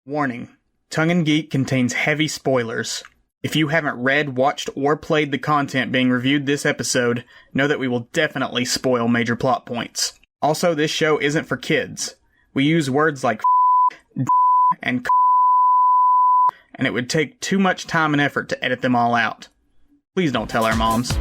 Warning. Tongue and Geek contains heavy spoilers. If you haven't read, watched, or played the content being reviewed this episode, know that we will definitely spoil major plot points. Also, this show isn't for kids. We use words like and and it would take too much time and effort to edit them all out. Please don't tell our moms.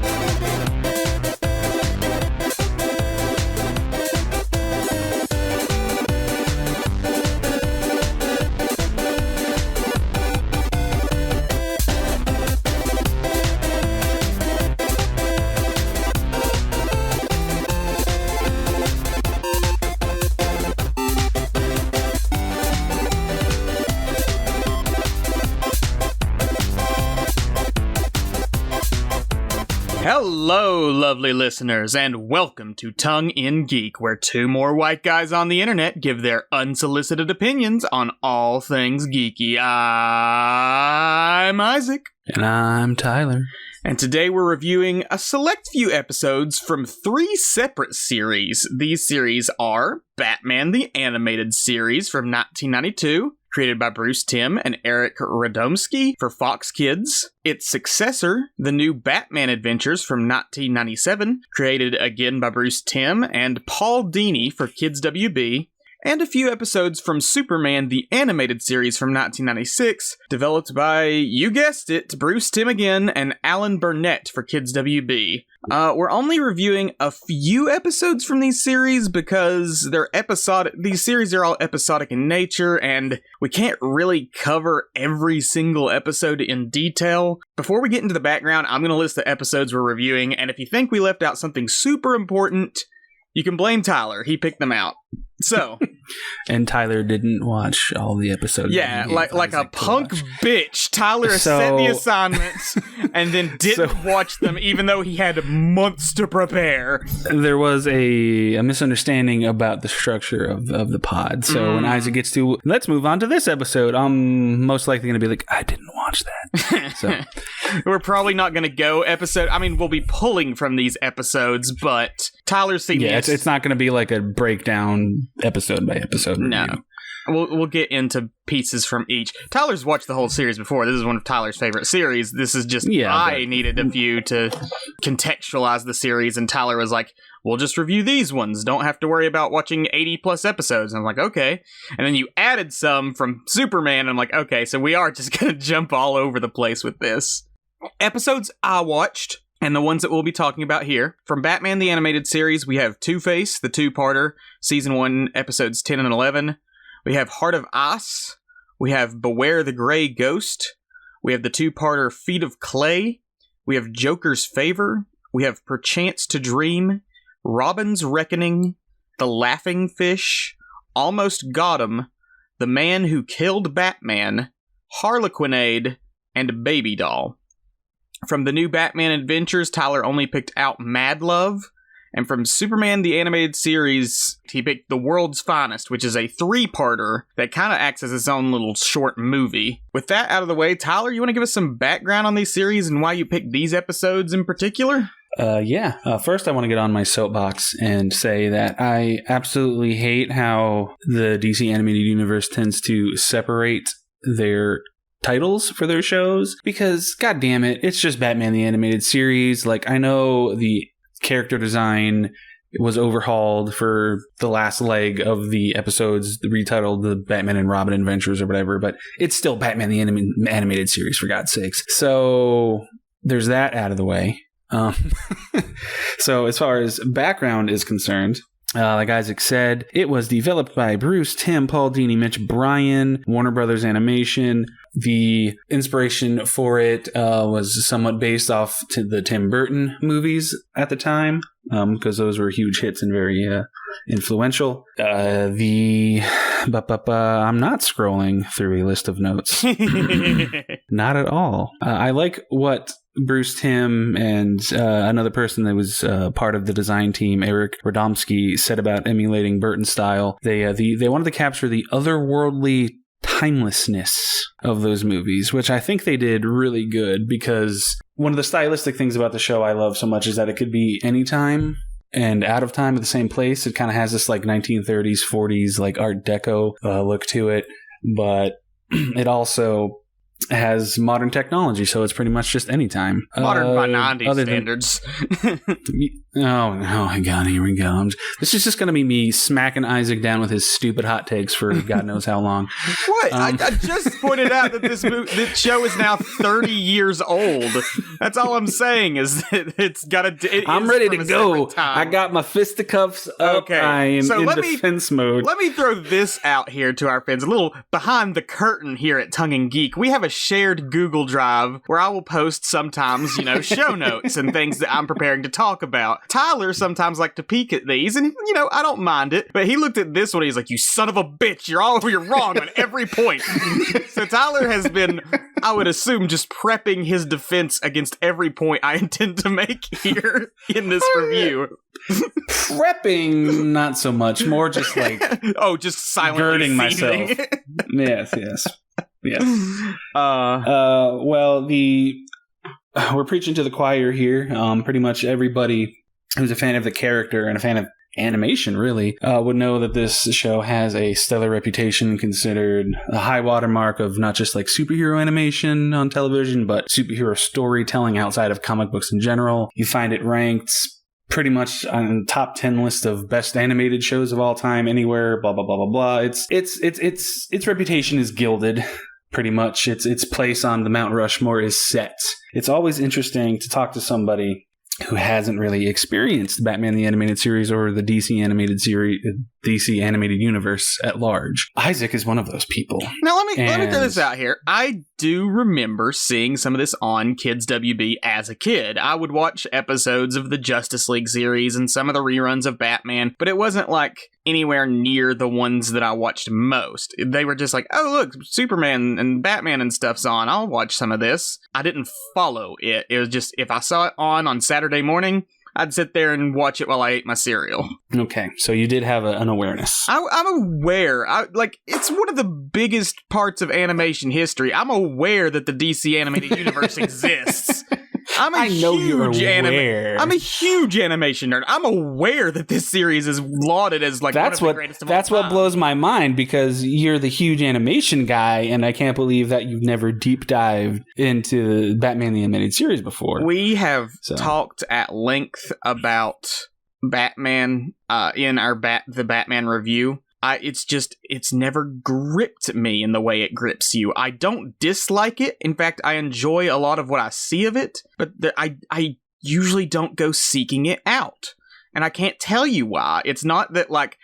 Hello, lovely listeners, and welcome to Tongue in Geek, where two more white guys on the internet give their unsolicited opinions on all things geeky. I'm Isaac. And I'm Tyler. And today we're reviewing a select few episodes from three separate series. These series are Batman the Animated Series from 1992, created by Bruce Timm and Eric Radomski for Fox Kids. Its successor, The New Batman Adventures from 1997, created again by Bruce Timm and Paul Dini for Kids WB. And a few episodes from Superman the Animated Series from 1996, developed by, you guessed it, Bruce Timm again and Alan Burnett for Kids WB. We're only reviewing a few episodes from these series because they're episodic. These series are all episodic in nature, and we can't really cover every single episode in detail. Before we get into the background, I'm going to list the episodes we're reviewing, and if you think we left out something super important, you can blame Tyler. He picked them out. So, and Tyler didn't watch all the episodes. Yeah, like a punk bitch. Tyler set the assignments and then didn't watch them, even though he had months to prepare. There was a misunderstanding about the structure of the pod. So when Isaac gets to, let's move on to this episode, I'm most likely going to be like, I didn't watch that. So we're probably not going to go episode. I mean, we'll be pulling from these episodes, but Tyler's seen it's not going to be like a breakdown episode by episode review. No. We'll get into pieces from each. Tyler's watched the whole series before. This is one of Tyler's favorite series. This is just, I needed a few to contextualize the series, and Tyler was like, we'll just review these ones. Don't have to worry about watching 80 plus episodes. And I'm like, okay. And then you added some from Superman, and I'm like, okay, so we are just going to jump all over the place with this. Episodes I watched, and the ones that we'll be talking about here. From Batman the Animated Series, we have Two-Face, the two-parter, Season 1, Episodes 10 and 11. We have Heart of Ice. We have Beware the Grey Ghost. We have the two-parter Feet of Clay. We have Joker's Favor. We have Perchance to Dream, Robin's Reckoning, The Laughing Fish, Almost Got 'Em, The Man Who Killed Batman, Harlequinade, and Baby Doll. From the New Batman Adventures, Tyler only picked out Mad Love. And from Superman the Animated Series, he picked The World's Finest, which is a three-parter that kind of acts as its own little short movie. With that out of the way, Tyler, you want to give us some background on these series and why you picked these episodes in particular? First I want to get on my soapbox and say that I absolutely hate how the DC Animated Universe tends to separate their titles for their shows, because god damn it, it's just Batman the Animated Series. Like, I know the character design was overhauled for the last leg of the episodes, retitled the Batman and Robin Adventures or whatever, but it's still Batman the Animated Series, for God's sakes. So there's that out of the way. So as far as background is concerned, like Isaac said, it was developed by Bruce Timm, Paul Dini, Mitch Bryan, Warner Brothers Animation. The inspiration for it was somewhat based off to the Tim Burton movies at the time, because those were huge hits and very influential. I'm not scrolling through a list of notes. Not at all. I like what Bruce Timm and another person that was part of the design team, Eric Radomski, said about emulating Burton style. They wanted to capture the otherworldly timelessness of those movies, which I think they did really good, because one of the stylistic things about the show I love so much is that it could be anytime and out of time at the same place. It kind of has this like 1930s, 40s like Art Deco look to it, but it also has modern technology, so it's pretty much just anytime. Modern by 90s standards. Oh my god, here we go. This is just going to be me smacking Isaac down with his stupid hot takes for God knows how long. What? I just pointed out that this show is now 30 years old. That's all I'm saying is that it's got a... I'm ready to go. I got my fisticuffs up. Okay. I am in defense mode. Let me throw this out here to our fans. A little behind the curtain here at Tongue and Geek. We have a shared Google Drive where I will post sometimes, show notes and things that I'm preparing to talk about. Tyler sometimes like to peek at these, and I don't mind it. But he looked at this one, and he's like, "You son of a bitch! You're wrong on every point." So Tyler has been, I would assume, just prepping his defense against every point I intend to make here in this review. Prepping, not so much. More just like just silently girding myself. Yes. Well, we're preaching to the choir here. Pretty much everybody who's a fan of the character and a fan of animation, really, would know that this show has a stellar reputation, considered a high watermark of not just like superhero animation on television, but superhero storytelling outside of comic books in general. You find it ranked pretty much on the top 10 list of best animated shows of all time, anywhere, blah, blah, blah, blah, blah. Its reputation is gilded. Pretty much, its place on the Mount Rushmore is set. It's always interesting to talk to somebody who hasn't really experienced Batman the Animated Series or the DC Animated Universe at large. Isaac is one of those people. Now let me throw this out here. I do remember seeing some of this on Kids WB as a kid. I would watch episodes of the Justice League series and some of the reruns of Batman, but it wasn't like anywhere near the ones that I watched most. They were just like, oh look, Superman and Batman and stuff's on. I'll watch some of this. I didn't follow it. It was just, if I saw it on Saturday morning, I'd sit there and watch it while I ate my cereal. Okay, so you did have an awareness. I'm aware. It's one of the biggest parts of animation history. I'm aware that the DC Animated Universe exists. I'm a huge animation nerd. I'm aware that this series is lauded as like one of the greatest of all time. That's what blows my mind, because you're the huge animation guy, and I can't believe that you've never deep dived into Batman the Animated Series before. We have talked at length about Batman in our the Batman review. It's never gripped me in the way it grips you. I don't dislike it. In fact, I enjoy a lot of what I see of it, but I usually don't go seeking it out. And I can't tell you why. It's not that, like,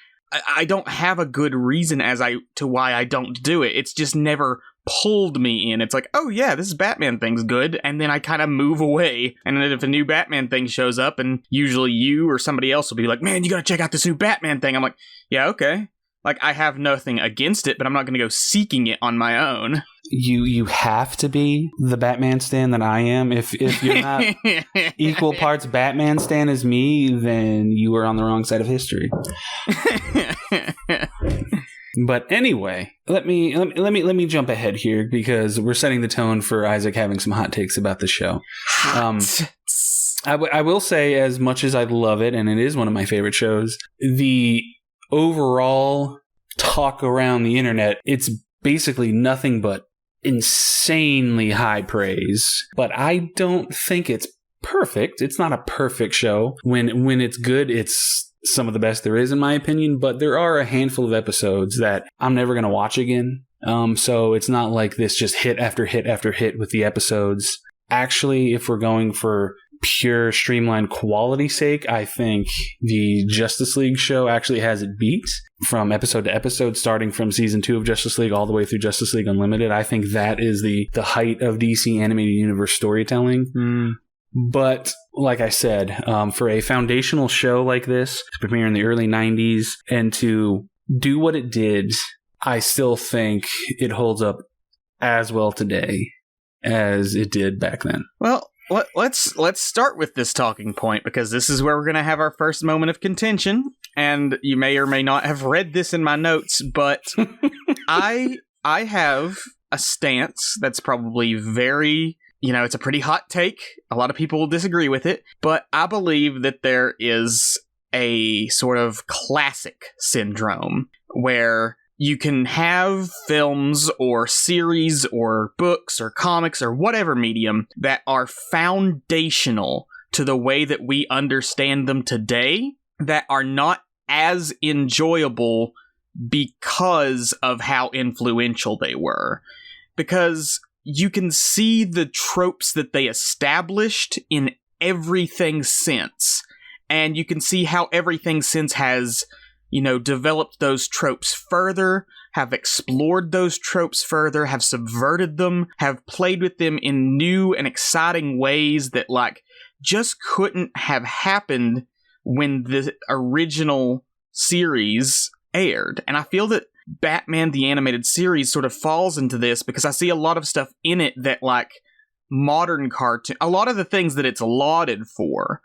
I don't have a good reason to why I don't do it. It's just never pulled me in. It's like, oh yeah, this Batman thing's good, and then I kind of move away. And then if a new Batman thing shows up, and usually you or somebody else will be like, man, you gotta check out this new Batman thing. I'm like, yeah, okay. Like, I have nothing against it, but I'm not going to go seeking it on my own. You have to be the Batman stan that I am. If you're not equal parts Batman stan as me, then you are on the wrong side of history. But anyway, let me jump ahead here, because we're setting the tone for Isaac having some hot takes about the show. I will say, as much as I love it, and it is one of my favorite shows, the overall talk around the internet, it's basically nothing but insanely high praise. But I don't think it's perfect. It's not a perfect show. When it's good, it's some of the best there is, in my opinion. But there are a handful of episodes that I'm never going to watch again. So it's not like this just hit after hit after hit with the episodes. Actually, if we're going for pure streamlined quality sake, I think the Justice League show actually has it beat from episode to episode, starting from season 2 of Justice League all the way through Justice League Unlimited. I think that is the height of DC Animated Universe storytelling. But like I said, for a foundational show like this, to premiere in the early 90s and to do what it did, I still think it holds up as well today as it did back then. Well, let's start with this talking point, because this is where we're going to have our first moment of contention, and you may or may not have read this in my notes, but I have a stance that's probably very, it's a pretty hot take. A lot of people will disagree with it, but I believe that there is a sort of classic syndrome where you can have films or series or books or comics or whatever medium that are foundational to the way that we understand them today that are not as enjoyable because of how influential they were. Because you can see the tropes that they established in everything since. And you can see how everything since has, developed those tropes further, have explored those tropes further, have subverted them, have played with them in new and exciting ways that, just couldn't have happened when the original series aired. And I feel that Batman the Animated Series sort of falls into this because I see a lot of stuff in it that, modern cartoon, a lot of the things that it's lauded for,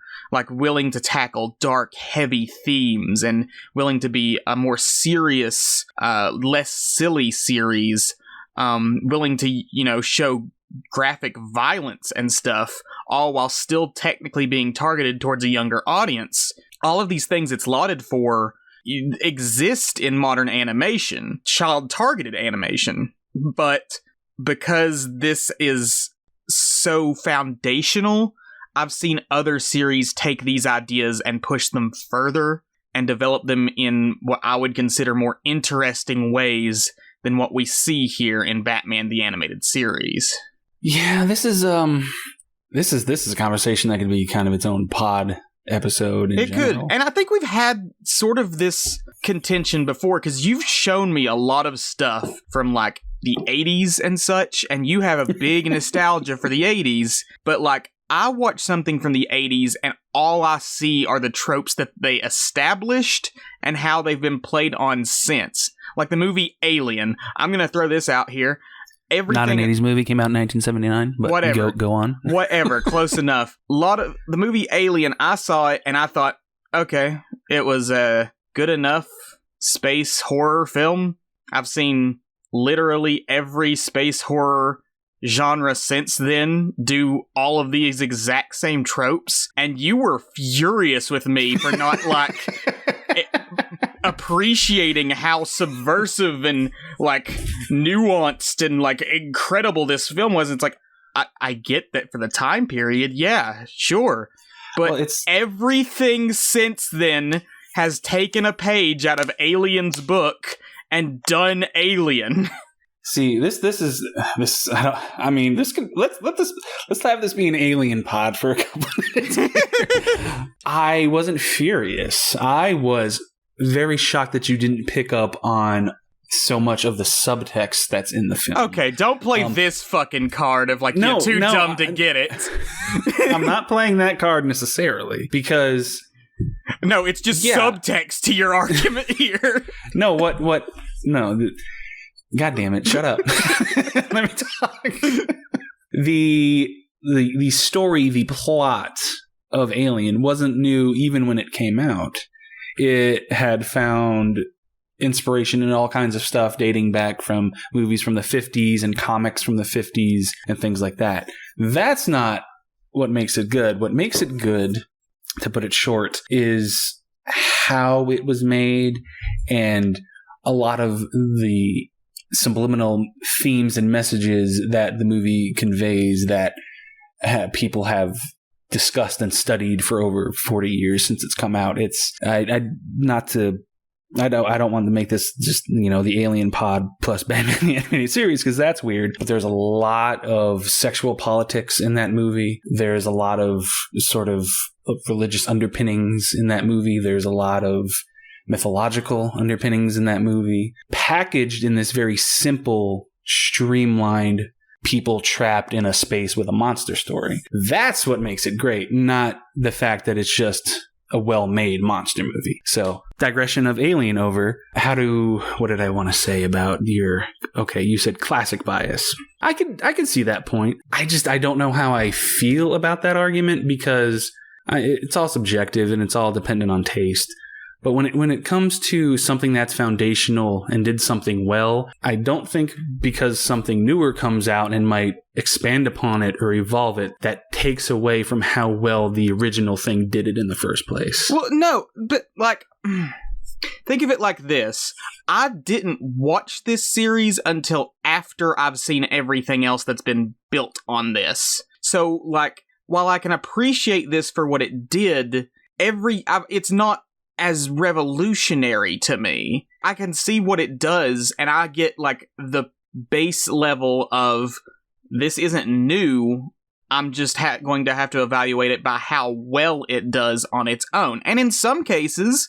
willing to tackle dark, heavy themes and willing to be a more serious, less silly series, willing to, show graphic violence and stuff, all while still technically being targeted towards a younger audience. All of these things it's lauded for exist in modern animation, child-targeted animation, but because this is so foundational, I've seen other series take these ideas and push them further and develop them in what I would consider more interesting ways than what we see here in Batman the Animated Series. Yeah, this is a conversation that could be kind of its own pod episode in general. Could. And I think we've had sort of this contention before, because you've shown me a lot of stuff from the 80s and such, and you have a big nostalgia for the 80s, but I watch something from the 80s and all I see are the tropes that they established and how they've been played on since. Like the movie Alien. I'm going to throw this out here. Not an 80s movie, came out in 1979, but whatever. Go on. Whatever, close enough. A lot of the movie Alien, I saw it and I thought, okay, it was a good enough space horror film. I've seen literally every space horror genre since then do all of these exact same tropes, and you were furious with me for not appreciating how subversive and nuanced and incredible this film was. It's I get that for the time period, yeah, sure, but everything since then has taken a page out of Alien's book and done Alien. See, this is this. I mean, this can let's have this be an Alien pod for a couple minutes. I wasn't furious. I was very shocked that you didn't pick up on so much of the subtext that's in the film. Okay, don't play this fucking card of you're too dumb to get it. I'm not playing that card necessarily because no, it's just subtext to your argument here. No, what? No. God damn it, shut up. Let me talk. The story, the plot of Alien wasn't new even when it came out. It had found inspiration in all kinds of stuff dating back from movies from the 50s and comics from the 50s and things like that. That's not what makes it good. What makes it good, to put it short, is how it was made and a lot of the subliminal themes and messages that the movie conveys that people have discussed and studied for over 40 years since it's come out. I don't want to make this just, the Alien pod plus Batman the Animated Series, because that's weird. But there's a lot of sexual politics in that movie. There's a lot of sort of religious underpinnings in that movie. There's a lot of mythological underpinnings in that movie, packaged in this very simple, streamlined, people trapped in a space with a monster story. That's what makes it great, not the fact that it's just a well-made monster movie. So, digression of Alien over. What did I want to say about you said classic bias. I could see that point. I don't know how I feel about that argument, because it's all subjective and it's all dependent on taste. But when it comes to something that's foundational and did something well, I don't think because something newer comes out and might expand upon it or evolve it, that takes away from how well the original thing did it in the first place. Well, no, but think of it like this. I didn't watch this series until after I've seen everything else that's been built on this. So, like, while I can appreciate this for what it did, it's not as revolutionary to me. I can see what it does, and I get, like, the base level of, this isn't new, I'm just going to have to evaluate it by how well it does on its own. And in some cases,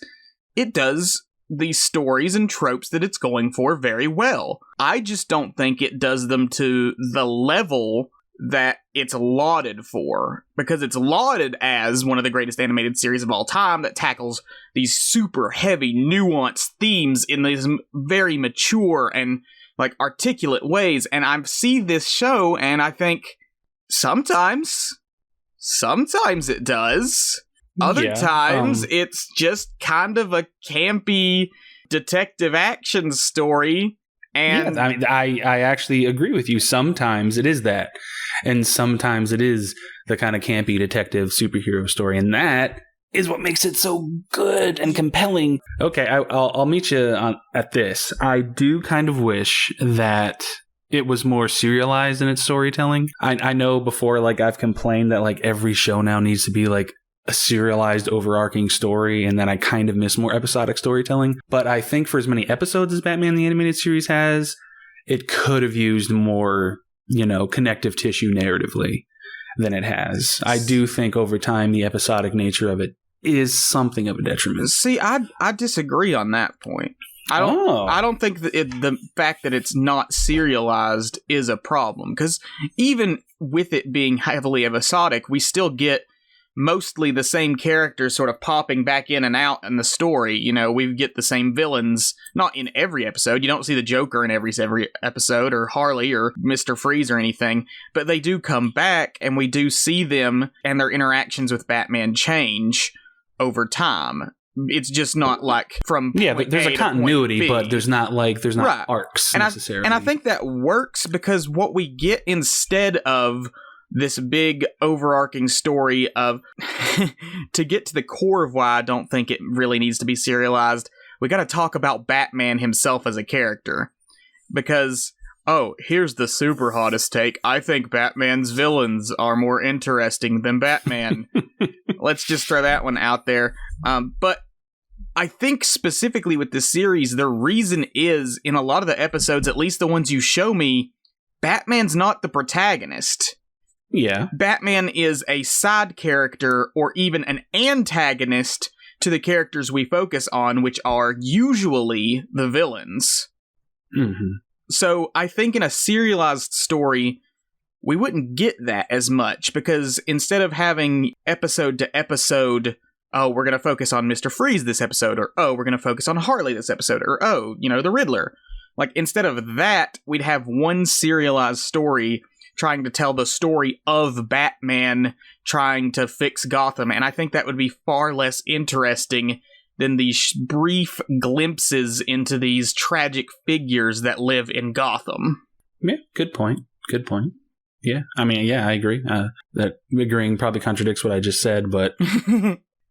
it does the stories and tropes that it's going for very well. I just don't think it does them to the level that it's lauded for, because it's lauded as one of the greatest animated series of all time that tackles these super heavy, nuanced themes in these very mature and, like, articulate ways. And I see this show and I think, sometimes it does. Other times, it's just kind of a campy detective action story. And I mean, I actually agree with you. Sometimes it is that. And sometimes it is the kind of campy detective superhero story. And that is what makes it so good and compelling. Okay, I'll meet you at this. I do kind of wish that it was more serialized in its storytelling. I know before, like, I've complained that, like, every show now needs to be, like, a serialized overarching story, and then I kind of miss more episodic storytelling. But I think for as many episodes as Batman the Animated Series has, it could have used more, connective tissue narratively than it has. I do think over time the episodic nature of it is something of a detriment. See, I disagree on that point. I don't think that the fact that it's not serialized is a problem, because even with it being heavily episodic, we still get mostly the same characters sort of popping back in and out in the story. We get the same villains, not in every episode. You don't see the Joker in every episode, or Harley, or Mr. Freeze, or anything, but they do come back, and we do see them, and their interactions with Batman change over time. It's just not like from there's a continuity, but there's not right. arcs necessarily. And I think that works because what we get instead of this big overarching story of to get to the core of why I don't think it really needs to be serialized, we got to talk about Batman himself as a character. Because, here's the super hottest take. I think Batman's villains are more interesting than Batman. Let's just throw that one out there. But I think specifically with this series, the reason is, in a lot of the episodes, at least the ones you show me, Batman's not the protagonist. Yeah. Batman is a side character or even an antagonist to the characters we focus on, which are usually the villains. Mm-hmm. So I think in a serialized story, we wouldn't get that as much, because instead of having episode to episode, we're going to focus on Mr. Freeze this episode, or we're going to focus on Harley this episode, or the Riddler. Like, instead of that, we'd have one serialized story trying to tell the story of Batman trying to fix Gotham, and I think that would be far less interesting than these brief glimpses into these tragic figures that live in Gotham. Yeah, good point. Yeah, I mean, I agree. That agreeing probably contradicts what I just said, but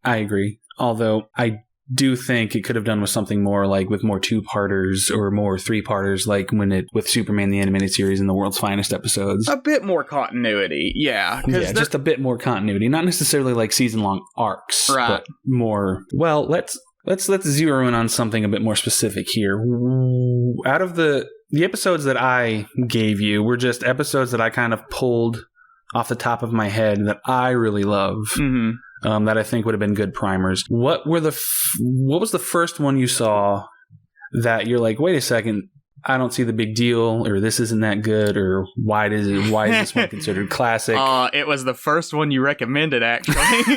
I agree. Although I do think it could have done with something more, like with more 2-parters or more 3-parters, like with Superman the Animated Series and the World's Finest episodes. A bit more continuity, yeah. Yeah, just a bit more continuity. Not necessarily like season-long arcs, right. But more... Well, let's zero in on something a bit more specific here. Out of the episodes that I gave you were just episodes that I kind of pulled off the top of my head that I really love. Mm-hmm. That I think would have been good primers. What was the first one you saw that you're like, wait a second, I don't see the big deal, or this isn't that good, or why is this one considered classic? It was the first one you recommended, actually.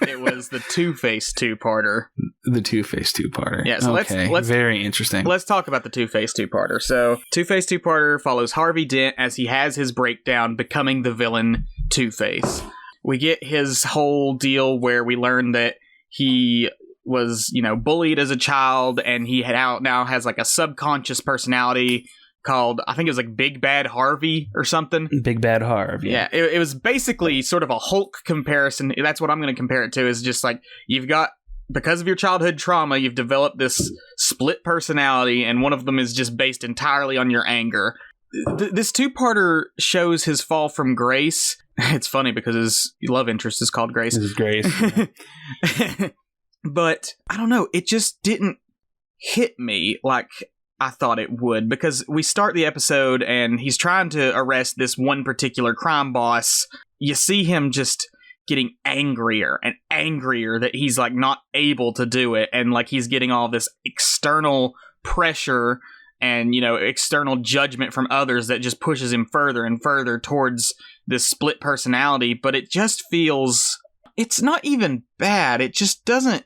It was the Two-Face 2-parter. The Two-Face 2-parter. Yeah, so let's very interesting. Let's talk about the Two-Face 2-parter. So, Two-Face 2-parter follows Harvey Dent as he has his breakdown, becoming the villain Two-Face. We get his whole deal where we learn that he was, bullied as a child, and he now has like a subconscious personality called, I think it was like Big Bad Harvey or something. Big Bad Harvey. Yeah, it was basically sort of a Hulk comparison. That's what I'm going to compare it to, is just like, you've got because of your childhood trauma, you've developed this split personality, and one of them is just based entirely on your anger. This two-parter shows his fall from grace. It's funny because his love interest is called Grace. This is Grace. But, I don't know, it just didn't hit me like I thought it would, because we start the episode and he's trying to arrest this one particular crime boss. You see him just getting angrier and angrier that he's like not able to do it, and like he's getting all this external pressure and, you know, external judgment from others that just pushes him further and further towards this split personality. But it just feels, it's not even bad, it just doesn't,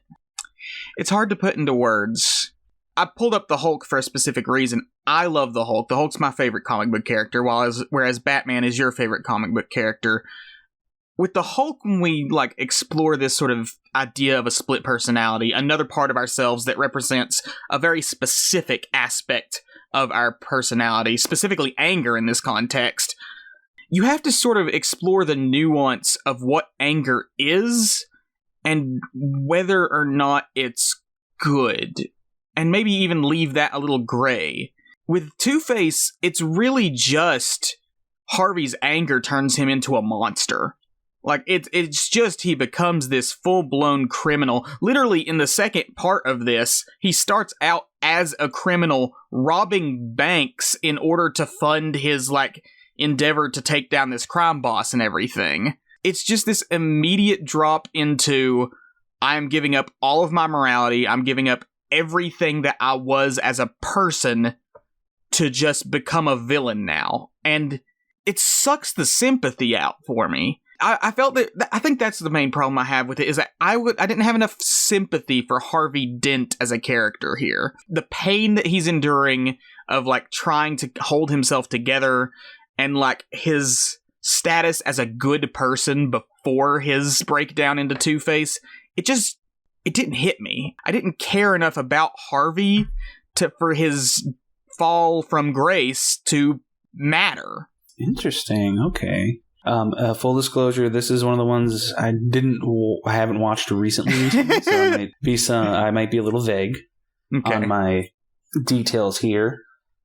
it's hard to put into words. I pulled up the Hulk for a specific reason. I love the Hulk. The Hulk's my favorite comic book character, whereas Batman is your favorite comic book character. With the Hulk, when we like explore this sort of idea of a split personality, another part of ourselves that represents a very specific aspect of our personality, specifically anger in this context, you have to sort of explore the nuance of what anger is and whether or not it's good. And maybe even leave that a little gray. With Two-Face, it's really just Harvey's anger turns him into a monster. Like, it's just he becomes this full-blown criminal. Literally, in the second part of this, he starts out as a criminal robbing banks in order to fund his, like, endeavor to take down this crime boss and everything. It's just this immediate drop into, I'm giving up all of my morality, I'm giving up everything that I was as a person to just become a villain now. And it sucks the sympathy out for me. I felt that, I think that's the main problem I have with it, is that I didn't have enough sympathy for Harvey Dent as a character here. The pain that he's enduring of like trying to hold himself together, and like his status as a good person before his breakdown into Two-Face, it didn't hit me. I didn't care enough about Harvey for his fall from grace to matter. Interesting. Okay. Full disclosure, this is one of the ones I haven't watched recently, so I might be a little vague on my details here.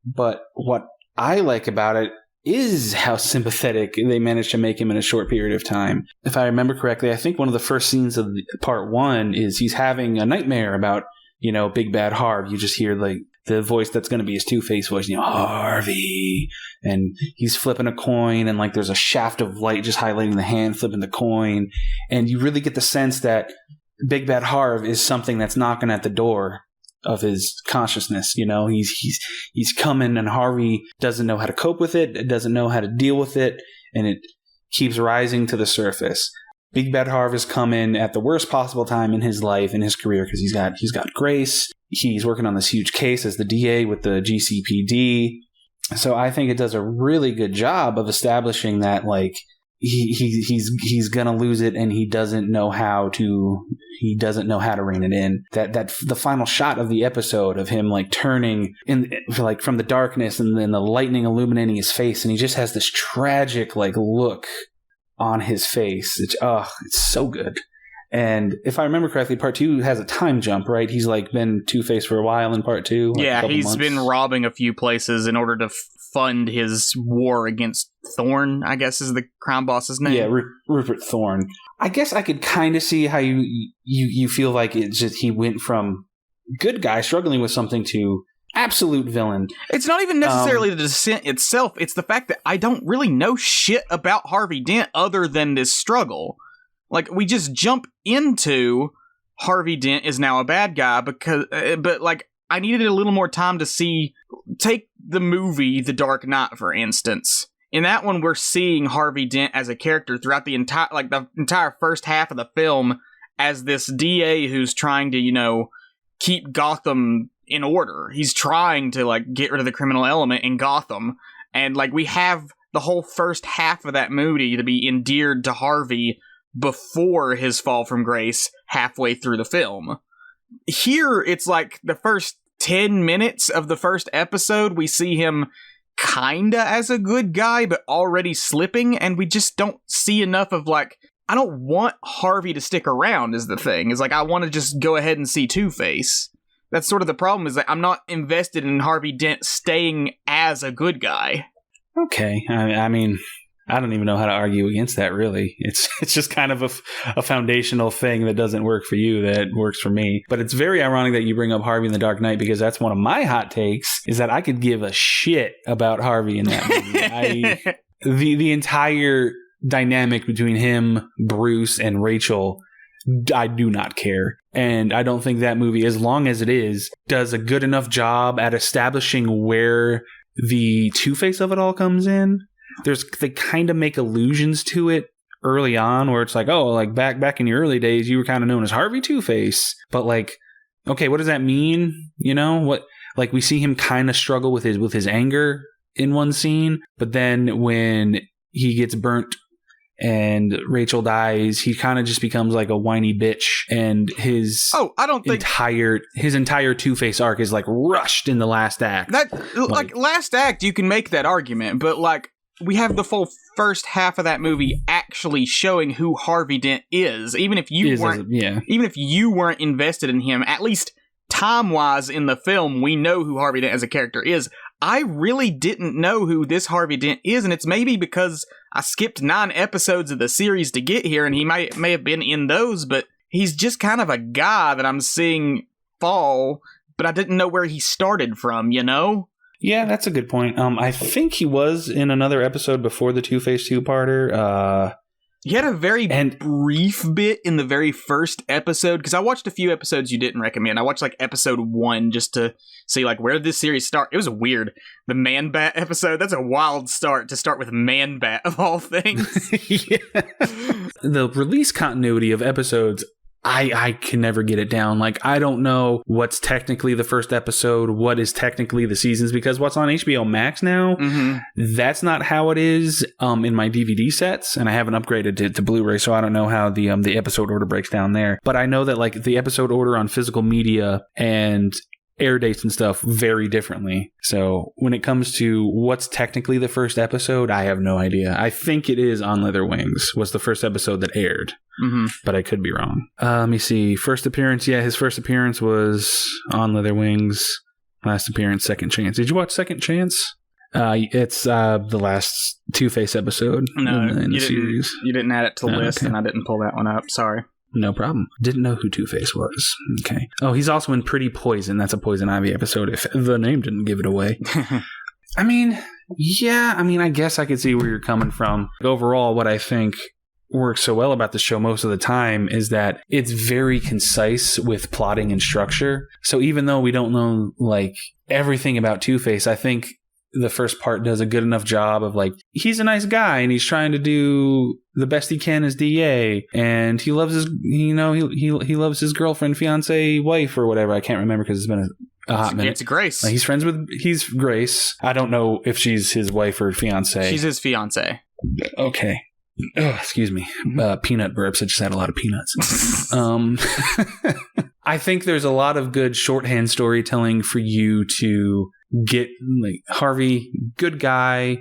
But what I like about it is how sympathetic they managed to make him in a short period of time. If I remember correctly, I think one of the first scenes of part one is he's having a nightmare about, you know, Big Bad Harv. You just hear like the voice that's going to be his Two-Face voice, you know, Harvey. And he's flipping a coin, and like there's a shaft of light just highlighting the hand flipping the coin. And you really get the sense that Big Bad Harv is something that's knocking at the door of his consciousness. You know, he's coming, and Harvey doesn't know how to cope with it, doesn't know how to deal with it, and it keeps rising to the surface. Big Bad Harv has come in at the worst possible time in his life, in his career, because he's got grace. He's working on this huge case as the DA with the GCPD. So I think it does a really good job of establishing that like he's gonna lose it, and he doesn't know how to rein it in. That the final shot of the episode of him like turning in like from the darkness, and then the lightning illuminating his face, and he just has this tragic like look on his face. It's so good. And if I remember correctly, part two has a time jump, right? He's like been Two-Face for a while in part two. Like yeah, he's been robbing a few places in order to fund his war against Thorne, I guess is the crime boss's name. Yeah, Rupert Thorne. I guess I could kind of see how you feel like it's just he went from good guy struggling with something to absolute villain. It's not even necessarily the descent itself. It's the fact that I don't really know shit about Harvey Dent other than this struggle. Like, we just jump into Harvey Dent is now a bad guy but like, I needed a little more time to take the movie The Dark Knight, for instance. In that one, we're seeing Harvey Dent as a character throughout the entire first half of the film as this DA who's trying to, you know, keep Gotham in order. He's trying to, like, get rid of the criminal element in Gotham. And, like, we have the whole first half of that movie to be endeared to Harvey before his fall from grace halfway through the film. Here, it's like the first 10 minutes of the first episode, we see him kinda as a good guy, but already slipping, and we just don't see enough of, like, I don't want Harvey to stick around is the thing. Is like, I want to just go ahead and see Two-Face. That's sort of the problem, is that I'm not invested in Harvey Dent staying as a good guy. Okay. I mean, I don't even know how to argue against that, really. It's just kind of a foundational thing that doesn't work for you that works for me. But it's very ironic that you bring up Harvey in The Dark Knight, because that's one of my hot takes, is that I could give a shit about Harvey in that movie. The entire dynamic between him, Bruce, and Rachel, I do not care. And I don't think that movie, as long as it is, does a good enough job at establishing where the Two-Face of it all comes in. They kind of make allusions to it early on, where it's like, oh, like back in your early days, you were kind of known as Harvey Two-Face. But like, okay, what does that mean? You know, what, like, we see him kind of struggle with his anger in one scene, but then when he gets burnt and Rachel dies, he kind of just becomes like a whiny bitch, and his entire Two-Face arc is like rushed in the last act. Like last act, you can make that argument, but like, we have the full first half of that movie actually showing who Harvey Dent is. Even if you weren't invested in him, at least time-wise in the film, we know who Harvey Dent as a character is. I really didn't know who this Harvey Dent is, and it's maybe because I skipped 9 episodes of the series to get here, and he may have been in those, but he's just kind of a guy that I'm seeing fall, but I didn't know where he started from, you know? Yeah, that's a good point. I think he was in another episode before the Two-Face two-parter. He had a very brief bit in the very first episode, because I watched a few episodes you didn't recommend. I watched like episode 1 just to see like where did this series start. It was weird. The Man-Bat episode, that's a wild start to start with Man-Bat of all things. Yeah. The release continuity of episodes, I can never get it down. Like, I don't know what's technically the first episode, what is technically the seasons, because what's on HBO Max now, that's not how it is in my DVD sets, and I haven't upgraded to Blu-ray, so I don't know how the episode order breaks down there. But I know that like the episode order on physical media and air dates and stuff vary differently. So when it comes to what's technically the first episode, I have no idea. I think it is On Leather Wings was the first episode that aired, but I could be wrong. Let me see. First appearance. Yeah, his first appearance was On Leather Wings. Last appearance, Second Chance. Did you watch Second Chance? It's the last Two-Face episode in the series. You didn't add it to the list, and I didn't pull that one up. Sorry. No problem. Didn't know who Two-Face was. Okay. Oh, he's also in Pretty Poison. That's a Poison Ivy episode, if the name didn't give it away. I mean, yeah. I mean, I guess I could see where you're coming from. Overall, what I think works so well about the show most of the time is that it's very concise with plotting and structure. So even though we don't know, like, everything about Two-Face, I think the first part does a good enough job of like, he's a nice guy and he's trying to do the best he can as DA, and he loves his, you know, he loves his girlfriend, fiance, wife, or whatever. I can't remember because it's been a hot minute. It's Grace. He's Grace. I don't know if she's his wife or fiance. She's his fiance. Okay. Oh, excuse me. Peanut burps. I just had a lot of peanuts. I think there's a lot of good shorthand storytelling for you to get like Harvey, good guy.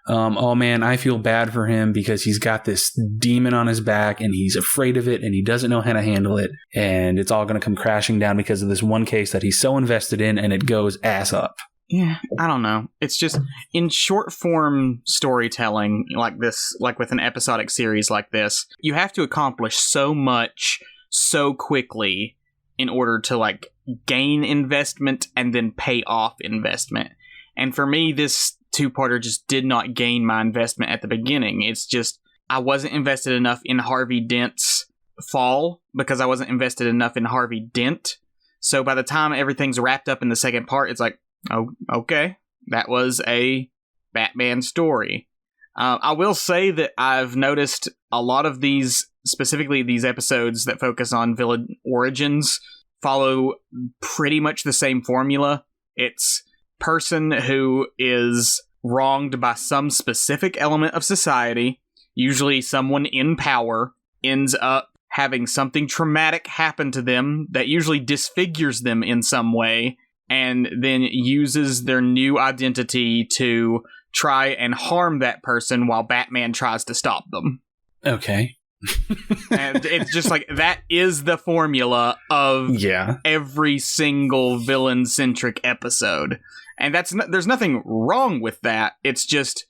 Oh man, I feel bad for him because he's got this demon on his back and he's afraid of it and he doesn't know how to handle it. And it's all going to come crashing down because of this one case that he's so invested in, and it goes ass up. Yeah, I don't know. It's just in short form storytelling like this, like with an episodic series like this, you have to accomplish so much so quickly in order to like gain investment and then pay off investment. And for me, this two-parter just did not gain my investment at the beginning. It's just, I wasn't invested enough in Harvey Dent's fall because I wasn't invested enough in Harvey Dent. So by the time everything's wrapped up in the second part, it's like, oh, okay, that was a Batman story. I will say that I've noticed a lot of these, specifically these episodes that focus on villain origins, follow pretty much the same formula. It's person who is wronged by some specific element of society, usually someone in power, ends up having something traumatic happen to them that usually disfigures them in some way, and then uses their new identity to try and harm that person while Batman tries to stop them. Okay. And it's just like, that is the formula of every single villain-centric episode. And there's nothing wrong with that. It's just,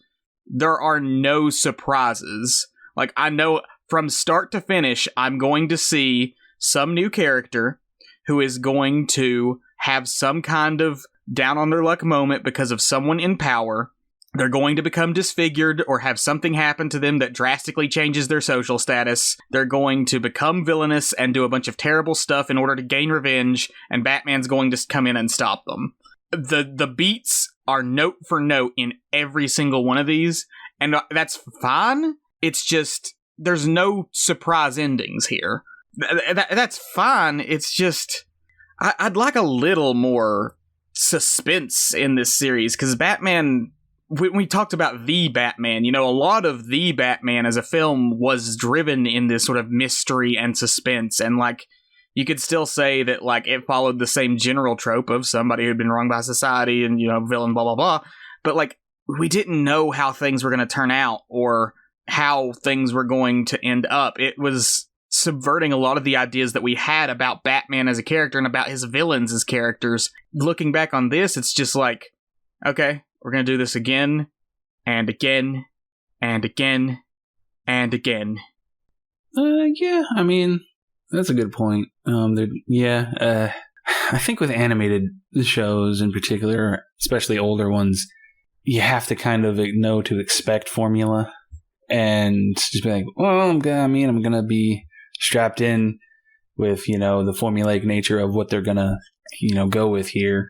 there are no surprises. Like, I know from start to finish, I'm going to see some new character who is going to have some kind of down on their luck moment because of someone in power. They're going to become disfigured or have something happen to them that drastically changes their social status. They're going to become villainous and do a bunch of terrible stuff in order to gain revenge, and Batman's going to come in and stop them. The beats are note for note in every single one of these, and that's fine. It's just, there's no surprise endings here. That's fine. It's just, I'd like a little more suspense in this series, because Batman, when we talked about The Batman, a lot of The Batman as a film was driven in this sort of mystery and suspense, and like, you could still say that like it followed the same general trope of somebody who'd been wronged by society and, villain, blah, blah, blah. But like, we didn't know how things were going to turn out or how things were going to end up. It was subverting a lot of the ideas that we had about Batman as a character and about his villains as characters. Looking back on this, it's just like, okay, we're going to do this again and again and again and again. Yeah, I mean, that's a good point. I think with animated shows in particular, especially older ones, you have to kind of know to expect formula and just be like, well, I'm going to be strapped in with, the formulaic nature of what they're going to, go with here.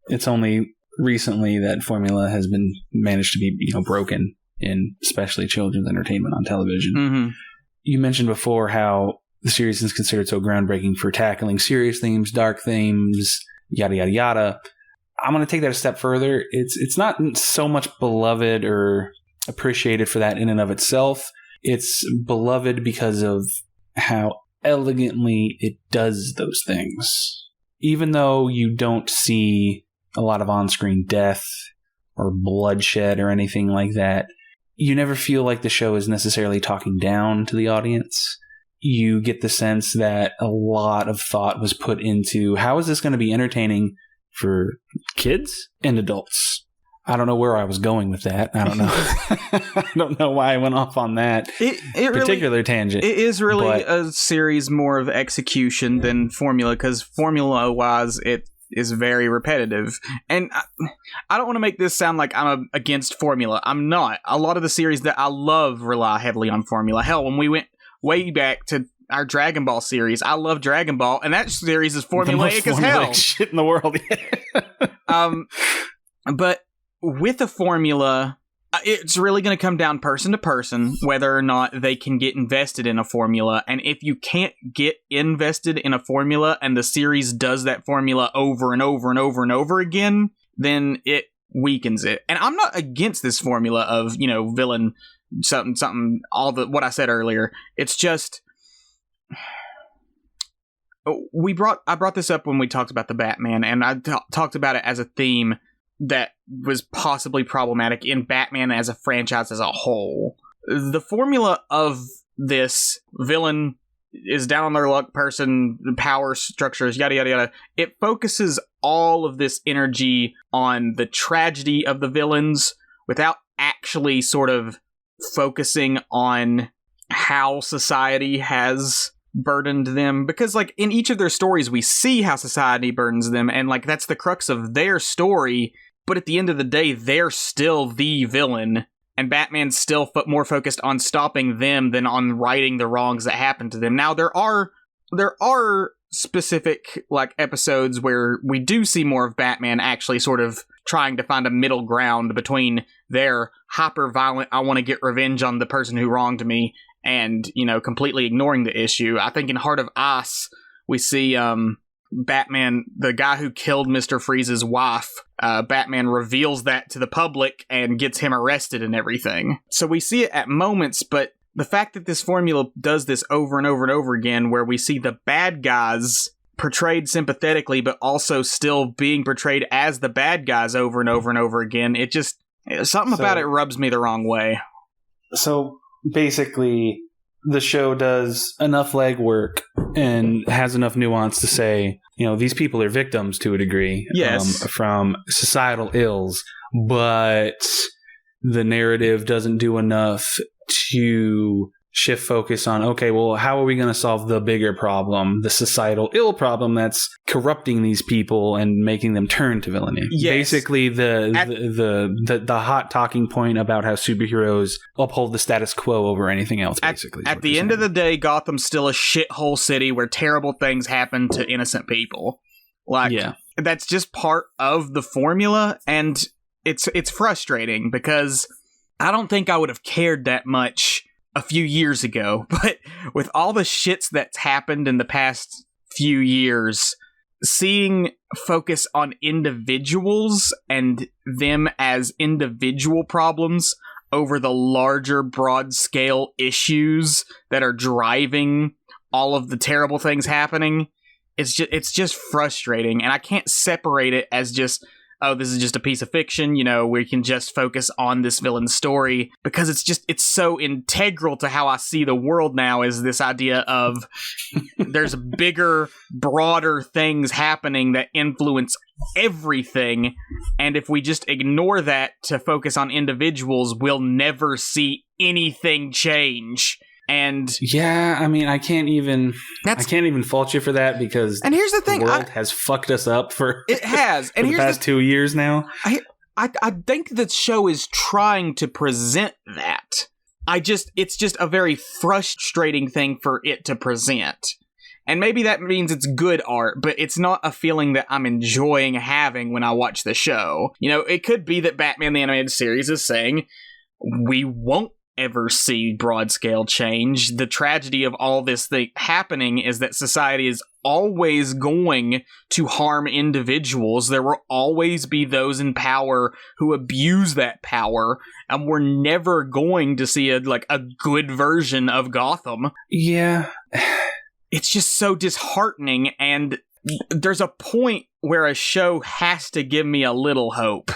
It's only recently that formula has been managed to be, broken in especially children's entertainment on television. Mm-hmm. You mentioned before how the series is considered so groundbreaking for tackling serious themes, dark themes, yada, yada, yada. I'm going to take that a step further. It's not so much beloved or appreciated for that in and of itself. It's beloved because of how elegantly it does those things. Even though you don't see a lot of on-screen death or bloodshed or anything like that, you never feel like the show is necessarily talking down to the audience. You get the sense that a lot of thought was put into how is this going to be entertaining for kids and adults. I don't know where I was going with that. I don't know. I don't know why I went off on that particular really, tangent. It is really a series more of execution than formula, because formula-wise, it is very repetitive. And I don't want to make this sound like I'm against formula. I'm not. A lot of the series that I love rely heavily on formula. Hell, when we went way back to our Dragon Ball series, I love Dragon Ball, and that series is formulaic as hell. Shit in the world. But with a formula, it's really going to come down person to person whether or not they can get invested in a formula. And if you can't get invested in a formula and the series does that formula over and over and over and over again, then it weakens it. And I'm not against this formula of, villain something, all the what I said earlier. It's just, I brought this up when we talked about the Batman, and I talked about it as a theme that was possibly problematic in Batman as a franchise as a whole. The formula of this villain is down on their luck person, power structures, yada, yada, yada. It focuses all of this energy on the tragedy of the villains without actually sort of focusing on how society has burdened them. Because, like, in each of their stories, we see how society burdens them, and, like, that's the crux of their story. But at the end of the day, they're still the villain, and Batman's still more focused on stopping them than on righting the wrongs that happened to them. Now, there are specific, like, episodes where we do see more of Batman actually sort of trying to find a middle ground between their hyper-violent, I want to get revenge on the person who wronged me, and, completely ignoring the issue. I think in Heart of Ice, we see, Batman, the guy who killed Mr. Freeze's wife, Batman reveals that to the public and gets him arrested and everything. So we see it at moments, but the fact that this formula does this over and over and over again, where we see the bad guys portrayed sympathetically, but also still being portrayed as the bad guys over and over and over again, it just, something about it rubs me the wrong way. So basically, the show does enough legwork and has enough nuance to say, these people are victims to a degree, from societal ills, but the narrative doesn't do enough to shift focus on, okay, well, how are we going to solve the bigger problem, the societal ill problem that's corrupting these people and making them turn to villainy? Yes. Basically, the hot talking point about how superheroes uphold the status quo over anything else, basically. At the end of the day, Gotham's still a shithole city where terrible things happen to innocent people. That's just part of the formula, and it's frustrating because I don't think I would have cared that much a few years ago, but with all the shits that's happened in the past few years, seeing focus on individuals and them as individual problems over the larger, broad-scale issues that are driving all of the terrible things happening, it's just frustrating, and I can't separate it as just, oh, this is just a piece of fiction, we can just focus on this villain's story, because it's so integral to how I see the world now, is this idea of there's bigger, broader things happening that influence everything, and if we just ignore that to focus on individuals, we'll never see anything change. And yeah, I can't even fault you for that, because and here's the thing, the world has fucked us up for it has for the past 2 years now. I think the show is trying to present that. It's just a very frustrating thing for it to present. And maybe that means it's good art, but it's not a feeling that I'm enjoying having when I watch the show. It could be that Batman the Animated Series is saying, we won't ever see broad-scale change. The tragedy of all this thing happening is that society is always going to harm individuals. There will always be those in power who abuse that power, and we're never going to see a good version of Gotham. Yeah. It's just so disheartening, and there's a point where a show has to give me a little hope.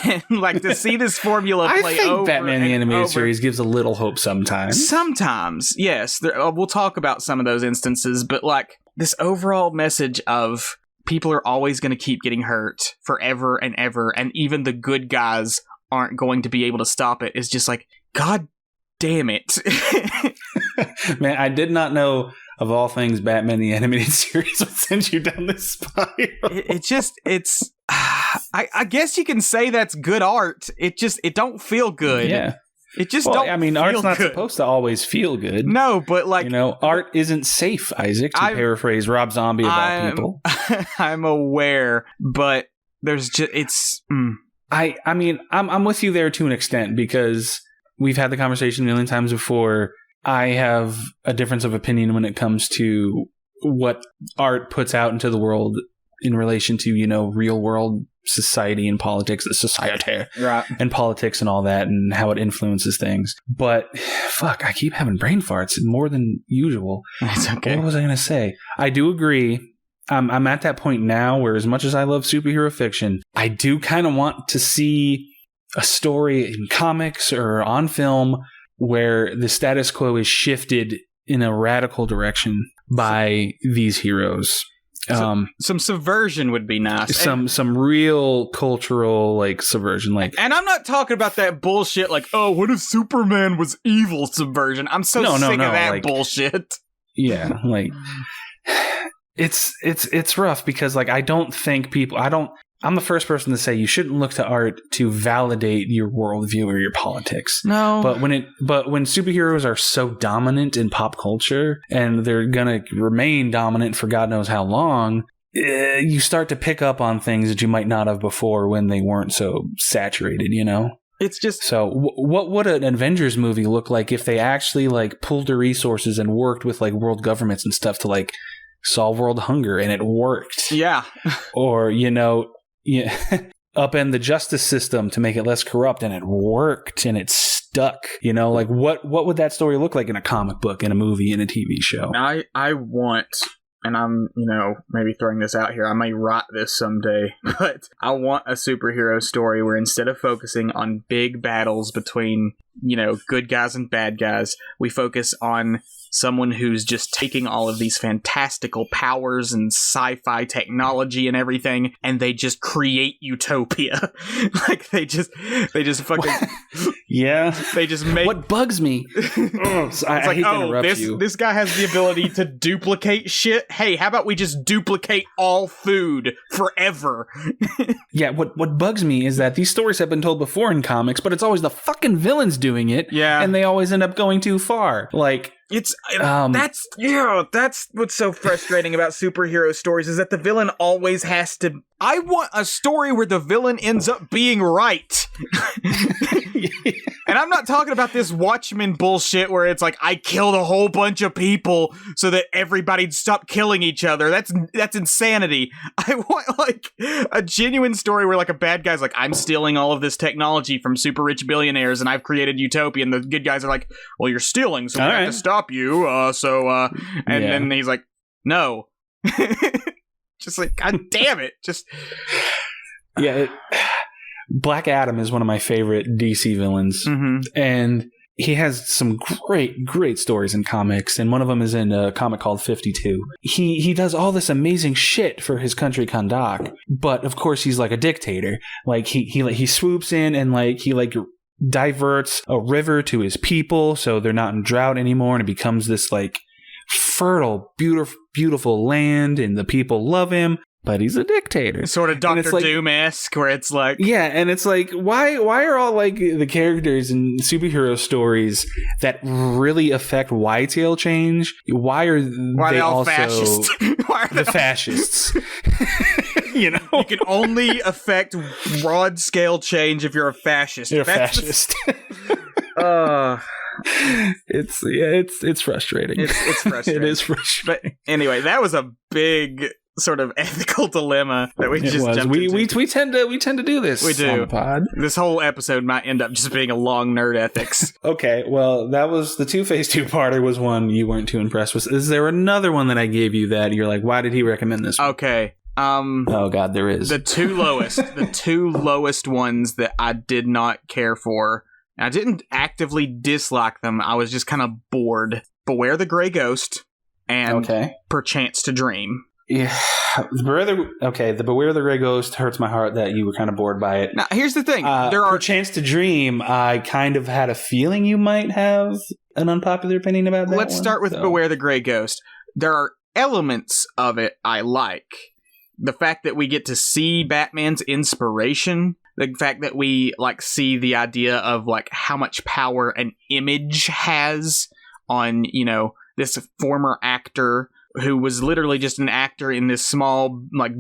And to see this formula play over. I think Batman the Animated Series gives a little hope sometimes. Sometimes, yes. We'll talk about some of those instances, but this overall message of people are always going to keep getting hurt forever and ever, and even the good guys aren't going to be able to stop it, is just God damn it. Man, I did not know, of all things, Batman the Animated Series would send you down this spiral. I guess you can say that's good art. It don't feel good. Yeah. It just don't feel art's not good. supposed to always feel good. No, but art isn't safe, Isaac, to paraphrase Rob Zombie of all people. I'm aware, but there's just, I'm with you there to an extent, because we've had the conversation a million times before. I have a difference of opinion when it comes to what art puts out into the world in relation to, real world society and politics, the society, right, and politics and all that, and how it influences things. But fuck, I keep having brain farts more than usual. That's okay. What was I going to say? I do agree. I'm at that point now where, as much as I love superhero fiction, I do kind of want to see a story in comics or on film where the status quo is shifted in a radical direction by these heroes. Some subversion would be nice. Some real cultural subversion, and I'm not talking about that bullshit what if Superman was evil subversion. I'm so sick of that bullshit. Yeah, it's rough, because I don't think people. I'm the first person to say you shouldn't look to art to validate your worldview or your politics. No. But when superheroes are so dominant in pop culture, and they're going to remain dominant for God knows how long, you start to pick up on things that you might not have before when they weren't so saturated, It's just... So what would an Avengers movie look like if they actually pulled the resources and worked with world governments and stuff to solve world hunger, and it worked? Yeah. Or, upend the justice system to make it less corrupt, and it worked, and it stuck. What would that story look like in a comic book, in a movie, in a TV show? I want, and I'm, maybe throwing this out here, I may write this someday, but I want a superhero story where, instead of focusing on big battles between good guys and bad guys. We focus on someone who's just taking all of these fantastical powers and sci-fi technology and everything, and they just create utopia. Like they just fucking yeah. They just make. What bugs me? It's I like, hate to interrupt this guy has the ability to duplicate shit. Hey, how about we just duplicate all food forever? Yeah. What bugs me is that these stories have been told before in comics, but it's always the fucking villains doing it. Yeah, and they always end up going too far. Like. That's what's so frustrating about superhero stories is that the villain always has to. I want a story where the villain ends up being right. And I'm not talking about this Watchmen bullshit where it's like, I killed a whole bunch of people so that everybody'd stop killing each other. That's insanity. I want like a genuine story where like a bad guy's like, I'm stealing all of this technology from super rich billionaires and I've created utopia, and the good guys are like, well, you're stealing, so we have to stop you. And then he's like, no. Just like, God damn it. Just. Yeah. Black Adam is one of my favorite DC villains. Mm-hmm. And he has some great stories in comics. And one of them is in a comic called 52. He does all this amazing shit for his country, Kahndaq. But of course, he's like a dictator. Like he swoops in and he diverts a river to his people so they're not in drought anymore, and it becomes this like fertile, beautiful land, and the people love him. But he's a dictator. Sort of Dr. Doom-esque, where it's like... Yeah, and it's like, why are all like the characters in superhero stories that really affect YTL change? Why are they all also fascists? Why are the fascists? You can only affect broad-scale change if you're a fascist. You're a fascist. It's frustrating. It's frustrating. It is frustrating. But anyway, that was a big sort of ethical dilemma that we just jumped into. We tend to do this. We do. On the pod. This whole episode might end up just being a long nerd ethics. Okay, well, that was the Two-Face two-parter was one you weren't too impressed with. Is there another one that I gave you that you're like, why did he recommend this one? Okay. Oh God, there is. The two lowest ones that I did not care for. I didn't actively dislike them. I was just kind of bored. Beware the Grey Ghost and Perchance to Dream. Yeah, the Beware the Grey Ghost hurts my heart that you were kind of bored by it. Now, here's the thing. There are Perchance to Dream. I kind of had a feeling you might have an unpopular opinion about that. Let's start with Beware the Grey Ghost. There are elements of it I like. The fact that we get to see Batman's inspiration. The fact that we see the idea of how much power an image has on, this former actor who was literally just an actor in this small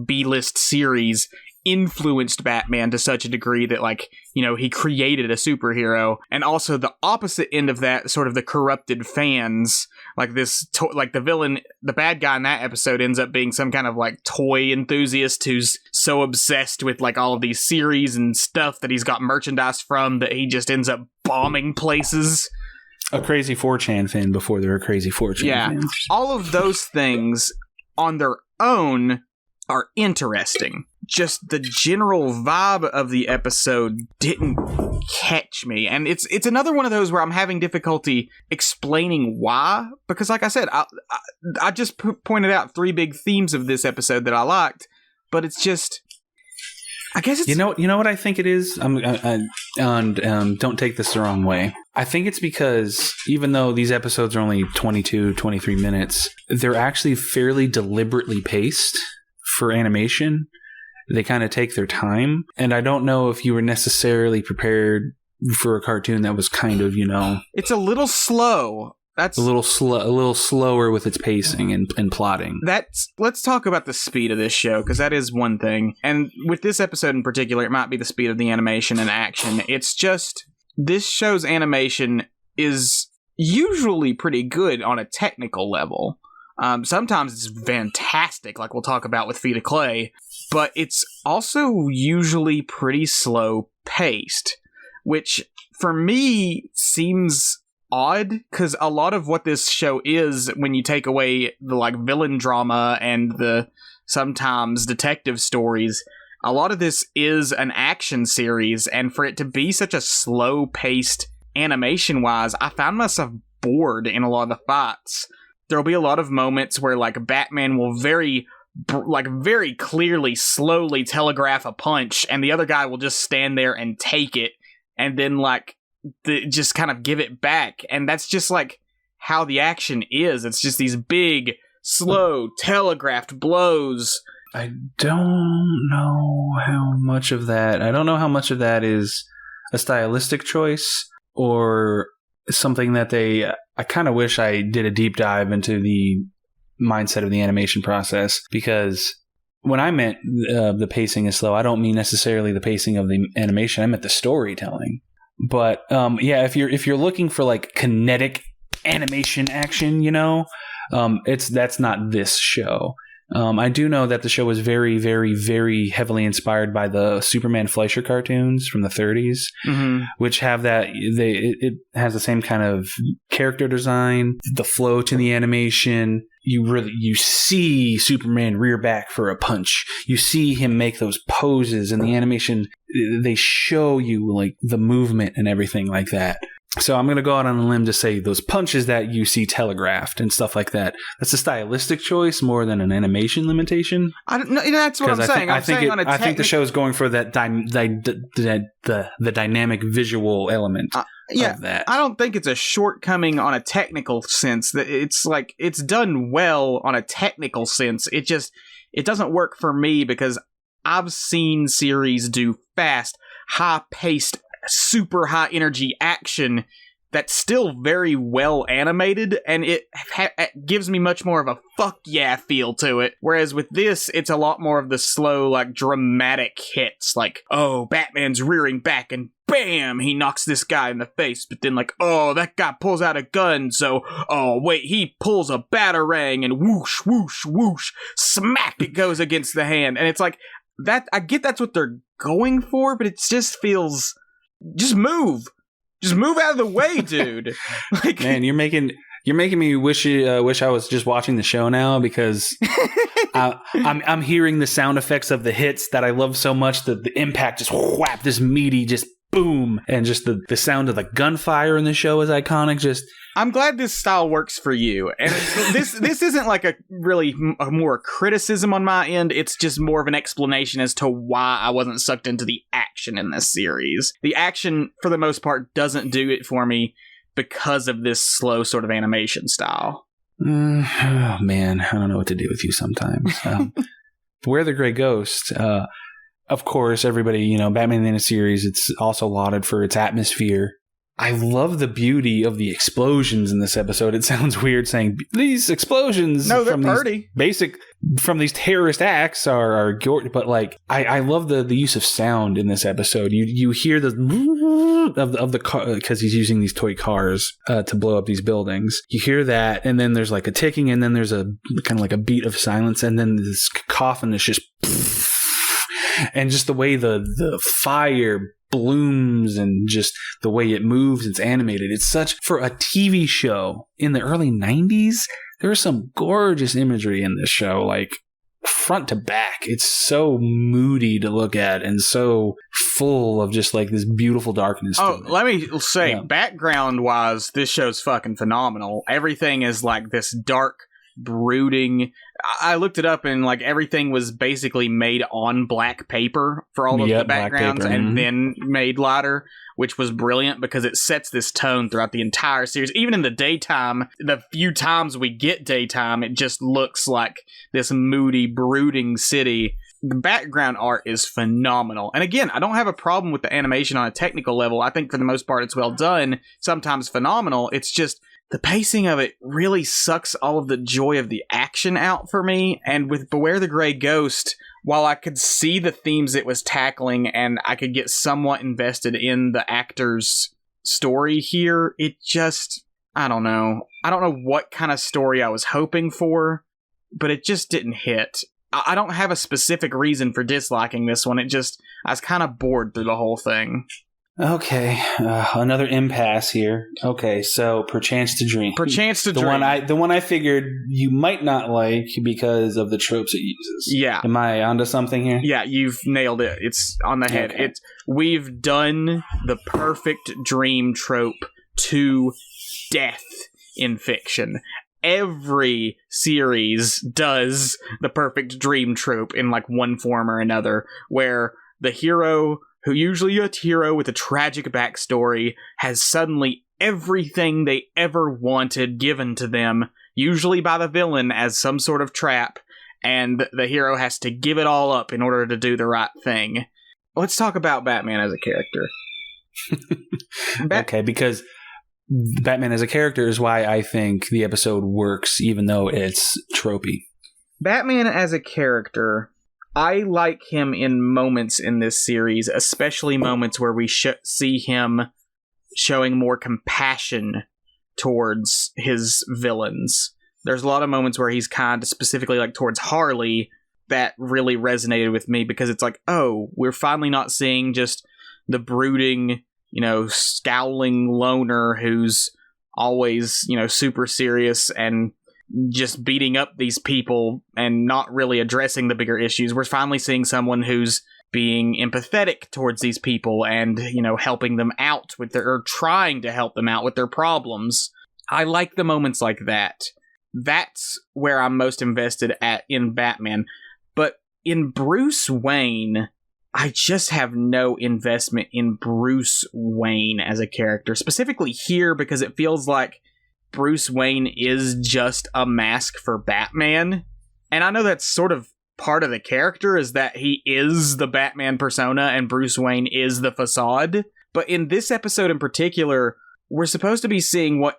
B-list series, influenced Batman to such a degree that he created a superhero. And also the opposite end of that, sort of the corrupted fans, the villain, the bad guy in that episode ends up being some kind of toy enthusiast who's so obsessed with all of these series and stuff that he's got merchandise from that he just ends up bombing places. A crazy 4chan fan before there were crazy 4chan fans. All of those things on their own are interesting. Just the general vibe of the episode didn't catch me. And it's another one of those where I'm having difficulty explaining why. Because like I said, I just pointed out 3 big themes of this episode that I liked. But it's just... I guess it's... You know what I think it is? Don't take this the wrong way. I think it's because even though these episodes are only 22, 23 minutes, they're actually fairly deliberately paced for animation. They kind of take their time. And I don't know if you were necessarily prepared for a cartoon that was kind of, It's a little slow. That's a little slower with its pacing and plotting. Let's talk about the speed of this show, because that is one thing. And with this episode in particular, it might be the speed of the animation and action. It's just, this show's animation is usually pretty good on a technical level. Sometimes it's fantastic, like we'll talk about with Feet of Clay, but it's also usually pretty slow paced, which for me seems odd, because a lot of what this show is, when you take away the villain drama and the sometimes detective stories, a lot of this is an action series, and for it to be such a slow-paced animation-wise, I found myself bored in a lot of the fights. There'll be a lot of moments where, like, Batman will very clearly, slowly telegraph a punch, and the other guy will just stand there and take it, and then, like, just kind of give it back. And that's just, like, how the action is. It's just these big, slow, telegraphed blows. I don't know how much of that is a stylistic choice or something that I kind of wish I did a deep dive into the mindset of the animation process, because when I meant the pacing is slow, I don't mean necessarily the pacing of the animation. I meant the storytelling. But if you're looking for like kinetic animation action, that's not this show. I do know that the show was very, very, very heavily inspired by the Superman Fleischer cartoons from the 30s, which have that. It has the same kind of character design, the flow to the animation. You see Superman rear back for a punch. You see him make those poses, and the animation, they show you like the movement and everything like that. So I'm going to go out on a limb to say those punches that you see telegraphed and stuff like that, that's a stylistic choice more than an animation limitation. I don't know. That's what I'm saying. I think the show is going for that the dynamic visual element of that. I don't think it's a shortcoming on a technical sense. That it's like it's done well on a technical sense. It doesn't work for me because I've seen series do fast, high-paced, super high energy action that's still very well animated, and it gives me much more of a fuck yeah feel to it. Whereas with this, it's a lot more of the slow, like, dramatic hits, like, oh, Batman's rearing back and bam, he knocks this guy in the face, but then, like, oh, that guy pulls out a gun, so, oh, wait, he pulls a batarang, and whoosh, whoosh, whoosh, smack, it goes against the hand. And it's like, that, I get that's what they're going for, but it just feels... Just move out of the way, dude. Like, man, you're making me wish I was just watching the show now, because I'm hearing the sound effects of the hits that I love so much. The impact, just whap, this meaty, just boom, and just the sound of the gunfire in the show is iconic. Just, I'm glad this style works for you, and this isn't like a more criticism on my end. It's just more of an explanation as to why I wasn't sucked into the action in this series. The action, for the most part, doesn't do it for me because of this slow sort of animation style. Oh man, I don't know what to do with you sometimes. Beware the Grey Ghost. Of course, everybody, Batman the Animated Series, it's also lauded for its atmosphere. I love the beauty of the explosions in this episode. It sounds weird saying these explosions from these terrorist acts are but like I love the use of sound in this episode. You hear the of the car, because he's using these toy cars to blow up these buildings. You hear that, and then there's like a ticking, and then there's a kind of like a beat of silence, and then this coffin is just, and just the way the fire blooms and just the way it moves, it's animated. It's such, for a TV show in the early 90s, there's some gorgeous imagery in this show, like front to back. It's so moody to look at and so full of just like this beautiful darkness. Let me say, background wise, this show's fucking phenomenal. Everything is like this dark, brooding. I looked it up, and like everything was basically made on black paper for all of the backgrounds, and then made lighter, which was brilliant because it sets this tone throughout the entire series. Even in the daytime, the few times we get daytime, it just looks like this moody, brooding city. The background art is phenomenal. And again, I don't have a problem with the animation on a technical level. I think for the most part it's well done, sometimes phenomenal. It's just the pacing of it really sucks all of the joy of the action out for me. And with Beware the Grey Ghost, while I could see the themes it was tackling and I could get somewhat invested in the actor's story here, it just, I don't know. I don't know what kind of story I was hoping for, but it just didn't hit. I don't have a specific reason for disliking this one. I was kind of bored through the whole thing. Okay, another impasse here. Okay, so Perchance to Dream. Perchance to Dream. The one I figured you might not like because of the tropes it uses. Yeah. Am I onto something here? Yeah, you've nailed it. It's on the head. Okay. we've done the perfect dream trope to death in fiction. Every series does the perfect dream trope in like one form or another, where the hero, who usually a hero with a tragic backstory, has suddenly everything they ever wanted given to them, usually by the villain as some sort of trap, and the hero has to give it all up in order to do the right thing. Let's talk about Batman as a character. Okay, because Batman as a character is why I think the episode works, even though it's tropey. Batman as a character, I like him in moments in this series, especially moments where we see him showing more compassion towards his villains. There's a lot of moments where he's kind of specifically like towards Harley that really resonated with me, because it's like, oh, we're finally not seeing just the brooding, scowling loner who's always, super serious and just beating up these people and not really addressing the bigger issues. We're finally seeing someone who's being empathetic towards these people and, helping them out with or trying to help them out with their problems. I like the moments like that. That's where I'm most invested in Batman. But in Bruce Wayne, I just have no investment in Bruce Wayne as a character, specifically here, because it feels like Bruce Wayne is just a mask for Batman. And I know that's sort of part of the character, is that he is the Batman persona and Bruce Wayne is the facade. But in this episode in particular, we're supposed to be seeing what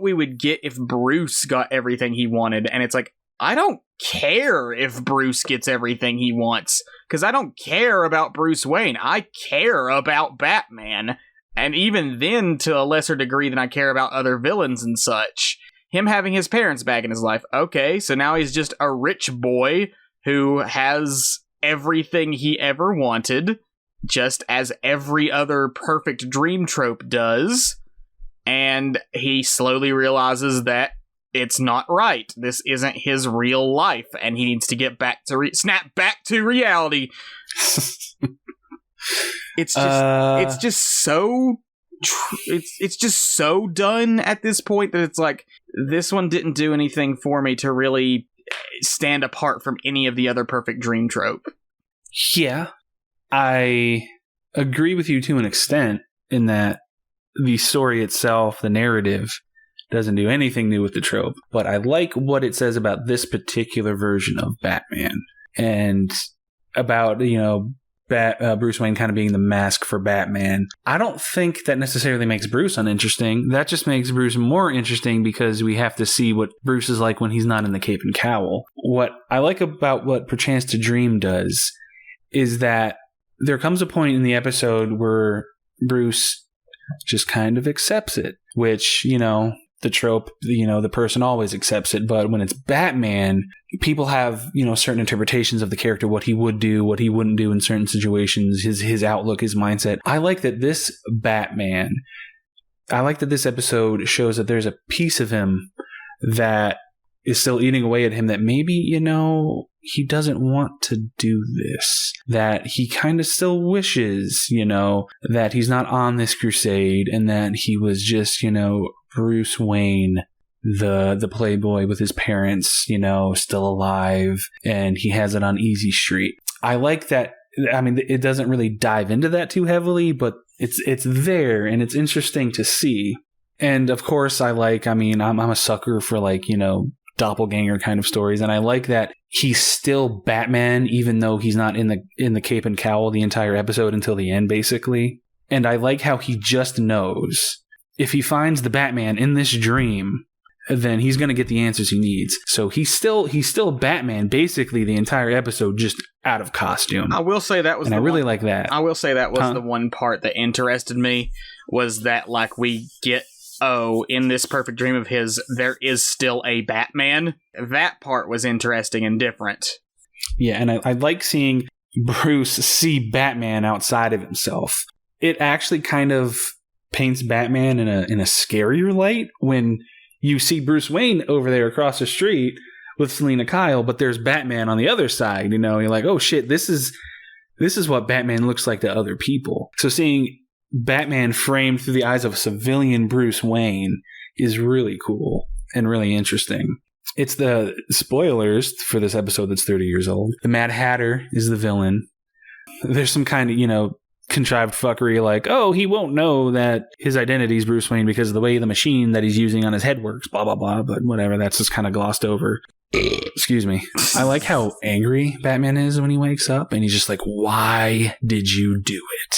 we would get if Bruce got everything he wanted. And it's like, I don't care if Bruce gets everything he wants, because I don't care about Bruce Wayne. I care about Batman. And even then, to a lesser degree than I care about other villains and such. Him having his parents back in his life. Okay, so now he's just a rich boy who has everything he ever wanted, just as every other perfect dream trope does. And he slowly realizes that it's not right. This isn't his real life, and he needs to get back to snap back to reality. It's just so done at this point that it's like, this one didn't do anything for me to really stand apart from any of the other perfect dream trope. Yeah, I agree with you to an extent in that the story itself, the narrative, doesn't do anything new with the trope. But I like what it says about this particular version of Batman and about, Bruce Wayne kind of being the mask for Batman. I don't think that necessarily makes Bruce uninteresting. That just makes Bruce more interesting because we have to see what Bruce is like when he's not in the cape and cowl. What I like about what Perchance to Dream does is that there comes a point in the episode where Bruce just kind of accepts it, which, the trope, the person always accepts it. But when it's Batman, people have, certain interpretations of the character, what he would do, what he wouldn't do in certain situations, his outlook, his mindset. I like that this episode shows that there's a piece of him that is still eating away at him, that maybe, he doesn't want to do this, that he kind of still wishes, that he's not on this crusade, and that he was just, Bruce Wayne, the playboy with his parents, still alive, and he has it on easy street. I like that. I mean, it doesn't really dive into that too heavily, but it's there, and it's interesting to see. And of course, I'm a sucker for doppelganger kind of stories, and I like that he's still Batman, even though he's not in the cape and cowl the entire episode until the end, basically. And I like how he just knows if he finds the Batman in this dream, then he's going to get the answers he needs. So he's still Batman basically the entire episode, just out of costume. I will say that was, and I really like that. I will say that was the one part that interested me, was that we get, in this perfect dream of his, there is still a Batman. That part was interesting and different. Yeah, and I like seeing Bruce see Batman outside of himself. It actually kind of paints Batman in a scarier light when you see Bruce Wayne over there across the street with Selina Kyle, but there's Batman on the other side. You're like, oh shit, this is this is what Batman looks like to other people. So seeing Batman framed through the eyes of a civilian Bruce Wayne is really cool and really interesting. It's the spoilers for this episode that's 30 years old. The Mad Hatter is the villain. There's some kind of, contrived fuckery like, oh, he won't know that his identity is Bruce Wayne because of the way the machine that he's using on his head works, blah, blah, blah. But whatever, that's just kind of glossed over. Excuse me. I like how angry Batman is when he wakes up and he's just like, why did you do it?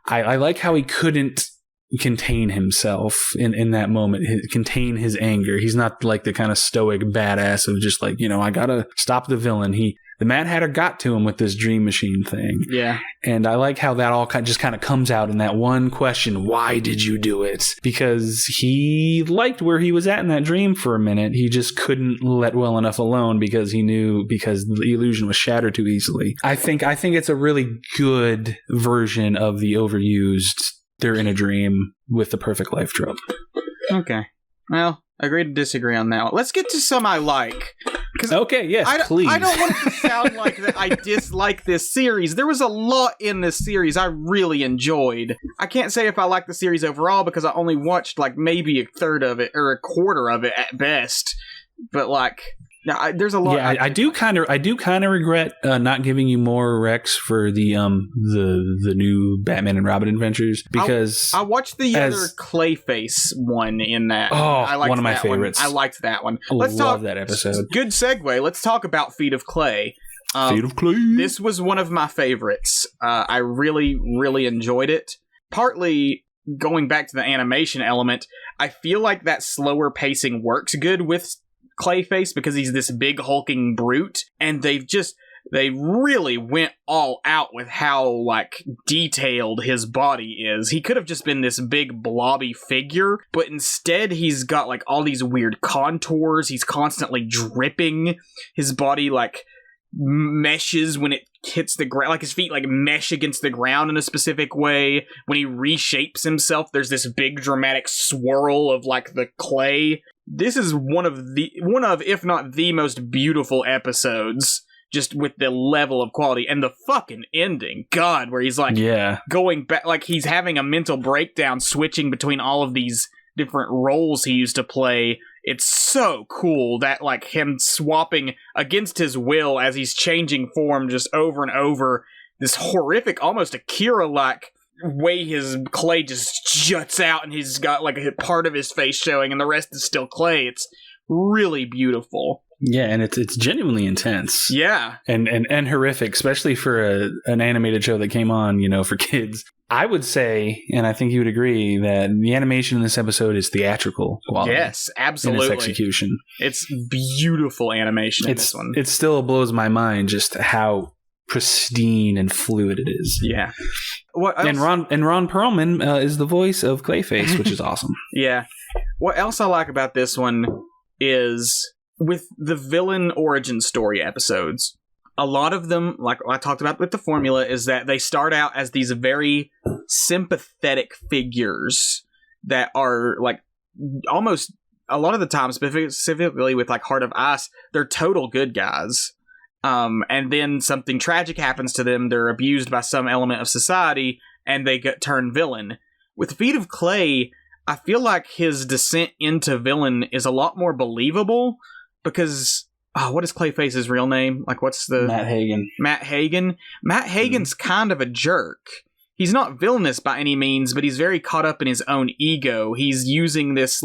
I like how he couldn't contain himself in that moment, contain his anger. He's not like the kind of stoic badass of just like, I gotta stop the villain. The Mad Hatter got to him with this dream machine thing. Yeah. And I like how that all just kind of comes out in that one question, why did you do it? Because he liked where he was at in that dream for a minute. He just couldn't let well enough alone because he knew because the illusion was shattered too easily. I think it's a really good version of the overused they're in a dream with the perfect life trope. Okay. Well, agree to disagree on that one. Let's get to some I like. Okay, yes, please. I don't want it to sound like that I dislike this series. There was a lot in this series I really enjoyed. I can't say if I like the series overall because I only watched like maybe a third of it or a quarter of it at best. But there's a lot. Yeah, I do kind of regret not giving you more Rex for the new Batman and Robin adventures because I watched the other Clayface one in that. Oh, I liked one of my favorites. I liked that one. Love that episode. Good segue. Let's talk about Feet of Clay. Feet of Clay. This was one of my favorites. I really, really enjoyed it. Partly going back to the animation element, I feel like that slower pacing works good with Clayface because he's this big hulking brute, and they really went all out with how detailed his body is. He could have just been this big blobby figure, but instead he's got all these weird contours. He's constantly dripping. His body meshes when it hits the ground, his feet mesh against the ground in a specific way. When he reshapes himself, there's this big dramatic swirl of the clay. This is one of if not the most beautiful episodes, just with the level of quality and the fucking ending. God, where he's going back, he's having a mental breakdown, switching between all of these different roles he used to play. It's so cool that him swapping against his will as he's changing form just over and over. This horrific, almost Akira-like way his clay just juts out and he's got a part of his face showing and the rest is still clay. It's really beautiful. Yeah, and it's genuinely intense. Yeah. And horrific, especially for an animated show that came on, for kids. I would say, and I think you would agree, that the animation in this episode is theatrical quality. Yes, absolutely. In its execution. It's beautiful animation in this one. It still blows my mind just how pristine and fluid it is. Yeah. What else? And Ron Perlman is the voice of Clayface, which is awesome. Yeah. What else I like about this one is with the villain origin story episodes, a lot of them, like I talked about with the formula, is that they start out as these very sympathetic figures that are almost a lot of the time, specifically with Heart of Ice, they're total good guys. And then something tragic happens to them. They're abused by some element of society, and they get turned villain. With Feet of Clay, I feel like his descent into villain is a lot more believable because, what is Clayface's real name? What's the... Matt Hagen. Matt Hagen. Matt Hagen's kind of a jerk. He's not villainous by any means, but he's very caught up in his own ego. He's using this,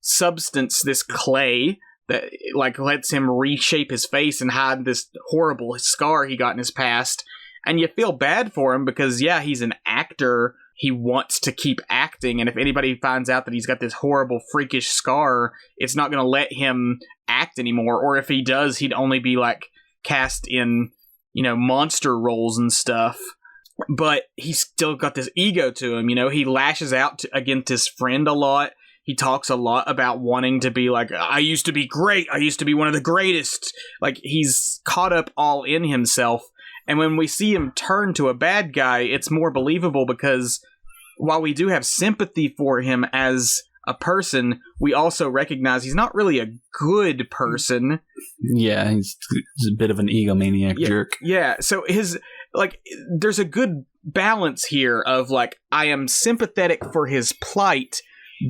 substance, this clay, that lets him reshape his face and hide this horrible scar he got in his past. And you feel bad for him because, yeah, he's an actor. He wants to keep acting. And if anybody finds out that he's got this horrible, freakish scar, it's not going to let him act anymore. Or if he does, he'd only be cast in, monster roles and stuff. But he's still got this ego to him. He lashes out against his friend a lot. He talks a lot about wanting to be I used to be great. I used to be one of the greatest. He's caught up all in himself. And when we see him turn to a bad guy, it's more believable because while we do have sympathy for him as a person, we also recognize he's not really a good person. Yeah, he's a bit of an egomaniac jerk. Yeah, so like, there's a good balance here of, like, I am sympathetic for his plight,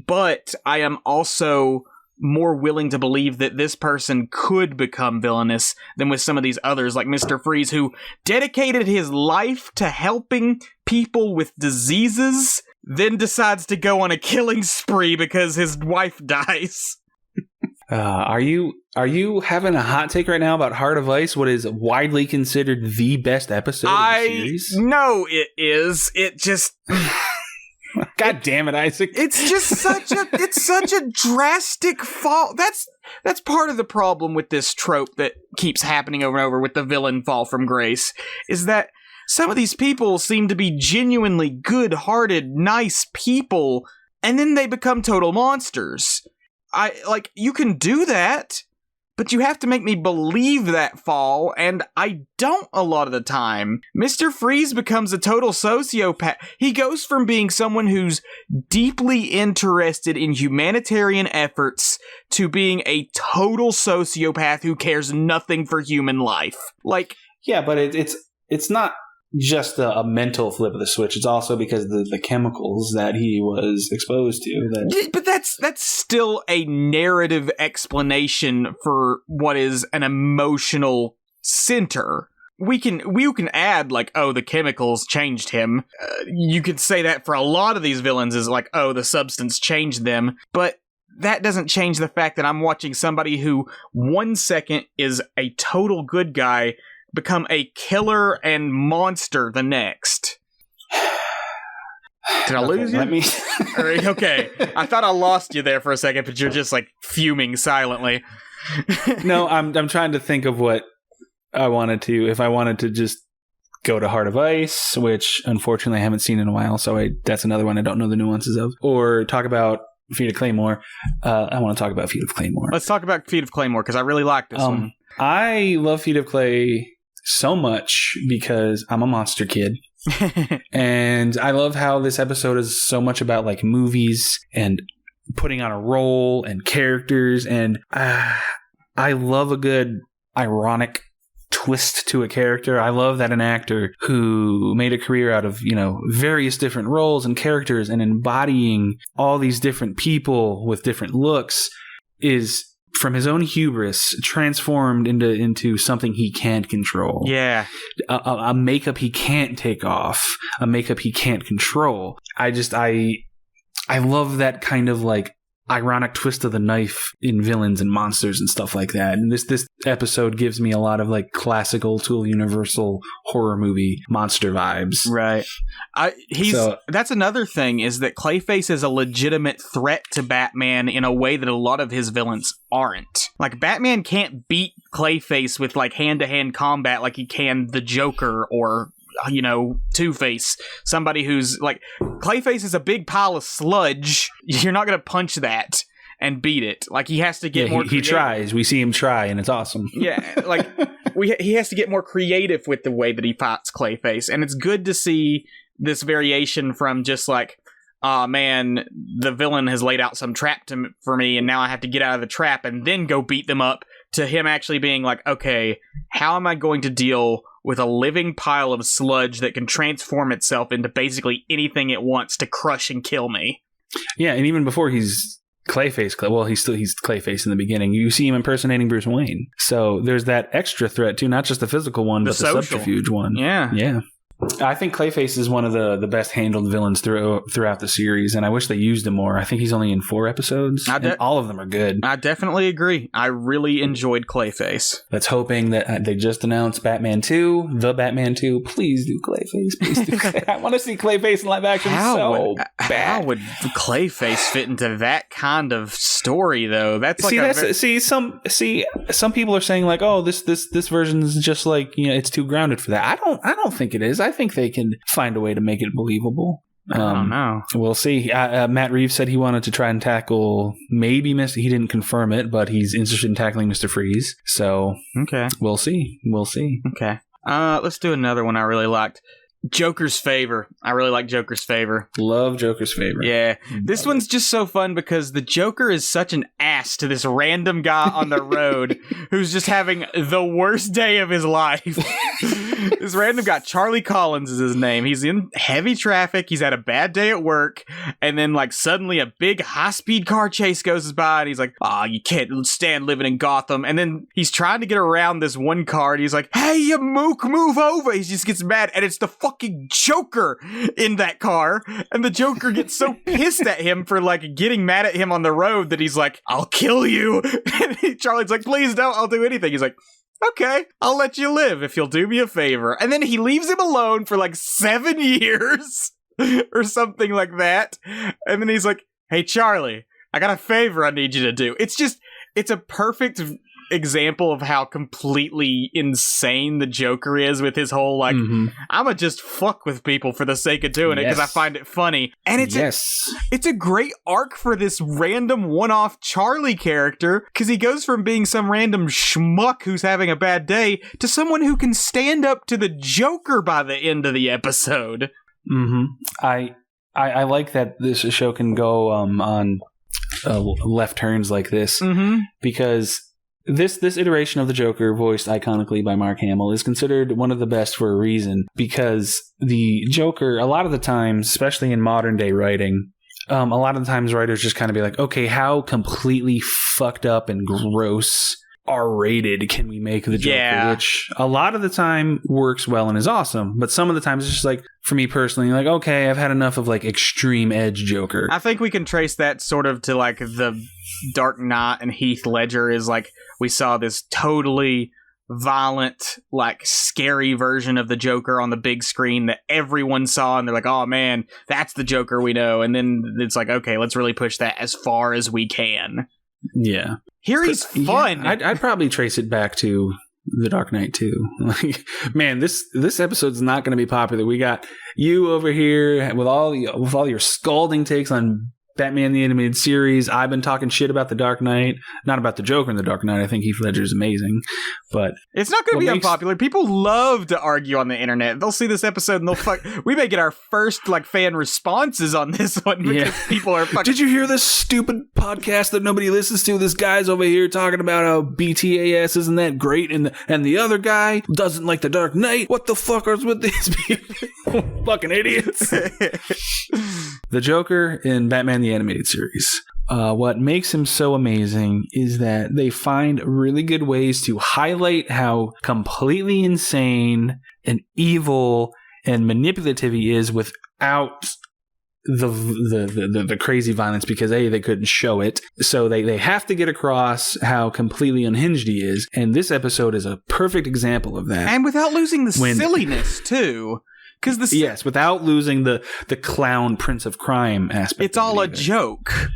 but I am also more willing to believe that this person could become villainous than with some of these others, like Mr. Freeze, who dedicated his life to helping people with diseases, then decides to go on a killing spree because his wife dies. Are you having a hot take right now about Heart of Ice, what is widely considered the best episode of the series? No, it is. It just... God damn it, Isaac. It's just such a drastic fall. That's part of the problem with this trope that keeps happening over and over with the villain fall from grace, is that some of these people seem to be genuinely good-hearted, nice people, and then they become total monsters. You can do that, but you have to make me believe that fall, and I don't a lot of the time. Mr. Freeze becomes a total sociopath. He goes from being someone who's deeply interested in humanitarian efforts to being a total sociopath who cares nothing for human life. Like, yeah, but it's not just a mental flip of the switch. It's also because of the chemicals that he was exposed to. But that's still a narrative explanation for what is an emotional center. We can add, like, oh, the chemicals changed him. You could say that for a lot of these villains is like, oh, the substance changed them. But that doesn't change the fact that I'm watching somebody who 1 second is a total good guy become a killer and monster the next. Did I lose you? Okay. I thought I lost you there for a second, but you're just, like, fuming silently. No, I'm trying to think of what I wanted to. If I wanted to just go to Heart of Ice, which unfortunately I haven't seen in a while, so that's another one I don't know the nuances of. Or talk about Feet of Claymore. I want to talk about Feet of Claymore. Let's talk about Feet of Claymore, because I really like this one. I love Feet of Clay so much because I'm a monster kid. And I love how this episode is so much about, like, movies and putting on a role and characters, and I love a good ironic twist to a character. I love that an actor who made a career out of, various different roles and characters and embodying all these different people with different looks is, from his own hubris, transformed into something he can't control. Yeah. A makeup he can't take off. A makeup he can't control. I love that kind of, like, ironic twist of the knife in villains and monsters and stuff like that. And this episode gives me a lot of, like, classical to universal horror movie monster vibes. Right. That's another thing, is that Clayface is a legitimate threat to Batman in a way that a lot of his villains aren't. Like, Batman can't beat Clayface with, like, hand-to-hand combat like he can the Joker or, Two-Face. Somebody who's, like, Clayface is a big pile of sludge. You're not going to punch that and beat it. Like, he has to get more creative. He tries. We see him try, and it's awesome. Yeah, like, he has to get more creative with the way that he fights Clayface. And it's good to see this variation from just, like, oh, man, the villain has laid out some trap for me, and now I have to get out of the trap and then go beat them up, to him actually being like, okay, how am I going to deal with a living pile of sludge that can transform itself into basically anything it wants to crush and kill me? Yeah, and even before he's Clayface, well, he's Clayface in the beginning, you see him impersonating Bruce Wayne. So there's that extra threat too, not just the physical one, but the subterfuge one. Yeah. I think Clayface is one of the best handled villains throughout the series, and I wish they used him more. I think he's only in 4 episodes, and all of them are good. I definitely agree. I really enjoyed Clayface. Let's hoping that they just announced Batman 2, The Batman 2. Please do Clayface. Please do Clayface. I want to see Clayface in live action so bad. How would Clayface fit into that kind of story, though? That's like some people are saying, like, oh, this version is just like, it's too grounded for that. I don't think it is. I think they can find a way to make it believable. I don't know. We'll see. Matt Reeves said he wanted to try and tackle maybe he didn't confirm it, but he's interested in tackling Mr. Freeze. So okay, we'll see. Okay. Let's do another one I really liked. Joker's Favor. I really like Joker's Favor. Love Joker's Favor. Yeah. This one's just so fun because the Joker is such an ass to this random guy on the road who's just having the worst day of his life. This random guy, Charlie Collins is his name. He's in heavy traffic. He's had a bad day at work. And then, like, suddenly a big high-speed car chase goes by. And he's like, you can't stand living in Gotham. And then he's trying to get around this one car. And he's like, hey, you mook, move over. He just gets mad. And it's the fucking Joker in that car. And the Joker gets so pissed at him for, like, getting mad at him on the road that he's like, I'll kill you. And Charlie's like, please don't. I'll do anything. He's like, okay, I'll let you live if you'll do me a favor. And then he leaves him alone for like 7 years or something like that. And then he's like, hey, Charlie, I got a favor I need you to do. It's a perfect example of how completely insane the Joker is with his whole, like, I'ma just fuck with people for the sake of doing it because I find it funny. And it's a great arc for this random one-off Charlie character because he goes from being some random schmuck who's having a bad day to someone who can stand up to the Joker by the end of the episode. I like that this show can go on left turns like this because this iteration of the Joker, voiced iconically by Mark Hamill, is considered one of the best for a reason because the Joker, a lot of the times, especially in modern day writing, a lot of the times writers just kind of be like, okay, how completely fucked up and gross R-rated can we make the Joker? Yeah. Which a lot of the time works well and is awesome, but some of the times it's just like, for me personally, like, okay, I've had enough of like extreme edge Joker. I think we can trace that sort of to like the Dark Knight and Heath Ledger is like, we saw this totally violent, like scary version of the Joker on the big screen that everyone saw and they're like, oh man, that's the Joker we know. And then it's like, okay, let's really push that as far as we can. Yeah. Here he's fun. Yeah, I'd probably trace it back to The Dark Knight too. Like, man, this episode's not going to be popular. We got you over here with all your scalding takes on Batman the Animated Series. I've been talking shit about The Dark Knight, not about the Joker in The Dark Knight. I think Heath Ledger's amazing, but it's not going to be unpopular. People love to argue on the internet. They'll see this episode and they'll we may get our first like fan responses on this one because people are fucking. Did you hear this stupid podcast that nobody listens to? This guy's over here talking about how BTAS isn't that great, and the other guy doesn't like The Dark Knight. What the fuck is with these people? Fucking idiots. The Joker in Batman the Animated Series. What makes him so amazing is that they find really good ways to highlight how completely insane and evil and manipulative he is without the crazy violence because they couldn't show it. So they have to get across how completely unhinged he is. And this episode is a perfect example of that. And without losing the silliness too. Yes, without losing the clown Prince of Crime aspect. It's all a joke.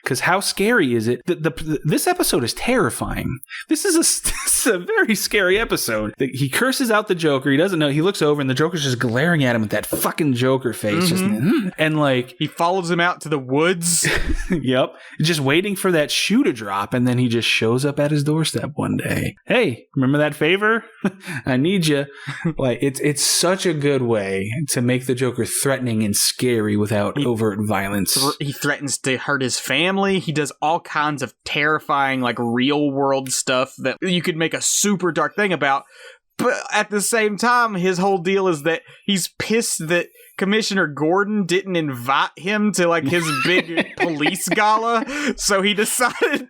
Because how scary is it? This episode is terrifying. This is a very scary episode. He curses out the Joker. He doesn't know. He looks over and the Joker's just glaring at him with that fucking Joker face. And like he follows him out to the woods. Yep. Just waiting for that shoe to drop. And then he just shows up at his doorstep one day. Hey, remember that favor? I need you. Like it's such a good way to make the Joker threatening and scary without overt violence. He threatens to hurt his family. He does all kinds of terrifying, like, real world stuff that you could make a super dark thing about. But at the same time, his whole deal is that he's pissed that Commissioner Gordon didn't invite him to, like, his big police gala. So he decided,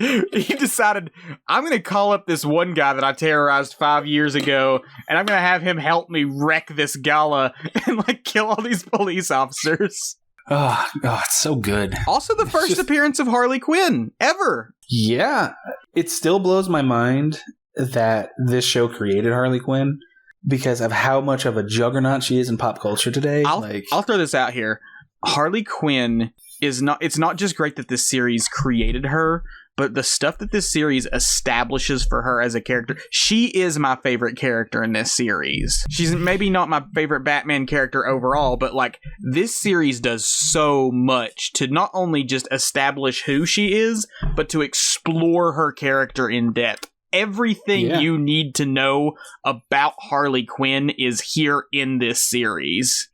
I'm going to call up this one guy that I terrorized 5 years ago, and I'm going to have him help me wreck this gala and, like, kill all these police officers. Oh, it's so good. Also the first appearance of Harley Quinn ever. Yeah. It still blows my mind that this show created Harley Quinn because of how much of a juggernaut she is in pop culture today. I'll throw this out here. Harley Quinn it's not just great that this series created her, but the stuff that this series establishes for her as a character, she is my favorite character in this series. She's maybe not my favorite Batman character overall, but like this series does so much to not only just establish who she is, but to explore her character in depth. everything you need to know about Harley Quinn is here in this series.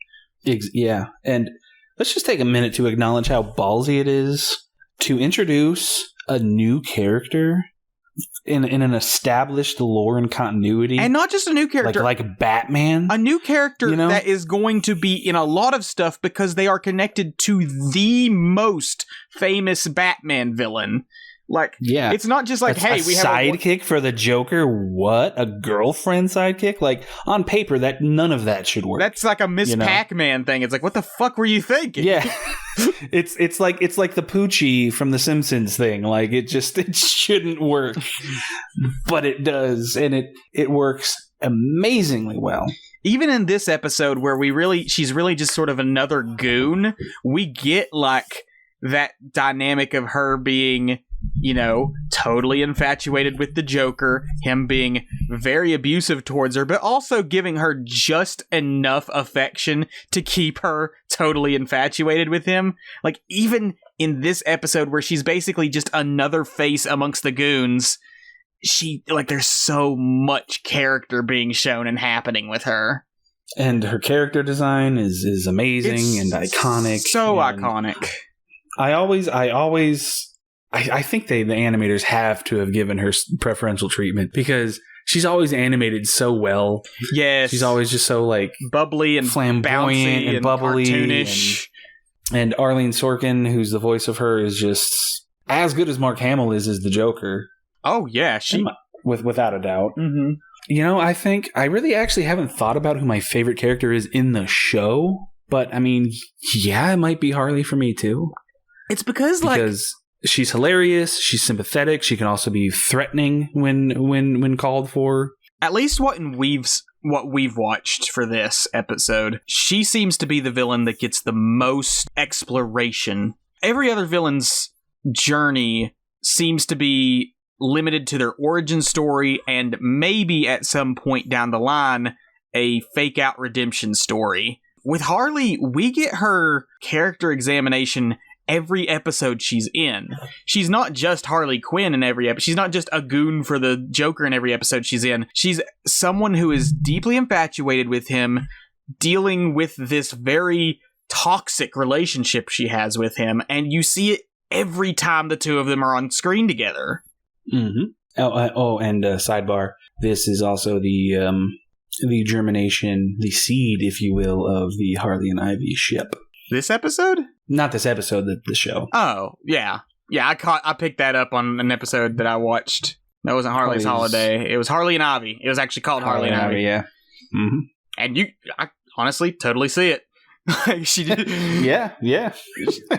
Yeah, and let's just take a minute to acknowledge how ballsy it is to introduce a new character in an established lore and continuity. And not just a new character. Like Batman. A new character that is going to be in a lot of stuff because they are connected to the most famous Batman villain. It's not just like, hey, we have a sidekick for the Joker. What? A girlfriend sidekick? Like, on paper, none of that should work. That's like a Miss Pac-Man thing. It's like, what the fuck were you thinking? Yeah. It's like the Poochie from The Simpsons thing. Like, it shouldn't work. But it does, and it works amazingly well. Even in this episode where she's really just sort of another goon, we get like that dynamic of her being, totally infatuated with the Joker, him being very abusive towards her, but also giving her just enough affection to keep her totally infatuated with him. Like, even in this episode where she's basically just another face amongst the goons, there's so much character being shown and happening with her. And her character design is amazing and iconic. So iconic. I think the animators have to have given her preferential treatment because she's always animated so well. Yes. She's always just so bubbly and flamboyant and bubbly cartoonish. And Arlene Sorkin, who's the voice of her, is just as good as Mark Hamill is as the Joker. Oh yeah, without a doubt. Mm-hmm. I think I really actually haven't thought about who my favorite character is in the show, but I mean, yeah, it might be Harley for me too. It's because she's hilarious, she's sympathetic, she can also be threatening when called for. At least what we've watched for this episode, she seems to be the villain that gets the most exploration. Every other villain's journey seems to be limited to their origin story and maybe at some point down the line a fake out redemption story. With Harley, we get her character examination every episode she's in. She's not just Harley Quinn in every episode. She's not just a goon for the Joker in every episode she's in. She's someone who is deeply infatuated with him, dealing with this very toxic relationship she has with him, and you see it every time the two of them are on screen together. Mm-hmm. And sidebar, this is also the germination, the seed, if you will, of the Harley and Ivy ship. This episode? Not this episode, the show. Oh, yeah. Yeah, I picked that up on an episode that I watched. That wasn't Harley's Holiday. It was Harley and Ivy. It was actually called Harley and Ivy. Yeah. Mm-hmm. And I honestly totally see it. She did. Yeah.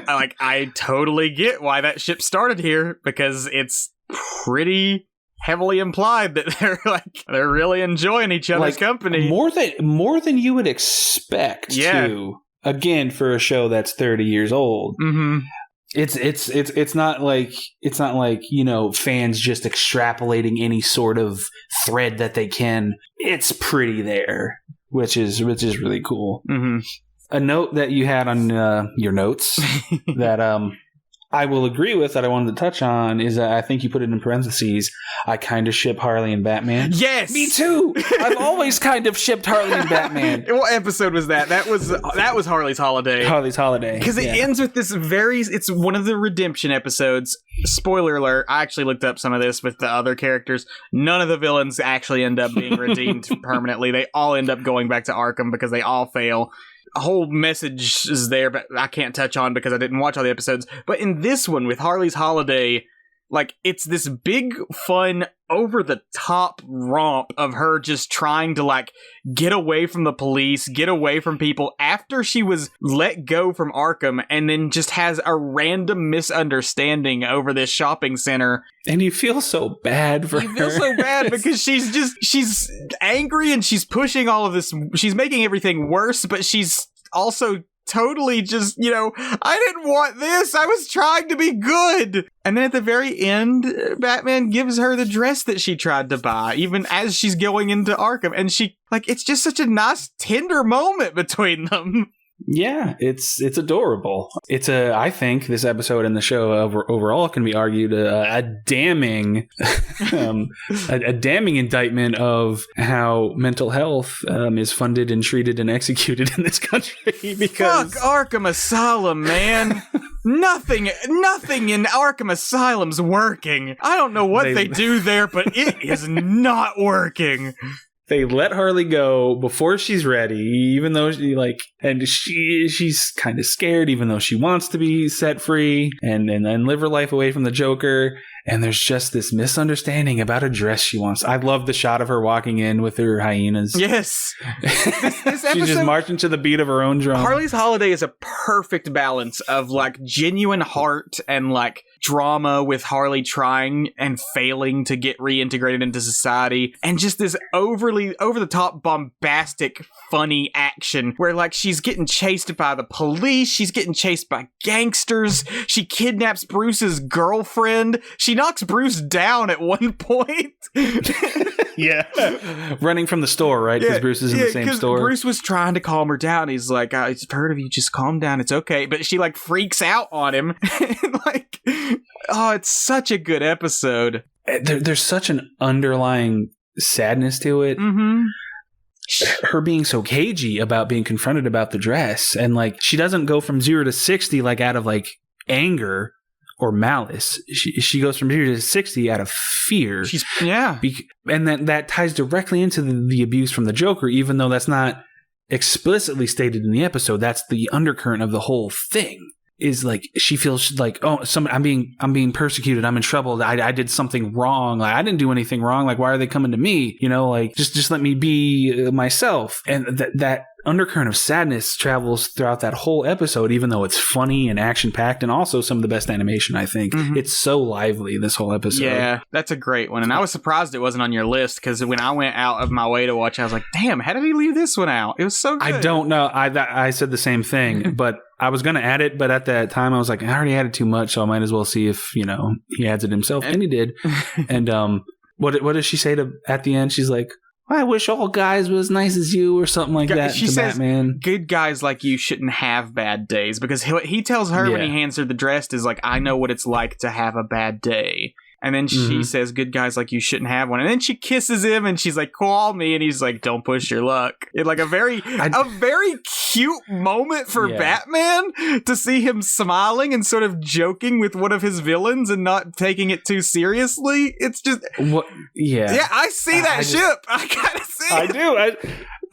I totally get why that ship started here, because it's pretty heavily implied that they're really enjoying each other's company. More than you would expect, too. Again, for a show that's 30 years old. Mm-hmm. It's not like fans just extrapolating any sort of thread that they can. It's pretty there, which is really cool. Mm-hmm. A note that you had on your notes that I will agree with, that I wanted to touch on, is that I think you put it in parentheses, I kind of ship Harley and Batman. Yes! Me too! I've always kind of shipped Harley and Batman. What episode was that? That was Harley's Holiday. Harley's Holiday. Because it ends with this it's one of the redemption episodes. Spoiler alert, I actually looked up some of this with the other characters. None of the villains actually end up being redeemed permanently. They all end up going back to Arkham because they all fail. A whole message is there, but I can't touch on because I didn't watch all the episodes. But in this one, with Harley's Holiday, it's this big, fun, over-the-top romp of her just trying to, get away from the police, get away from people after she was let go from Arkham, and then just has a random misunderstanding over this shopping center. And you feel so bad for her. You feel so bad because she's angry and she's pushing all of this. She's making everything worse, but she's also totally just, I didn't want this. I was trying to be good. And then at the very end, Batman gives her the dress that she tried to buy, even as she's going into Arkham. And it's just such a nice, tender moment between them. Yeah, it's adorable. I think this episode and the show overall can be argued a damning, a damning indictment of how mental health is funded and treated and executed in this country. Because fuck Arkham Asylum, man. Nothing in Arkham Asylum's working. I don't know what they do there, but it is not working. They let Harley go before she's ready, even though she's kind of scared, even though she wants to be set free and then live her life away from the Joker. And there's just this misunderstanding about a dress she wants. I love the shot of her walking in with her hyenas. Yes. This episode, she's just marching to the beat of her own drum. Harley's Holiday is a perfect balance of like genuine heart and like drama with Harley trying and failing to get reintegrated into society, and just this over the top bombastic funny action where like she's getting chased by the police, she's getting chased by gangsters, she kidnaps Bruce's girlfriend, she knocks Bruce down at one point. Yeah. Running from the store, right? Because Bruce is in the same store. Bruce was trying to calm her down. He's like, I've heard of you, just calm down, it's okay. But she like freaks out on him. And like, oh, it's such a good episode. There's such an underlying sadness to it. Mm-hmm. Her being so cagey about being confronted about the dress, and like she doesn't go from 0 to 60 like out of like anger or malice. She goes from 0 to 60 out of fear. And that ties directly into the abuse from the Joker, even though that's not explicitly stated in the episode. That's the undercurrent of the whole thing. Is like she feels like, oh, I'm being persecuted, I'm in trouble, I did something wrong, like I didn't do anything wrong, like why are they coming to me, you know, like just let me be myself. And that undercurrent of sadness travels throughout that whole episode, even though it's funny and action packed and also some of the best animation, I think. Mm-hmm. It's so lively, this whole episode. Yeah, that's a great one. And I was surprised it wasn't on your list, because when I went out of my way to watch, I was like, damn, how did he leave this one out? It was so good. I don't know. I said the same thing, but I was going to add it, but at that time I was like, I already added too much, so I might as well see if, he adds it himself. And he did. And what does she say at the end? She's like, I wish all guys were as nice as you, or something like that. She says, Batman. Good guys like you shouldn't have bad days, because he tells her when he hands her the dress is like, I know what it's like to have a bad day. And then she says, good guys like you shouldn't have one. And then she kisses him and she's like, call me. And he's like, don't push your luck. It's like a very cute moment for Batman to see him smiling and sort of joking with one of his villains and not taking it too seriously. It's just... Yeah, I see that ship. I gotta see it. I do.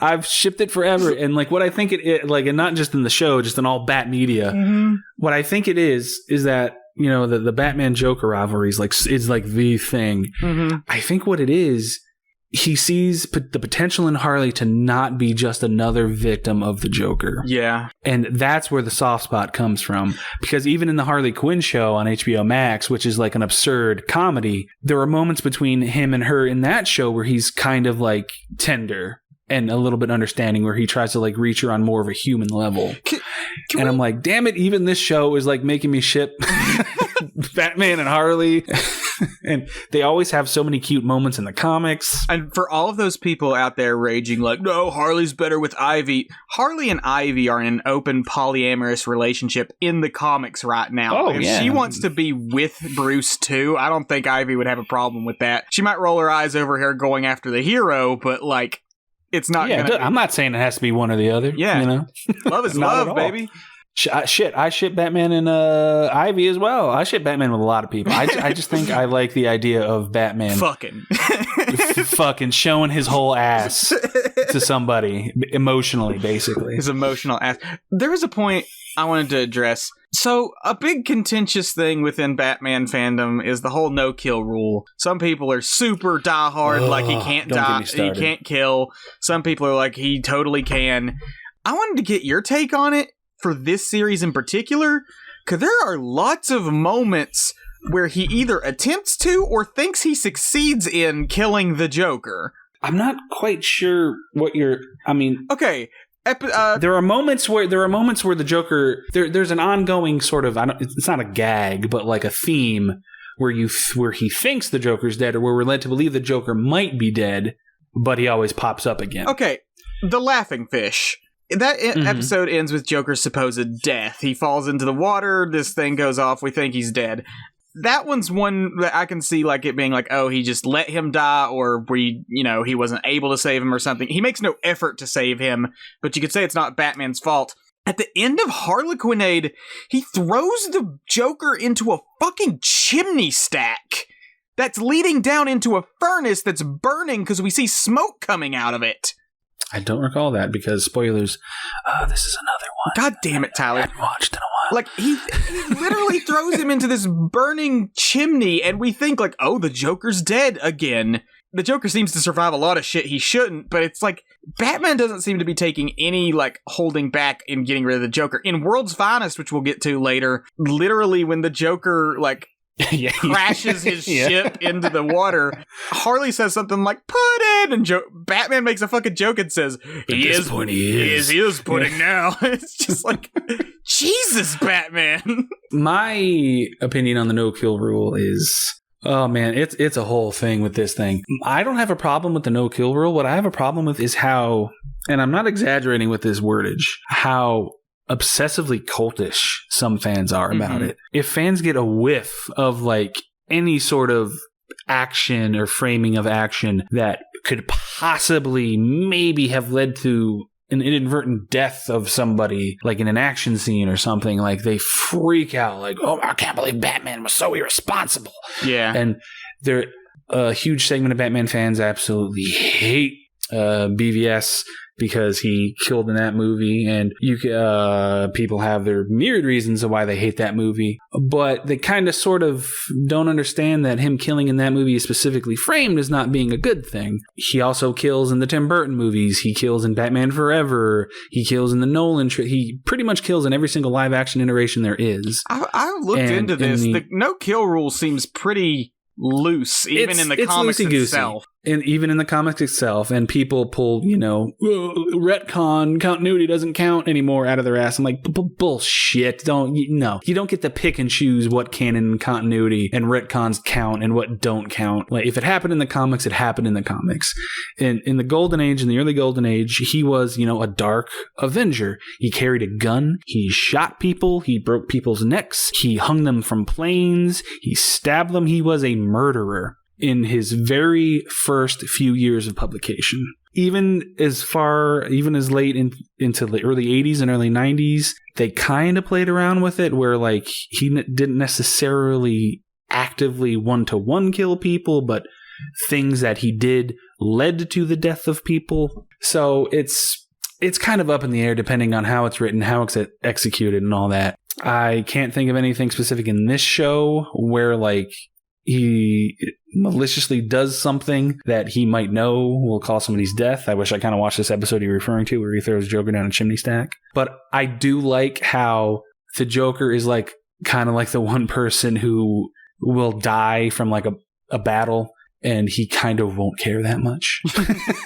I've shipped it forever. And like what I think it like, and not just in the show, just in all Bat media, what I think it is that, the Batman Joker rivalry is like the thing. Mm-hmm. I think what it is, he sees the potential in Harley to not be just another victim of the Joker. Yeah. And that's where the soft spot comes from. Because even in the Harley Quinn show on HBO Max, which is like an absurd comedy, there are moments between him and her in that show where he's kind of like tender and a little bit understanding, where he tries to like reach her on more of a human level. I'm like, damn it, even this show is like making me ship Batman and Harley. And they always have so many cute moments in the comics. And for all of those people out there raging like, no, Harley's better with Ivy. Harley and Ivy are in an open polyamorous relationship in the comics right now. If she wants to be with Bruce too, I don't think Ivy would have a problem with that. She might roll her eyes over here going after the hero, but like, it's not gonna... I'm not saying it has to be one or the other. Yeah. Love is love, baby. I ship Batman and Ivy as well. I ship Batman with a lot of people. I just think I like the idea of Batman fucking showing his whole ass to somebody emotionally, basically. His emotional ass. There was a point I wanted to address. So a big contentious thing within Batman fandom is the whole no-kill rule. Some people are super diehard, like he can't die, he can't kill. Some people are like, he totally can. I wanted to get your take on it for this series in particular, because there are lots of moments where he either attempts to or thinks he succeeds in killing the Joker. I'm not quite sure what okay. There are moments where the Joker, there's an ongoing sort of, it's not a gag, but like a theme where he thinks the Joker's dead, or where we're led to believe the Joker might be dead, but he always pops up again. Okay, the laughing fish. That episode ends with Joker's supposed death. He falls into the water, this thing goes off, we think he's dead. That one's one that I can see like it being like, oh, he just let him die, or he wasn't able to save him or something. He makes no effort to save him, but you could say it's not Batman's fault. At the end of Harlequinade, he throws the Joker into a fucking chimney stack that's leading down into a furnace that's burning because we see smoke coming out of it. I don't recall that because, spoilers, this is another one. God damn it, Tyler. I hadn't watched in a while. Like, he literally throws him into this burning chimney, and we think, like, oh, the Joker's dead again. The Joker seems to survive a lot of shit he shouldn't, but it's like, Batman doesn't seem to be taking any, like, holding back in getting rid of the Joker. In World's Finest, which we'll get to later, literally when the Joker, like, crashes his ship into the water, Harley says something like, put it, and Batman makes a fucking joke and says, he is putting now. It's just like, Jesus, Batman. My opinion on the no-kill rule is, oh man, it's a whole thing with this thing. I don't have a problem with the no-kill rule. What I have a problem with is how, and I'm not exaggerating with this wordage, how obsessively cultish some fans are about it. If fans get a whiff of like any sort of action or framing of action that could possibly maybe have led to an inadvertent death of somebody, like in an action scene or something, like they freak out like, oh, I can't believe Batman was so irresponsible. Yeah. And there, a huge segment of Batman fans absolutely hate BVS because he killed in that movie, and people have their myriad reasons of why they hate that movie, but they kind of sort of don't understand that him killing in that movie is specifically framed as not being a good thing. He also kills in the Tim Burton movies, he kills in Batman Forever, he kills in the Nolan he pretty much kills in every single live action iteration there is. I looked into this. The no-kill rule seems pretty loose, even in the comics itself. And even in the comics itself, and people pull, retcon, continuity doesn't count anymore out of their ass. I'm like, bullshit. You don't get to pick and choose what canon and continuity and retcons count and what don't count. Like, if it happened in the comics, it happened in the comics. In the Golden Age, in the early Golden Age, he was, a dark Avenger. He carried a gun. He shot people. He broke people's necks. He hung them from planes. He stabbed them. He was a murderer in his very first few years of publication. Even as late into the early 80s and early 90s, they kind of played around with it where like he didn't necessarily actively one-to-one kill people, but things that he did led to the death of people. So it's kind of up in the air depending on how it's written, how it's executed and all that. I can't think of anything specific in this show where like he maliciously does something that he might know will cause somebody's death. I wish I kind of watched this episode you're referring to where he throws Joker down a chimney stack. But I do like how the Joker is like kind of like the one person who will die from like a battle, and he kind of won't care that much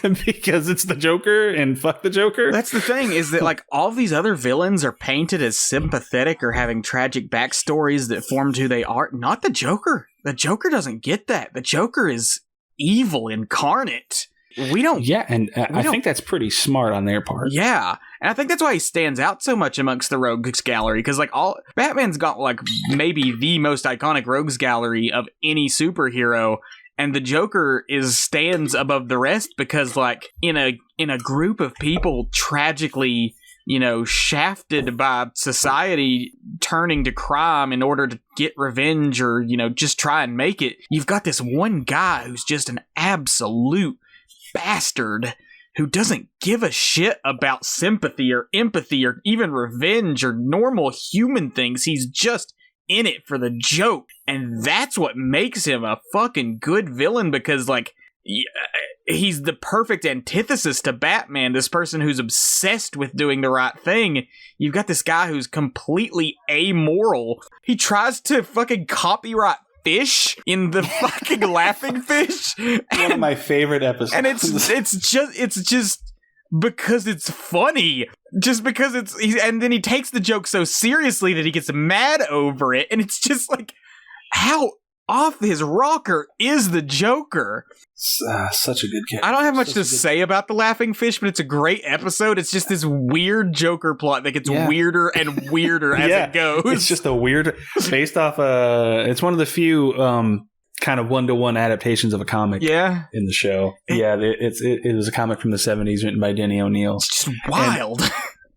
because it's the Joker and fuck the Joker. That's the thing, is that like all these other villains are painted as sympathetic or having tragic backstories that formed who they are. Not the Joker. The Joker doesn't get that. The Joker is evil incarnate. We don't. Yeah, and I think that's pretty smart on their part. Yeah, and I think that's why he stands out so much amongst the rogues gallery, because like Batman's got like maybe the most iconic rogues gallery of any superhero. And the Joker stands above the rest because, like, in a group of people tragically, shafted by society, turning to crime in order to get revenge or, just try and make it, you've got this one guy who's just an absolute bastard who doesn't give a shit about sympathy or empathy or even revenge or normal human things. He's just in it for the joke, and that's what makes him a fucking good villain, because like he's the perfect antithesis to Batman, this person who's obsessed with doing the right thing. You've got this guy who's completely amoral. He tries to fucking copyright fish in the fucking Laughing Fish. One of my favorite episodes. And it's just because it's funny. Just because and then he takes the joke so seriously that he gets mad over it, and it's just like, how off his rocker is the Joker. Such a good character. I don't have much to say about the Laughing Fish, but it's a great episode. It's just this weird Joker plot that gets weirder and weirder as it goes. It's just a weird, based off it's one of the few kind of one-to-one adaptations of a comic in the show. It was a comic from the 70s written by Denny O'Neil. It's just wild. And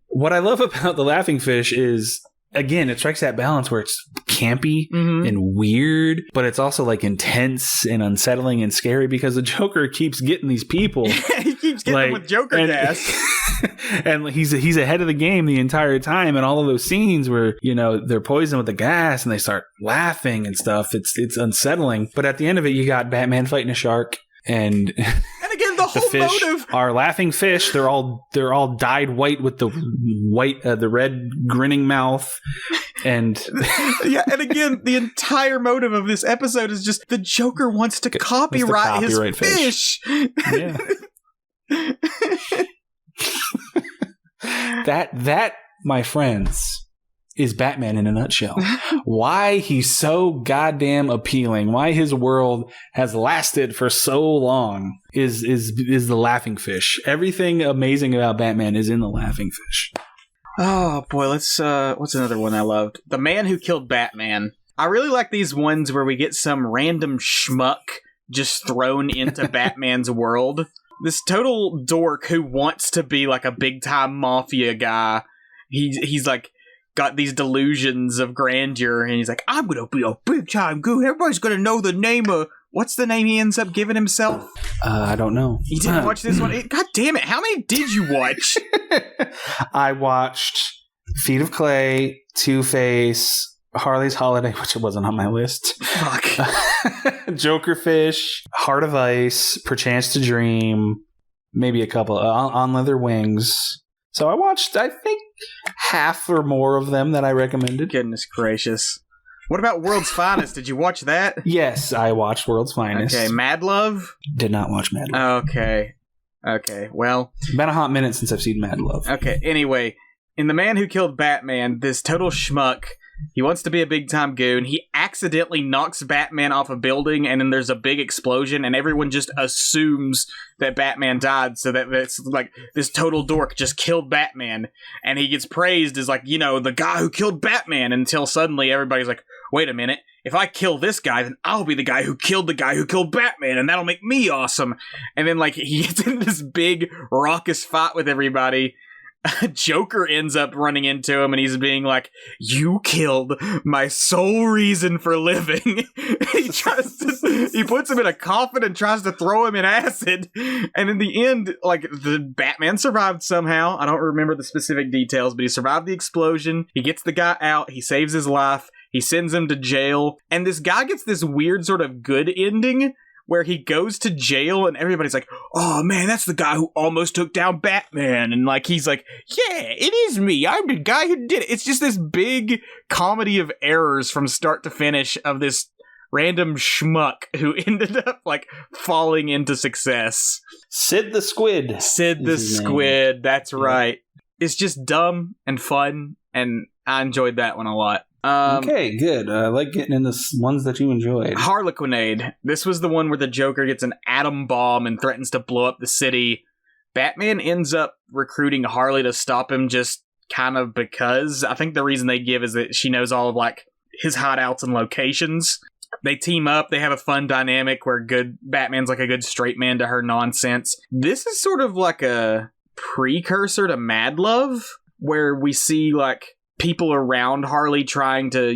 what I love about the Laughing Fish is, again, it strikes that balance where it's campy and weird, but it's also like intense and unsettling and scary because the Joker keeps getting these people. He keeps getting them with Joker gas. And he's ahead of the game the entire time. And all of those scenes where, they're poisoned with the gas and they start laughing and stuff. It's unsettling. But at the end of it, you got Batman fighting a shark and again, the whole fish motive are laughing fish. They're all dyed white with the the red grinning mouth, and and again, the entire motive of this episode is just the Joker wants to copyright his fish. Yeah. that, my friends, is Batman in a nutshell. Why he's so goddamn appealing, why his world has lasted for so long is the Laughing Fish. Everything amazing about Batman is in the Laughing Fish. Oh boy, let's what's another one I loved? The Man Who Killed Batman. I really like these ones where we get some random schmuck just thrown into Batman's world. This total dork who wants to be like a big time mafia guy. He's like got these delusions of grandeur, and he's like, I'm gonna be a big time goon. Everybody's gonna know the name of... What's the name he ends up giving himself? I don't know. You didn't watch this one? God damn it, how many did you watch? I watched Feet of Clay, Two-Face, Harley's Holiday, which wasn't on my list. Fuck. Jokerfish, Heart of Ice, Perchance to Dream, maybe a couple, On Leather Wings. So I watched, I think, half or more of them that I recommended. Goodness gracious. What about World's Finest? Did you watch that? Yes, I watched World's Finest. Okay, Mad Love? Did not watch Mad Love. Okay, well... It's been a hot minute since I've seen Mad Love. Okay, anyway, in The Man Who Killed Batman, this total schmuck, he wants to be a big-time goon. He accidentally knocks Batman off a building, and then there's a big explosion, and everyone just assumes that Batman died, so that's like, this total dork just killed Batman, and he gets praised as like, the guy who killed Batman, until suddenly everybody's like, wait a minute, if I kill this guy, then I'll be the guy who killed Batman, and that'll make me awesome. And then, like, he gets in this big, raucous fight with everybody. Joker ends up running into him, and he's being like, you killed my sole reason for living. He puts him in a coffin and tries to throw him in acid. And in the end, like, the Batman survived somehow. I don't remember the specific details, but he survived the explosion. He gets the guy out. He saves his life. He sends him to jail. And this guy gets this weird sort of good ending where he goes to jail and everybody's like, oh man, that's the guy who almost took down Batman. And like, he's like, yeah, it is me. I'm the guy who did it. It's just this big comedy of errors from start to finish of this random schmuck who ended up like falling into success. Sid the Squid. Sid the Squid. That's right. It's just dumb and fun, and I enjoyed that one a lot. Okay, good. I like getting in the ones that you enjoyed. Harlequinade. This was the one where the Joker gets an atom bomb and threatens to blow up the city. Batman ends up recruiting Harley to stop him just kind of because. I think the reason they give is that she knows all of like his hideouts and locations. They team up. They have a fun dynamic where Batman's like a good straight man to her nonsense. This is sort of like a precursor to Mad Love, where we see like people around Harley trying to,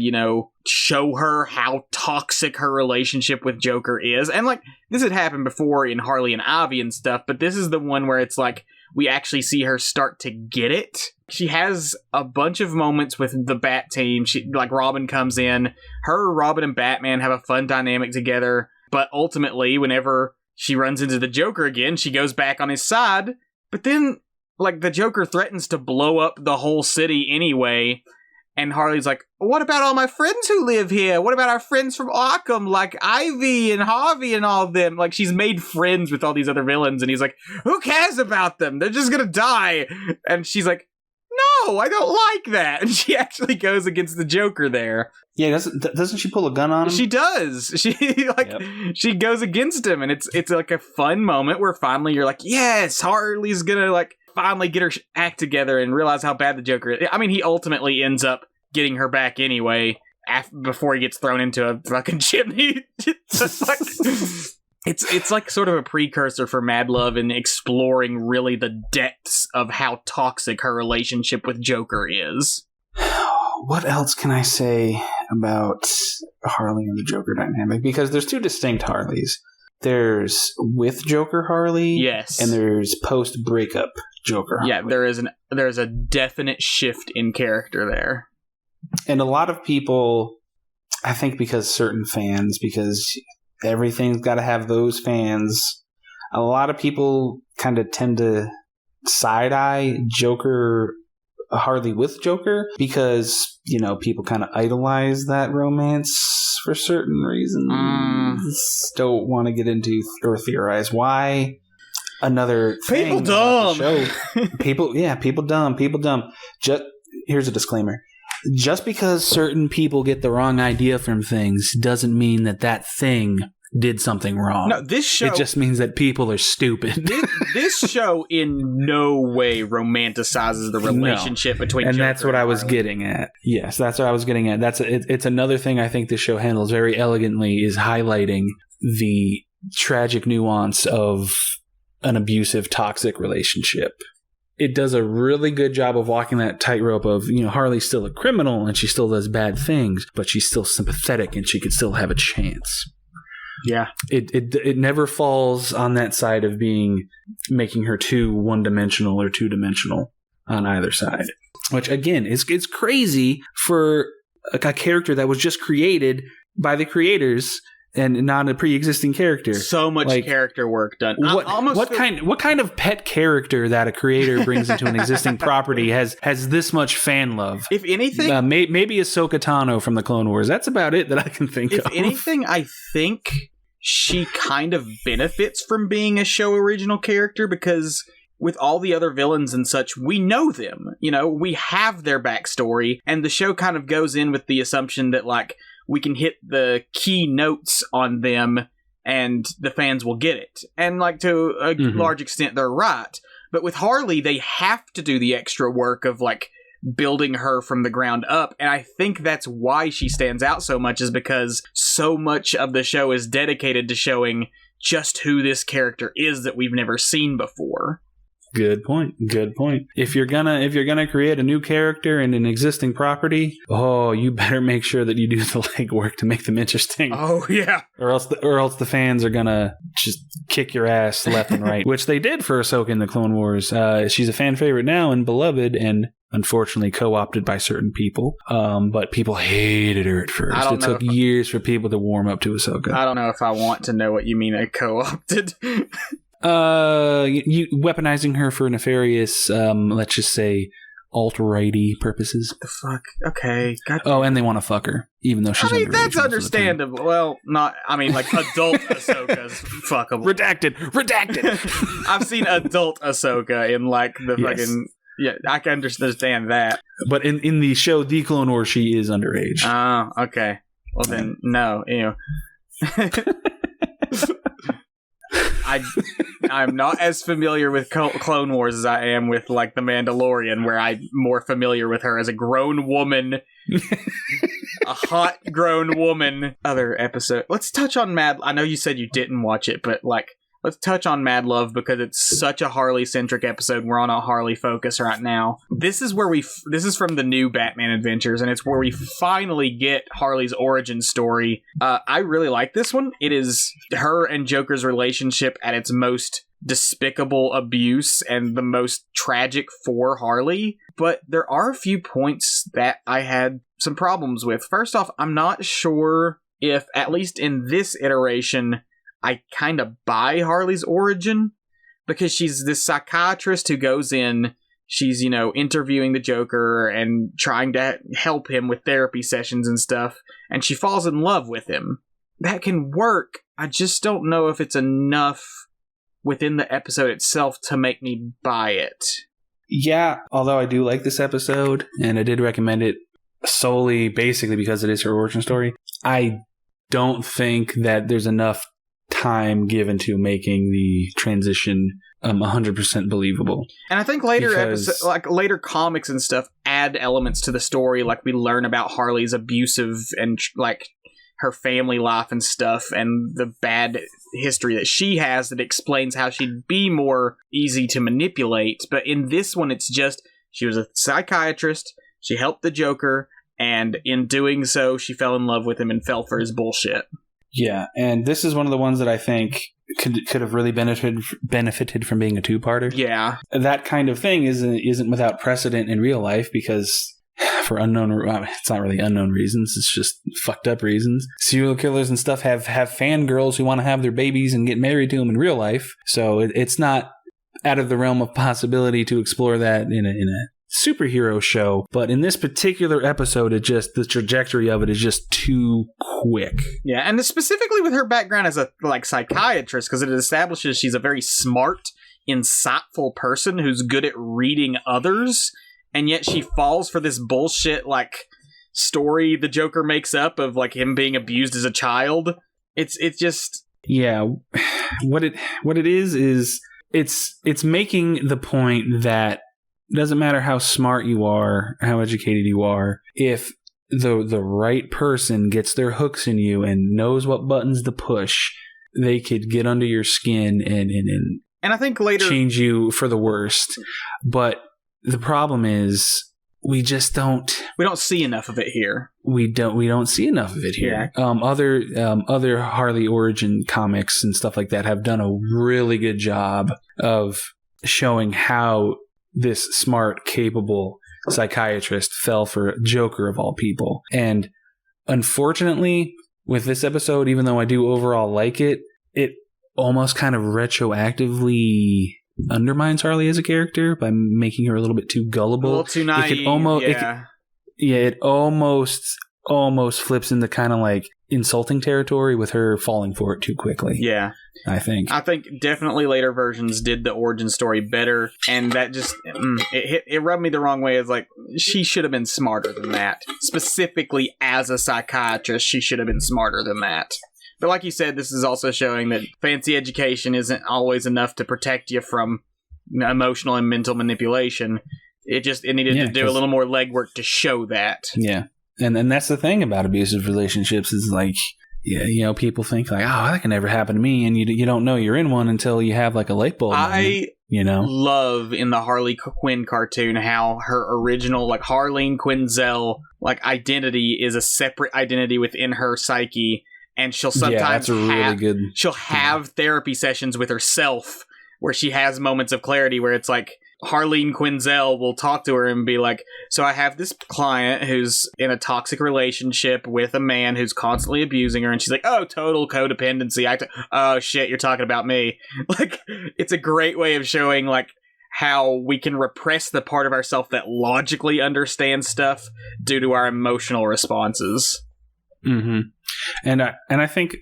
show her how toxic her relationship with Joker is. And, like, this had happened before in Harley and Ivy and stuff, but this is the one where it's like, we actually see her start to get it. She has a bunch of moments with the Bat team. Robin comes in. Robin, and Batman have a fun dynamic together, but ultimately, whenever she runs into the Joker again, she goes back on his side, but then like, the Joker threatens to blow up the whole city anyway, and Harley's like, what about all my friends who live here? What about our friends from Arkham, like Ivy and Harvey and all of them? Like, she's made friends with all these other villains, and he's like, who cares about them? They're just gonna die. And she's like, no, I don't like that. And she actually goes against the Joker there. Yeah, doesn't she pull a gun on him? She does. She goes against him, and it's like a fun moment where finally you're like, yes, Harley's gonna like finally get her act together and realize how bad the Joker is. I mean, he ultimately ends up getting her back anyway before he gets thrown into a fucking chimney. It's like sort of a precursor for Mad Love in exploring really the depths of how toxic her relationship with Joker is. What else can I say about Harley and the Joker dynamic? Because there's two distinct Harleys. There's with Joker Harley, yes, and there's post-breakup Joker Harley. Yeah, there's a definite shift in character there. And a lot of people, I think because everything's got to have those fans, a lot of people kind of tend to side-eye Joker Harley with Joker because, people kind of idolize that romance for certain reasons. Don't want to get into or theorize why. Another thing people dumb. People dumb. Here's a disclaimer. Just because certain people get the wrong idea from things doesn't mean that thing did something wrong. No, this show... It just means that people are stupid. This show in no way romanticizes the relationship between Joker that's what I was getting at. Yes, that's what I was getting at. It's another thing I think this show handles very elegantly is highlighting the tragic nuance of an abusive, toxic relationship. It does a really good job of walking that tightrope of, Harley's still a criminal and she still does bad things, but she's still sympathetic and she could still have a chance. Yeah. It never falls on that side of making her too one-dimensional or two-dimensional on either side. Which, again, it's crazy for a character that was just created by the creators and not a pre-existing character. So much character work done. What kind of pet character that a creator brings into an existing property has this much fan love? If anything, maybe Ahsoka Tano from the Clone Wars. That's about it that I can think of. If anything, I think she kind of benefits from being a show original character because with all the other villains and such, we know them. We have their backstory, and the show kind of goes in with the assumption that we can hit the key notes on them and the fans will get it. And to a large extent, they're right. But with Harley, they have to do the extra work of building her from the ground up. And I think that's why she stands out so much is because so much of the show is dedicated to showing just who this character is that we've never seen before. Good point. If you're gonna create a new character in an existing property, you better make sure that you do the legwork to make them interesting. Oh yeah. Or else the fans are gonna just kick your ass left and right, which they did for Ahsoka in the Clone Wars. She's a fan favorite now and beloved, and unfortunately co-opted by certain people. But people hated her at first. It took years for people to warm up to Ahsoka. I don't know if I want to know what you mean by co-opted. You weaponizing her for nefarious, let's just say, alt-righty purposes. What the fuck? Okay. And they want to fuck her, even though she's underage. That's understandable. Well, not. Adult Ahsoka's fuckable. Redacted. I've seen adult Ahsoka in the fucking. Yeah, I can understand that. But in the show The Clone Wars, she is underage. Oh, okay. Well then, no. I'm not as familiar with Clone Wars as I am with The Mandalorian, where I'm more familiar with her as a grown woman, a hot grown woman. Other episode. Let's touch on I know you said you didn't watch it, but let's touch on Mad Love because it's such a Harley-centric episode. We're on a Harley focus right now. This is from the new Batman Adventures, and it's where we finally get Harley's origin story. I really like this one. It is her and Joker's relationship at its most despicable abuse and the most tragic for Harley. But there are a few points that I had some problems with. First off, I'm not sure if, at least in this iteration, I kind of buy Harley's origin because she's this psychiatrist who goes in, she's, interviewing the Joker and trying to help him with therapy sessions and stuff, and she falls in love with him. That can work. I just don't know if it's enough within the episode itself to make me buy it. Yeah, although I do like this episode, and I did recommend it solely basically because it is her origin story, I don't think that there's enough time given to making the transition 100% believable. And I think later comics and stuff add elements to the story, like we learn about Harley's abusive and like her family life and stuff, and the bad history that she has that explains how she'd be more easy to manipulate. But in this one, it's just she was a psychiatrist, she helped the Joker, and in doing so, she fell in love with him and fell for his bullshit. Yeah, and this is one of the ones that I think could have really benefited from being a two-parter. Yeah. That kind of thing isn't without precedent in real life because for it's not really unknown reasons, it's just fucked up reasons. Serial killers and stuff have fangirls who want to have their babies and get married to them in real life. So it's not out of the realm of possibility to explore that in a superhero show, but in this particular episode, the trajectory of it is just too quick. Yeah, and specifically with her background as a psychiatrist, because it establishes she's a very smart, insightful person who's good at reading others, and yet she falls for this bullshit story the Joker makes up of him being abused as a child. It's just what it is it's making the point that it doesn't matter how smart you are, how educated you are, if the right person gets their hooks in you and knows what buttons to push, they could get under your skin and I think later change you for the worst. But the problem is we don't see enough of it here. We don't see enough of it here. Yeah. Other Harley origin comics and stuff like that have done a really good job of showing how this smart, capable psychiatrist fell for Joker of all people. And unfortunately, with this episode, even though I do overall like it, it almost kind of retroactively undermines Harley as a character by making her a little bit too gullible. A little too naive, it almost flips into kind of insulting territory with her falling for it too quickly. Yeah. I think definitely later versions did the origin story better, and that just it rubbed me the wrong way as she should have been smarter than that. Specifically as a psychiatrist, she should have been smarter than that. But like you said, this is also showing that fancy education isn't always enough to protect you from emotional and mental manipulation. It needed to do a little more legwork to show that. Yeah. And that's the thing about abusive relationships is people think oh, that can never happen to me, and you don't know you're in one until you have a light bulb moment, love in the Harley Quinn cartoon how her original Harleen Quinzel identity is a separate identity within her psyche, and she'll sometimes she'll have therapy sessions with herself where she has moments of clarity where it's Harleen Quinzel will talk to her and be so I have this client who's in a toxic relationship with a man who's constantly abusing her, and she's oh, total codependency. Oh shit, you're talking about me. It's a great way of showing how we can repress the part of ourselves that logically understands stuff due to our emotional responses. Mm-hmm. And I think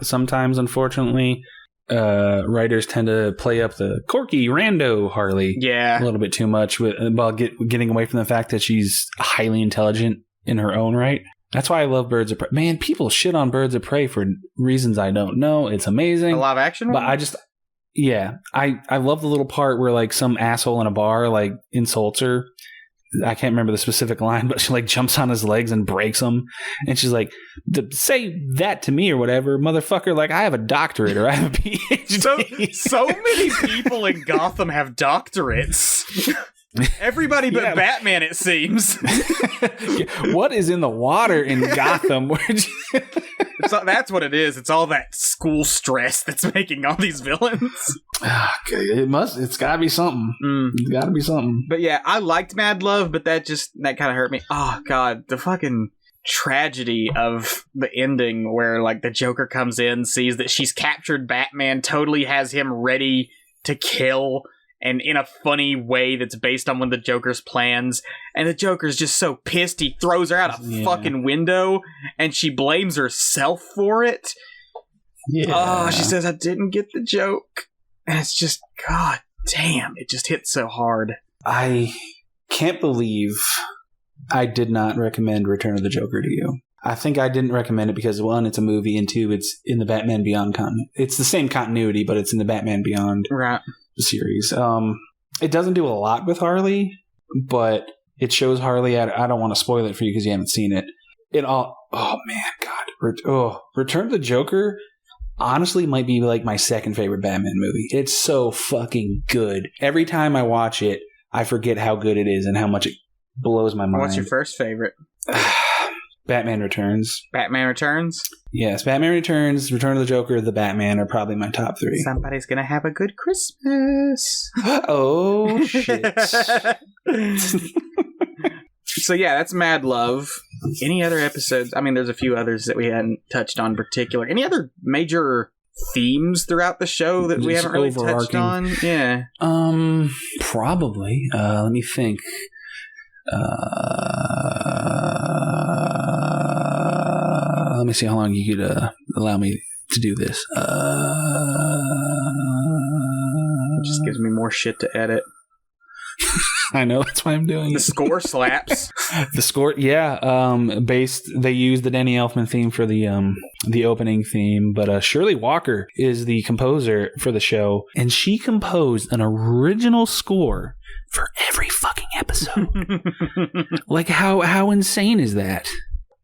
sometimes, unfortunately, writers tend to play up the quirky rando Harley a little bit too much while getting away from the fact that she's highly intelligent in her own right. That's why I love Birds of Prey. Man, people shit on Birds of Prey for reasons I don't know. It's amazing. A live action one? But I love the little part where some asshole in a bar insults her. I can't remember the specific line, but she jumps on his legs and breaks them. And she's say that to me or whatever, motherfucker. I have a doctorate or I have a PhD. So many people in Gotham have doctorates. Everybody but Batman, it seems. What is in the water in Gotham? That's what it is. It's all that school stress that's making all these villains. It's gotta be something. It's gotta be something. But yeah, I liked Mad Love, but that kind of hurt me. Oh god, the fucking tragedy of the ending where the Joker comes in, sees that she's captured Batman, totally has him ready to kill, and in a funny way that's based on one of the Joker's plans, and the Joker's just so pissed he throws her out a fucking window, and she blames herself for it. Oh, she says, I didn't get the joke. And it's just, god damn, it just hits so hard. I can't believe I did not recommend Return of the Joker to you. I think I didn't recommend it because, one, it's a movie, and two, it's in the Batman Beyond it's the same continuity, but it's in the Batman Beyond series. It doesn't do a lot with Harley, but it shows Harley. I don't want to spoil it for you because you haven't seen it. Oh man, God. Return of the Joker honestly might be like my second favorite Batman movie. It's so fucking good. Every time I watch it, I forget how good it is and how much it blows my mind. What's your first favorite? Batman Returns. Batman Returns? Yes, Batman Returns, Return of the Joker, The Batman are probably my top three. Somebody's gonna have a good Christmas. Oh, shit. So yeah, that's Mad Love. Any other episodes? I mean, there's a few others that we hadn't touched on in particular. Any other major themes throughout the show that we haven't really touched on? Yeah. Probably. Let me think. Let me see how long you could allow me to do this. It just gives me more shit to edit. I know, that's why I'm doing it. The score slaps. The score, yeah. They used the Danny Elfman theme for the opening theme, but Shirley Walker is the composer for the show, and she composed an original score for every fucking episode. Like, how insane is that?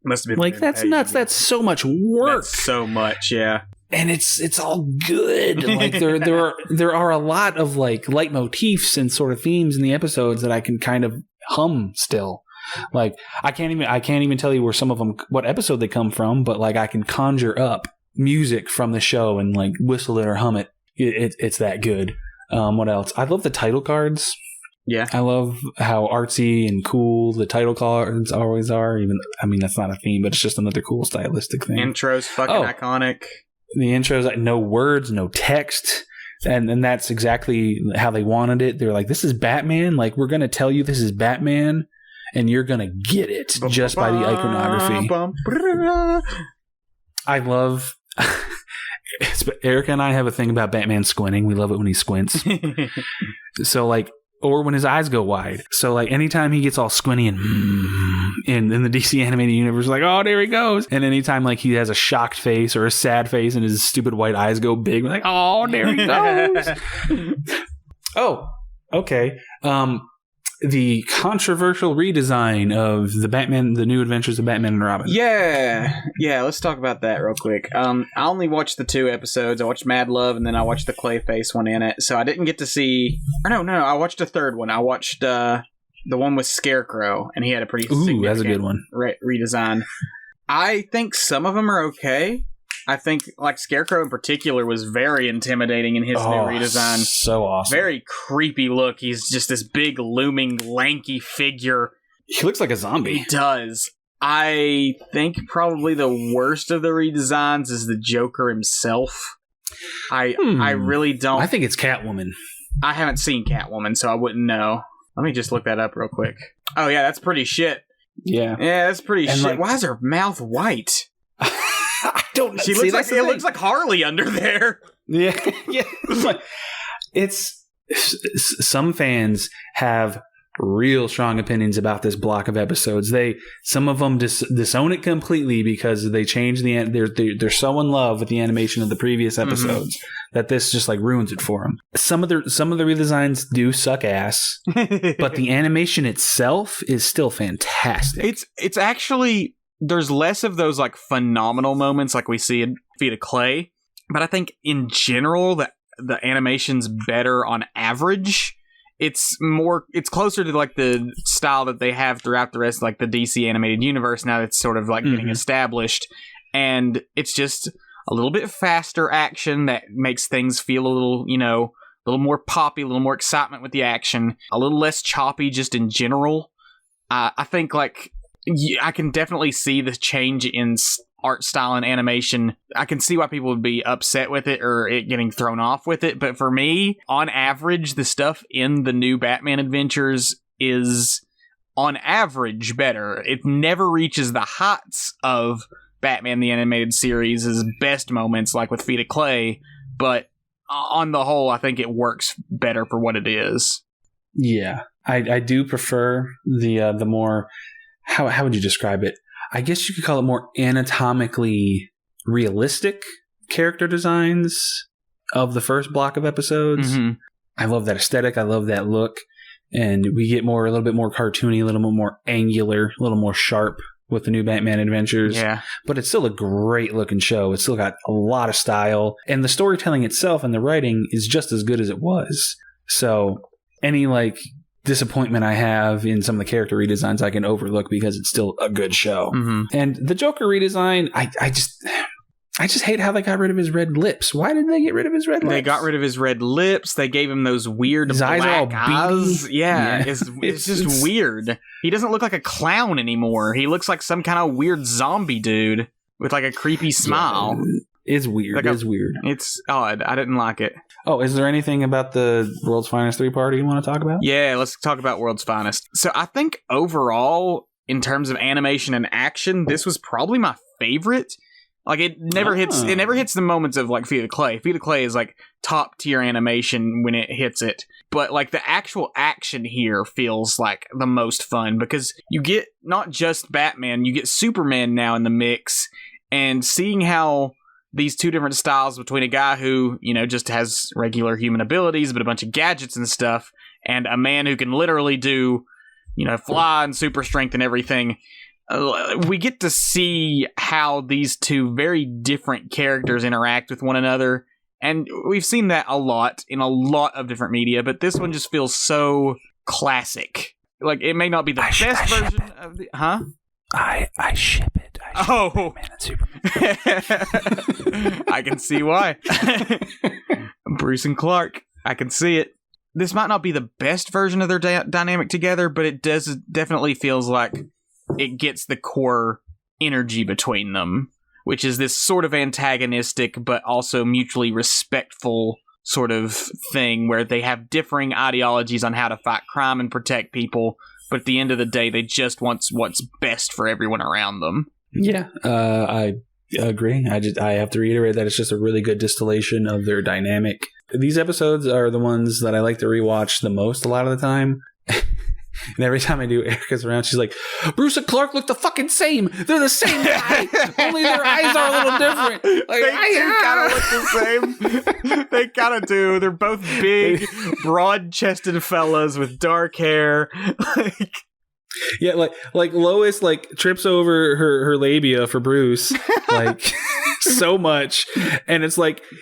Must have been like, that's nuts. That's so much work. That's so much, yeah. And it's all good. Like there are a lot of like leitmotifs and sort of themes in the episodes that I can kind of hum still. Like I can't even tell you where some of them, what episode they come from, but like I can conjure up music from the show and like whistle it or hum it. It's that good. What else? I love the title cards. Yeah, I love how artsy and cool the title cards always are. That's not a theme, but it's just another cool stylistic thing. Intro's fucking iconic. The intro's like no words, no text. And that's exactly how they wanted it. They're like, this is Batman. Like, we're going to tell you this is Batman, and you're going to get it just by the iconography. I love... Erica and I have a thing about Batman squinting. We love it when he squints. So, like... Or when his eyes go wide. So, like, anytime he gets all squinty and in the DC animated universe, like, oh, there he goes. And anytime, like, he has a shocked face or a sad face and his stupid white eyes go big, we're like, oh, there he goes. Oh, okay. The controversial redesign of the Batman, the New Adventures of Batman and Robin. Yeah, let's talk about that real quick. I only watched the 2 episodes. I watched Mad Love, and then I watched the Clayface one in it. So I didn't get to see... No, I watched a third one. I watched the one with Scarecrow, and he had a pretty significant that's a good one. Redesign. I think some of them are okay. I think, like, Scarecrow in particular was very intimidating in his new redesign. So awesome. Very creepy look. He's just this big, looming, lanky figure. He looks like a zombie. He does. I think probably the worst of the redesigns is the Joker himself. I really don't... I think it's Catwoman. I haven't seen Catwoman, so I wouldn't know. Let me just look that up real quick. Oh, yeah, that's pretty shit. Yeah. Yeah, that's pretty shit. Like, why is her mouth white? I don't know. It looks like Harley under there. Yeah. It's some fans have real strong opinions about this block of episodes. Some of them disown it completely because they changed they're so in love with the animation of the previous episodes that this just like ruins it for them. Some of the redesigns do suck ass, but the animation itself is still fantastic. It's actually... There's less of those like phenomenal moments like we see in Feet of Clay, but I think in general the animation's better on average. It's closer to like the style that they have throughout the rest of like the DC animated universe now that's sort of like getting established, and it's just a little bit faster action that makes things feel a little, a little more poppy, a little more excitement with the action, a little less choppy just in general. I think like I can definitely see the change in art style and animation. I can see why people would be upset with it or it getting thrown off with it. But for me, on average, the stuff in the new Batman Adventures is on average better. It never reaches the heights of Batman the Animated Series' best moments, like with Feet of Clay. But on the whole, I think it works better for what it is. Yeah, I do prefer the more, how would you describe it? I guess you could call it more anatomically realistic character designs of the first block of episodes. Mm-hmm. I love that aesthetic. I love that look. And we get a little bit more cartoony, a little bit more angular, a little more sharp with the new Batman Adventures. Yeah. But it's still a great looking show. It's still got a lot of style. And the storytelling itself and the writing is just as good as it was. So any disappointment I have in some of the character redesigns I can overlook because it's still a good show. Mm-hmm. And the Joker redesign, I just hate how they got rid of his red lips. Why did they get rid of his red lips? They got rid of his red lips. They gave him those weird his black eyes. Are all eyes. Yeah. It's just weird. He doesn't look like a clown anymore. He looks like some kind of weird zombie dude with a creepy smile. Yeah, it's weird. It's weird. It's odd. I didn't like it. Oh, is there anything about the World's Finest 3-party you want to talk about? Yeah, let's talk about World's Finest. So I think overall, in terms of animation and action, this was probably my favorite. It never hits the moments of Feet of Clay. Feet of Clay is top tier animation when it hits it. But the actual action here feels like the most fun because you get not just Batman, you get Superman now in the mix, and seeing how these two different styles between a guy who, just has regular human abilities, but a bunch of gadgets and stuff, and a man who can literally do, fly and super strength and everything. We get to see how these two very different characters interact with one another. And we've seen that a lot in a lot of different media, but this one just feels so classic. It may not be the best version of the... Huh? I ship it. Oh, man and Superman. I can see why. Bruce and Clark. I can see it. This might not be the best version of their dynamic together, but it definitely feels like it gets the core energy between them, which is this sort of antagonistic but also mutually respectful sort of thing where they have differing ideologies on how to fight crime and protect people, but at the end of the day, they just want what's best for everyone around them. Yeah, I agree. I have to reiterate that it's just a really good distillation of their dynamic. These episodes are the ones that I like to rewatch the most a lot of the time. And every time I do, Erica's around, she's like, Bruce and Clark look the fucking same. They're the same guy. Only their eyes are a little different. They kind of look the same. They kind of do. They're both big, broad-chested fellas with dark hair. Yeah, like Lois trips over her labia for Bruce, so much, and it's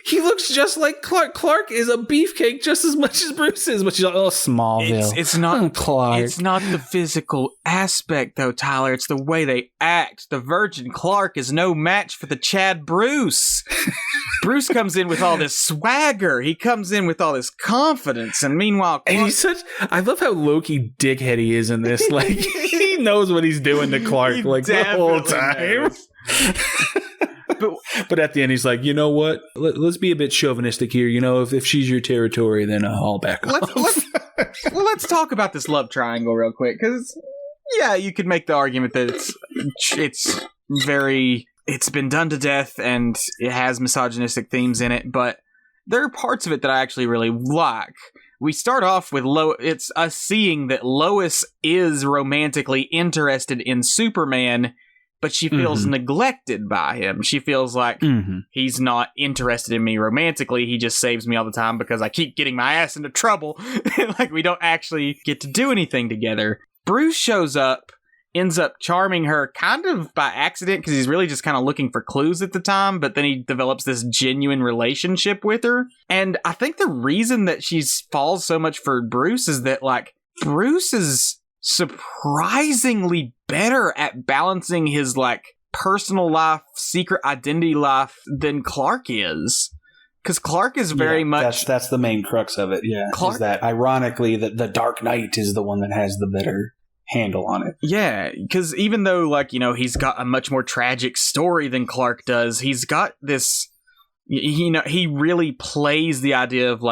he looks just like Clark. Clark is a beefcake just as much as Bruce is, but she's like, oh, Smallville. It's not Clark. It's not the physical aspect though, Tyler. It's the way they act. The Virgin Clark is no match for the Chad Bruce. Bruce comes in with all this swagger. He comes in with all this confidence, and meanwhile, Clark... and he's I love how low-key dickhead he is in this. He knows what he's doing to Clark the whole time. But at the end, he's like, you know what? Let's be a bit chauvinistic here. If she's your territory, then I'll back off. Let's talk about this love triangle real quick, because you could make the argument that it's been done to death and it has misogynistic themes in it, but there are parts of it that I actually really like. We start off with it's us seeing that Lois is romantically interested in Superman, but she feels neglected by him. She feels like he's not interested in me romantically. He just saves me all the time because I keep getting my ass into trouble. We don't actually get to do anything together. Bruce shows up, ends up charming her kind of by accident because he's really just kind of looking for clues at the time, but then he develops this genuine relationship with her. And I think the reason that she falls so much for Bruce is that Bruce is surprisingly better at balancing his personal life, secret identity life than Clark is. Because Clark is very much... That's the main crux of it, yeah. Clark, is that ironically the Dark Knight is the one that has the better handle on it. Yeah, because even though he's got a much more tragic story than Clark does, he's got this... he really plays the idea of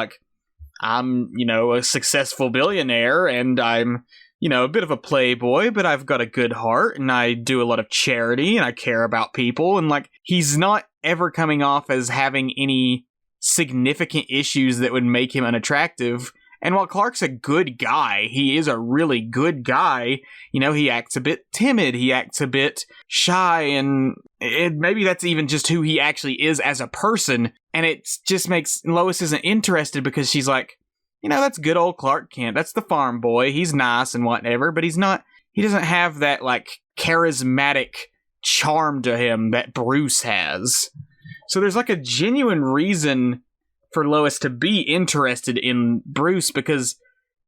I'm a successful billionaire and I'm a bit of a playboy, but I've got a good heart and I do a lot of charity and I care about people, and he's not ever coming off as having any significant issues that would make him unattractive. And while Clark's a good guy, he is a really good guy. You know, he acts a bit timid. He acts a bit shy. And maybe that's even just who he actually is as a person. And it just makes Lois isn't interested because she's like, you know, that's good old Clark Kent. That's the farm boy. He's nice and whatever, but he doesn't have that, like, charismatic charm to him that Bruce has. So there's, like, a genuine reason for Lois to be interested in Bruce, because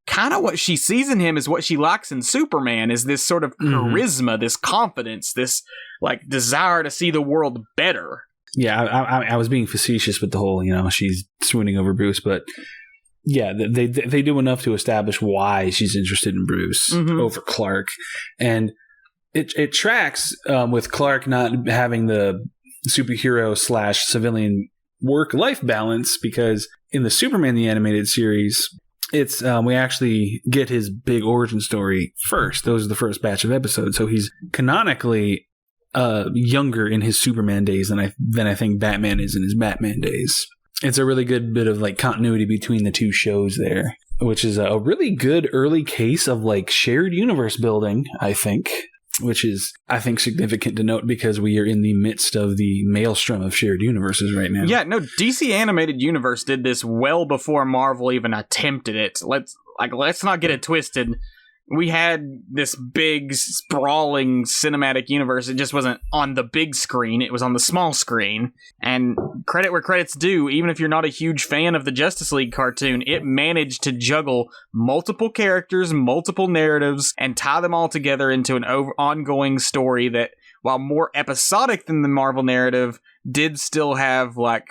kind of what she sees in him is what she likes in Superman, is this sort of charisma, this confidence, this, like, desire to see the world better. Yeah, I was being facetious with the whole, you know, she's swooning over Bruce, but yeah, they do enough to establish why she's interested in Bruce over Clark. And it tracks with Clark not having the superhero / civilian work-life balance, because in the Superman the Animated Series, it's we actually get his big origin story first. Those are the first batch of episodes. So he's canonically younger in his Superman days than I think Batman is in his Batman days. It's a really good bit of like continuity between the two shows there, which is a really good early case of like shared universe building, I think. Which is, I think, significant to note because we are in the midst of the maelstrom of shared universes right now. Yeah, no, DC Animated Universe did this well before Marvel even attempted it. Let's not get it twisted. We had this big, sprawling cinematic universe. It just wasn't on the big screen. It was on the small screen. And credit where credit's due, even if you're not a huge fan of the Justice League cartoon, it managed to juggle multiple characters, multiple narratives, and tie them all together into an ongoing story that, while more episodic than the Marvel narrative, did still have, like,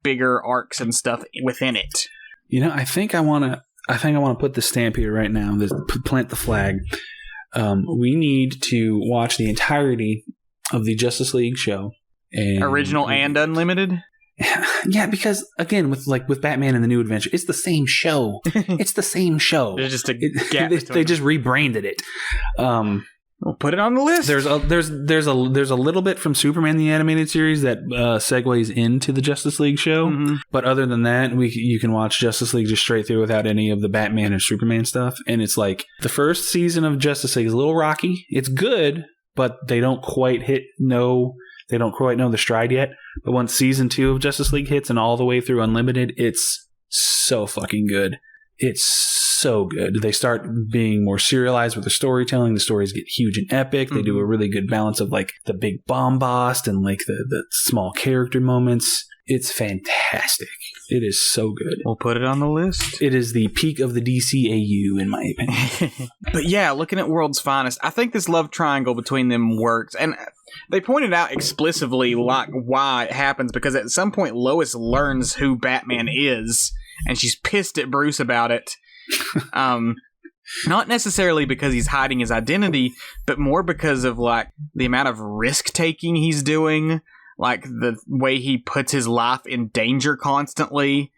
bigger arcs and stuff within it. You know, I think I want to put the stamp here right now. Plant the flag. We need to watch the entirety of the Justice League show. Original and unlimited? Yeah, because again, with Batman and the New Adventure, it's the same show. It's the same show. There's just a gap. They just rebranded it. We'll put it on the list. There's a little bit from Superman the Animated Series that segues into the Justice League show, but other than that, you can watch Justice League just straight through without any of the Batman or Superman stuff. And it's like the first season of Justice League is a little rocky. It's good, but they don't quite know the stride yet. But once season 2 of Justice League hits and all the way through Unlimited, it's so fucking good. It's so good. They start being more serialized with the storytelling. The stories get huge and epic. They do a really good balance of like the big bombast and like the small character moments. It's fantastic. It is so good. We'll put it on the list. It is the peak of the DCAU, in my opinion. But yeah, looking at World's Finest, I think this love triangle between them works. And they pointed out explicitly like why it happens, because at some point Lois learns who Batman is, and she's pissed at Bruce about it. Not necessarily because he's hiding his identity, but more because of like the amount of risk taking he's doing, like the way he puts his life in danger constantly.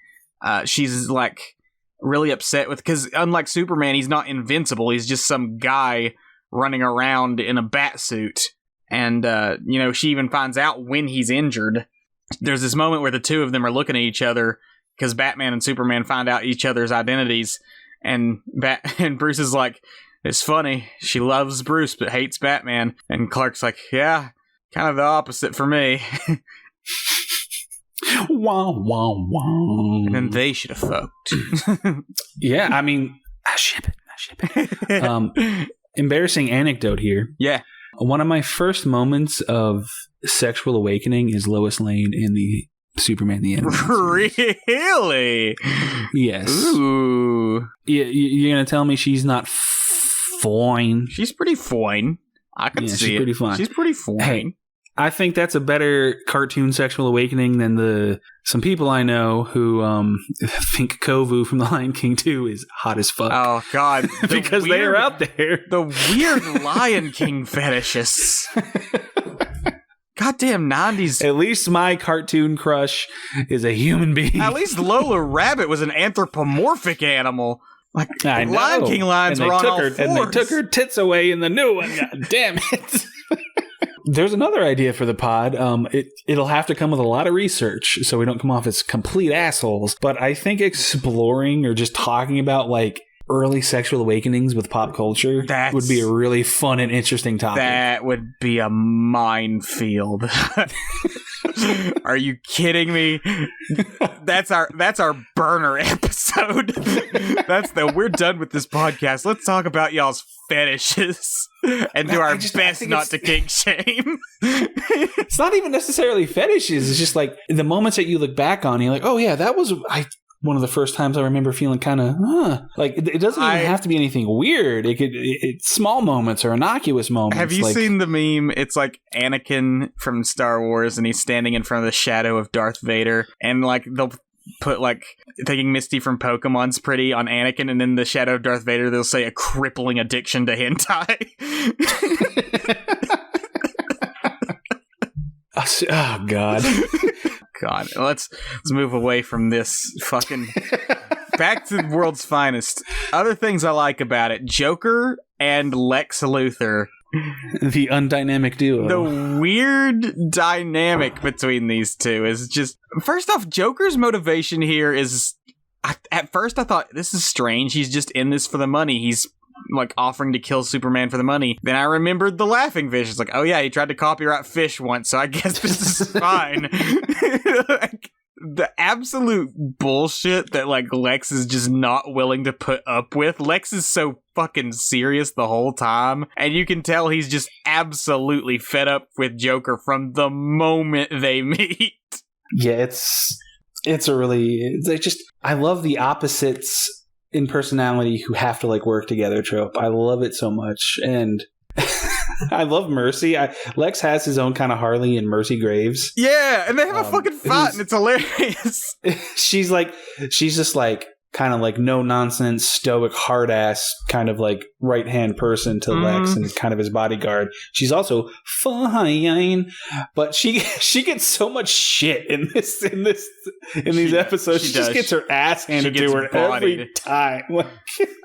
She's like really upset with, because unlike Superman, he's not invincible. He's just some guy running around in a bat suit. And, she even finds out when he's injured. There's this moment where the two of them are looking at each other because Batman and Superman find out each other's identities. And Bruce is like, it's funny, she loves Bruce but hates Batman. And Clark's like, yeah, kind of the opposite for me. Wow, wow, wow. And then they should have fucked. Yeah, I mean, I ship it. Embarrassing anecdote here. Yeah. One of my first moments of sexual awakening is Lois Lane in the Superman the Animated Series. Really? Yes. Ooh. You're going to tell me she's not fine? She's pretty fine. I can see she's it. Pretty fine. She's pretty fine. Hey, I think that's a better cartoon sexual awakening than some people I know who think Kovu from The Lion King 2 is hot as fuck. Oh, God. Because they are out there. The weird Lion King fetishists. Goddamn 90s. At least my cartoon crush is a human being. At least Lola Rabbit was an anthropomorphic animal. Like, I know. Lion King lines were on all fours. And they took her tits away in the new one. God damn it. there's another idea for the pod. It'll have to come with a lot of research so we don't come off as complete assholes. But I think exploring or just talking about like early sexual awakenings with pop culture would be a really fun and interesting topic. That would be a minefield. Are you kidding me? That's our burner episode. We're done with this podcast. Let's talk about y'all's fetishes and do our best not to kink shame. It's not even necessarily fetishes. It's just like the moments that you look back on, you're like, oh yeah, that was one of the first times I remember feeling kind of, like it doesn't even have to be anything weird. It's small moments or innocuous moments. Have you seen the meme? It's like Anakin from Star Wars, and he's standing in front of the shadow of Darth Vader, and like they'll put like thinking Misty from Pokemon's pretty on Anakin, and in the shadow of Darth Vader, they'll say a crippling addiction to hentai. Oh God. God, let's move away from this fucking back to the world's finest. Other things I like about it: Joker and Lex Luthor, the undynamic duo. The weird dynamic between these two is just, first off, Joker's motivation here is, at first I thought, this is strange. He's just in this for the money. He's like offering to kill Superman for the money. Then I remembered the laughing fish. It's like, oh yeah, he tried to copyright fish once, so I guess this is fine. Like, the absolute bullshit that like Lex is just not willing to put up with. Lex is so fucking serious the whole time, and you can tell he's just absolutely fed up with Joker from the moment they meet. Yeah, it's a really, I love the opposites in personality who have to like work together trope. I love it so much. And I love Mercy. Lex has his own kind of Harley and Mercy Graves. Yeah, and they have a fucking fight, and it's hilarious. She's just like kind of like no nonsense, stoic, hard ass kind of like right hand person to Lex and kind of his bodyguard. She's also fine, but she gets so much shit in these episodes. She just gets her ass handed to her every time.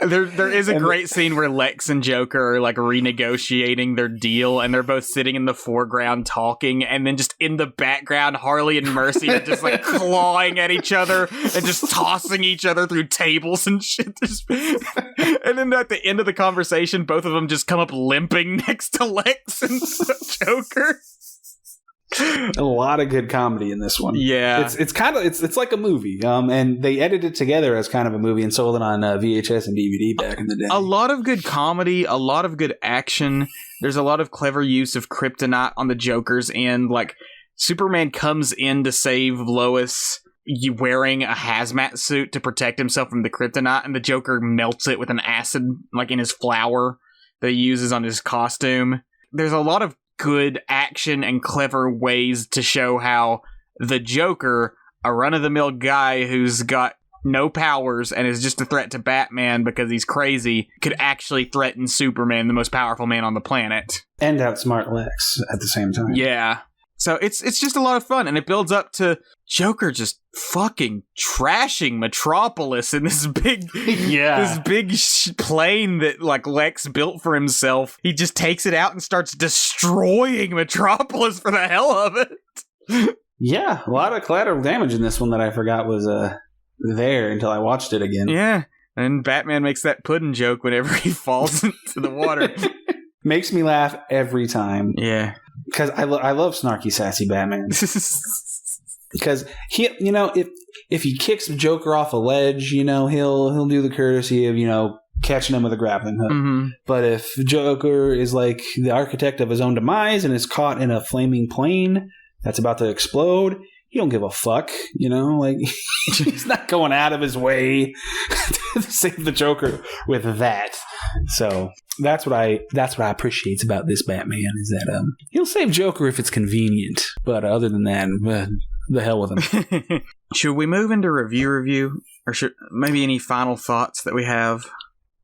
There is a great scene where Lex and Joker are like renegotiating their deal, and they're both sitting in the foreground talking, and then just in the background, Harley and Mercy are just like clawing at each other and just tossing each other through tables and shit. And then at the end of the conversation, both of them just come up limping next to Lex and Joker. A lot of good comedy in this one. Yeah, it's like a movie. And they edited it together as kind of a movie and sold it on VHS and DVD back in the day. A lot of good comedy, a lot of good action. There's a lot of clever use of kryptonite on the Joker's end. Like, Superman comes in to save Lois wearing a hazmat suit to protect himself from the kryptonite, and the Joker melts it with an acid, like in his flower that he uses on his costume. There's a lot of good action and clever ways to show how the Joker, a run-of-the-mill guy who's got no powers and is just a threat to Batman because he's crazy, could actually threaten Superman, the most powerful man on the planet. And outsmart Lex at the same time. Yeah. So it's just a lot of fun, and it builds up to Joker just fucking trashing Metropolis in this big, plane that like Lex built for himself. He just takes it out and starts destroying Metropolis for the hell of it. Yeah, a lot of collateral damage in this one that I forgot was there until I watched it again. Yeah, and Batman makes that pudding joke whenever he falls into the water. Makes me laugh every time. Yeah. Because I love snarky, sassy Batman. Because he, if he kicks the Joker off a ledge, he'll do the courtesy of, catching him with a grappling hook. Mm-hmm. But if Joker is like the architect of his own demise and is caught in a flaming plane that's about to explode, he don't give a fuck, he's not going out of his way to save the Joker with that. So that's what I appreciate about this Batman is that he'll save Joker if it's convenient, but other than that, the hell with him. Should we move into review, or should maybe any final thoughts that we have?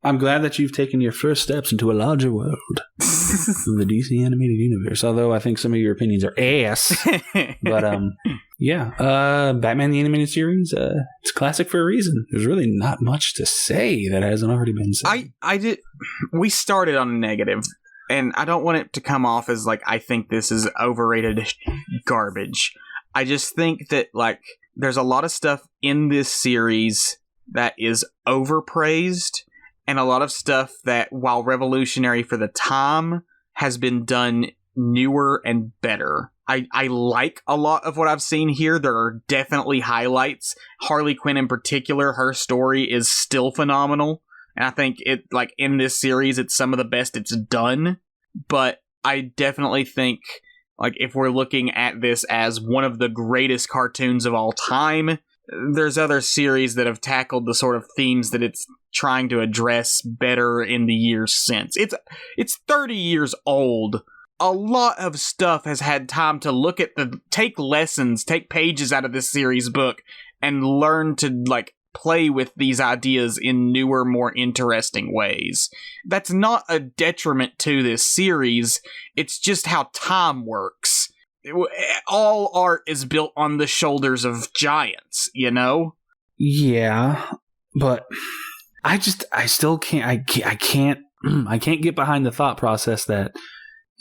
I'm glad that you've taken your first steps into a larger world of the DC animated universe. Although I think some of your opinions are ass, but Batman the Animated Series, it's classic for a reason. There's really not much to say that hasn't already been said. We started on a negative. and I don't want it to come off as like I think this is overrated garbage. I just think that like there's a lot of stuff in this series that is overpraised, and a lot of stuff that, while revolutionary for the time, has been done newer and better. I like a lot of what I've seen here. There are definitely highlights. Harley Quinn in particular, her story is still phenomenal. And I think it, like, in this series, it's some of the best it's done. But I definitely think, like, if we're looking at this as one of the greatest cartoons of all time, there's other series that have tackled the sort of themes that it's trying to address better in the years since. It's 30 years old. A lot of stuff has had time to take lessons, take pages out of this series book, and learn to, like, play with these ideas in newer, more interesting ways. That's not a detriment to this series, it's just how time works. All art is built on the shoulders of giants, you know? Yeah, but I still can't, I can't get behind the thought process that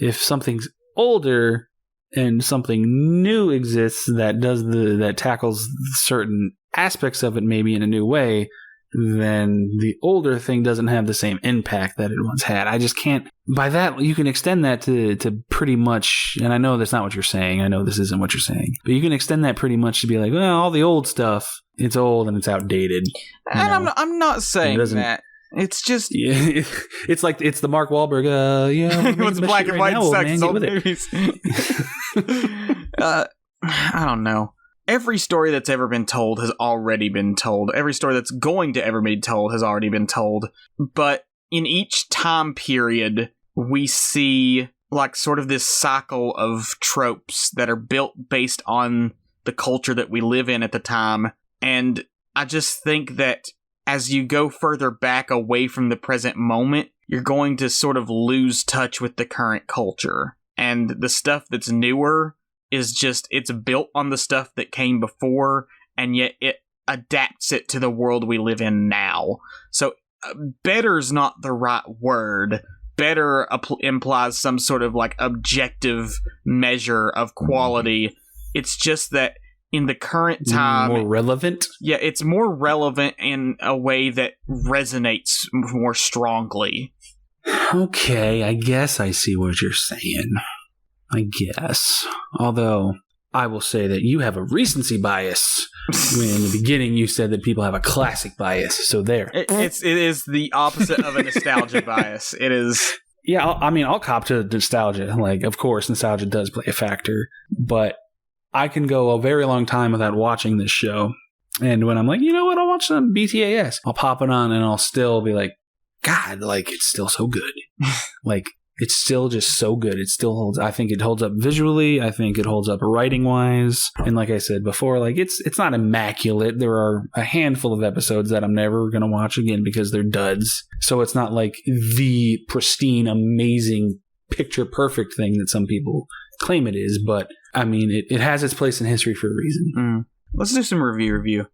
if something's older and something new exists that tackles certain aspects of it maybe in a new way, then the older thing doesn't have the same impact that it once had. I just can't. By that, you can extend that to pretty much, and I know that's not what you're saying. I know this isn't what you're saying. But you can extend that pretty much to be like, well, all the old stuff, it's old and it's outdated. And I'm not saying that. It's just... Yeah, it's like, it's the Mark Wahlberg, what's black and white sucks, old movies. I don't know. Every story that's ever been told has already been told. Every story that's going to ever be told has already been told. But in each time period, we see like sort of this cycle of tropes that are built based on the culture that we live in at the time. And I just think that as you go further back away from the present moment, you're going to sort of lose touch with the current culture. And the stuff that's newer is just, it's built on the stuff that came before, and yet it adapts it to the world we live in now. So better's not the right word. Better implies some sort of like objective measure of quality. It's just that in the current time... More relevant? Yeah, it's more relevant in a way that resonates more strongly. Okay, I guess I see what you're saying. I guess. Although, I will say that you have a recency bias. When in the beginning you said that people have a classic bias, so there. It is the opposite of a nostalgia bias. It is... Yeah, I'll cop to nostalgia. Like, of course, nostalgia does play a factor, but I can go a very long time without watching this show. And when I'm like, you know what, I'll watch some BTAS. I'll pop it on and I'll still be like, God, like, it's still so good. Like, it's still just so good. It still holds. I think it holds up visually. I think it holds up writing wise. And like I said before, like it's not immaculate. There are a handful of episodes that I'm never going to watch again because they're duds. So it's not like the pristine, amazing, picture perfect thing that some people claim it is. But I mean, it has its place in history for a reason. Let's do some review.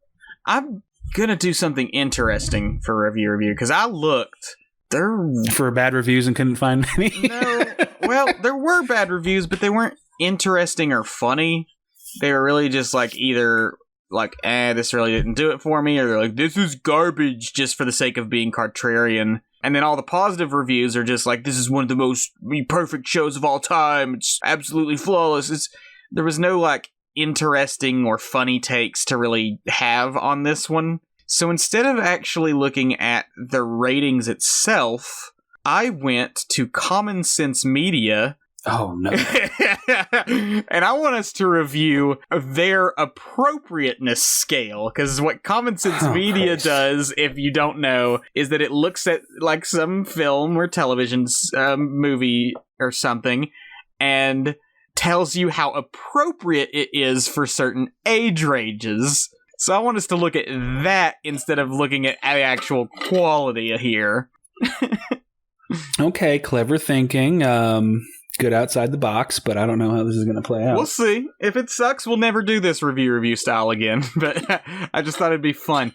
I'm going to do something interesting for review because I looked. For bad reviews and couldn't find any? No. Well, there were bad reviews, but they weren't interesting or funny. They were really just like either like, this really didn't do it for me, or they're like, this is garbage just for the sake of being contrarian. And then all the positive reviews are just like, this is one of the most perfect shows of all time. It's absolutely flawless. There was no like interesting or funny takes to really have on this one. So instead of actually looking at the ratings itself, I went to Common Sense Media. Oh, no. And I want us to review their appropriateness scale, because what Common Sense Media does, if you don't know, is that it looks at like some film or television movie or something and tells you how appropriate it is for certain age ranges. So I want us to look at that instead of looking at the actual quality here. Okay, clever thinking. Good outside the box, but I don't know how this is going to play out. We'll see. If it sucks, we'll never do this review style again. But I just thought it'd be fun.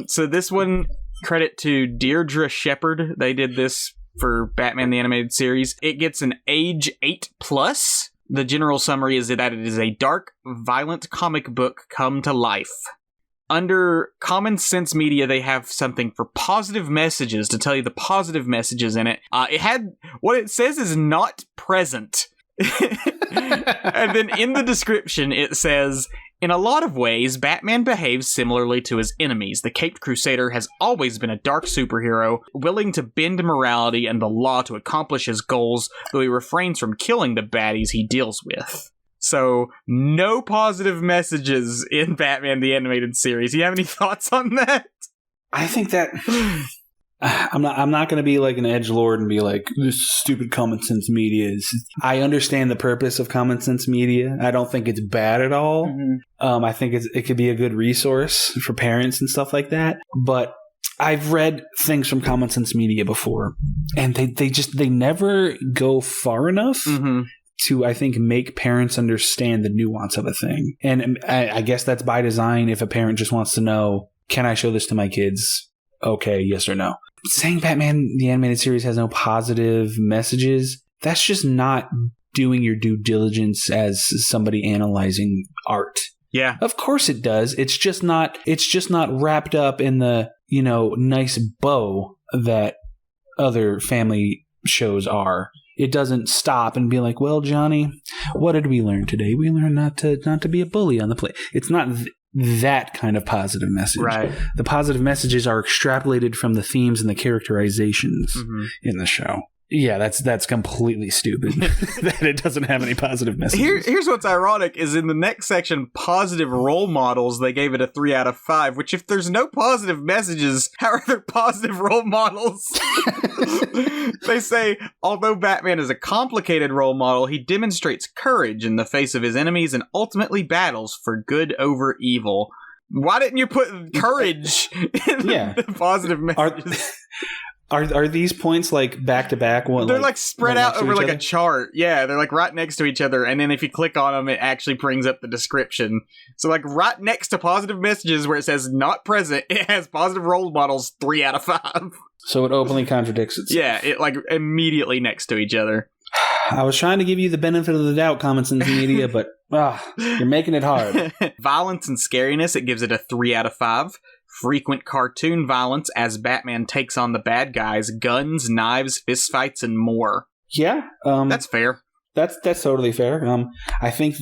So this one, credit to Deirdre Shepard. They did this for Batman the Animated Series. It gets an age 8+. The general summary is that it is a dark, violent comic book come to life. Under Common Sense Media, they have something for positive messages to tell you the positive messages in it. What it says is not present. And then in the description, it says, in a lot of ways, Batman behaves similarly to his enemies. The Caped Crusader has always been a dark superhero, willing to bend morality and the law to accomplish his goals, though he refrains from killing the baddies he deals with. So, no positive messages in Batman the Animated Series. Do you have any thoughts on that? I think that I'm not going to be like an edgelord and be like, this stupid Common Sense Media is. I understand the purpose of Common Sense Media. I don't think it's bad at all. Mm-hmm. I think it could be a good resource for parents and stuff like that. But I've read things from Common Sense Media before, and they never go far enough. Mm-hmm. To, I think, make parents understand the nuance of a thing. And I guess that's by design. If a parent just wants to know, can I show this to my kids? Okay, yes or no. Saying Batman the Animated Series has no positive messages, that's just not doing your due diligence as somebody analyzing art. Yeah. Of course it does. It's just not wrapped up in the, nice bow that other family shows are. It doesn't stop and be like, well, Johnny, what did we learn today? We learned not to be a bully on the play. It's not that kind of positive message. Right. The positive messages are extrapolated from the themes and the characterizations in the show. Yeah, that's completely stupid that it doesn't have any positive messages. Here's what's ironic is in the next section, positive role models, they gave it a 3 out of 5, which if there's no positive messages, how are there positive role models? They say, although Batman is a complicated role model, he demonstrates courage in the face of his enemies and ultimately battles for good over evil. Why didn't you put courage in the positive messages? Are these points like back to back? They're like spread out over like a chart. Yeah, they're like right next to each other. And then if you click on them, it actually brings up the description. So like right next to positive messages where it says not present, it has positive role models 3 out of 5. So it openly contradicts itself. Yeah, it like immediately next to each other. I was trying to give you the benefit of the doubt, Common Sense Media, but you're making it hard. Violence and scariness, it gives it a 3 out of 5. Frequent cartoon violence as Batman takes on the bad guys, guns, knives, fistfights, and more. Yeah. That's fair. That's totally fair. I think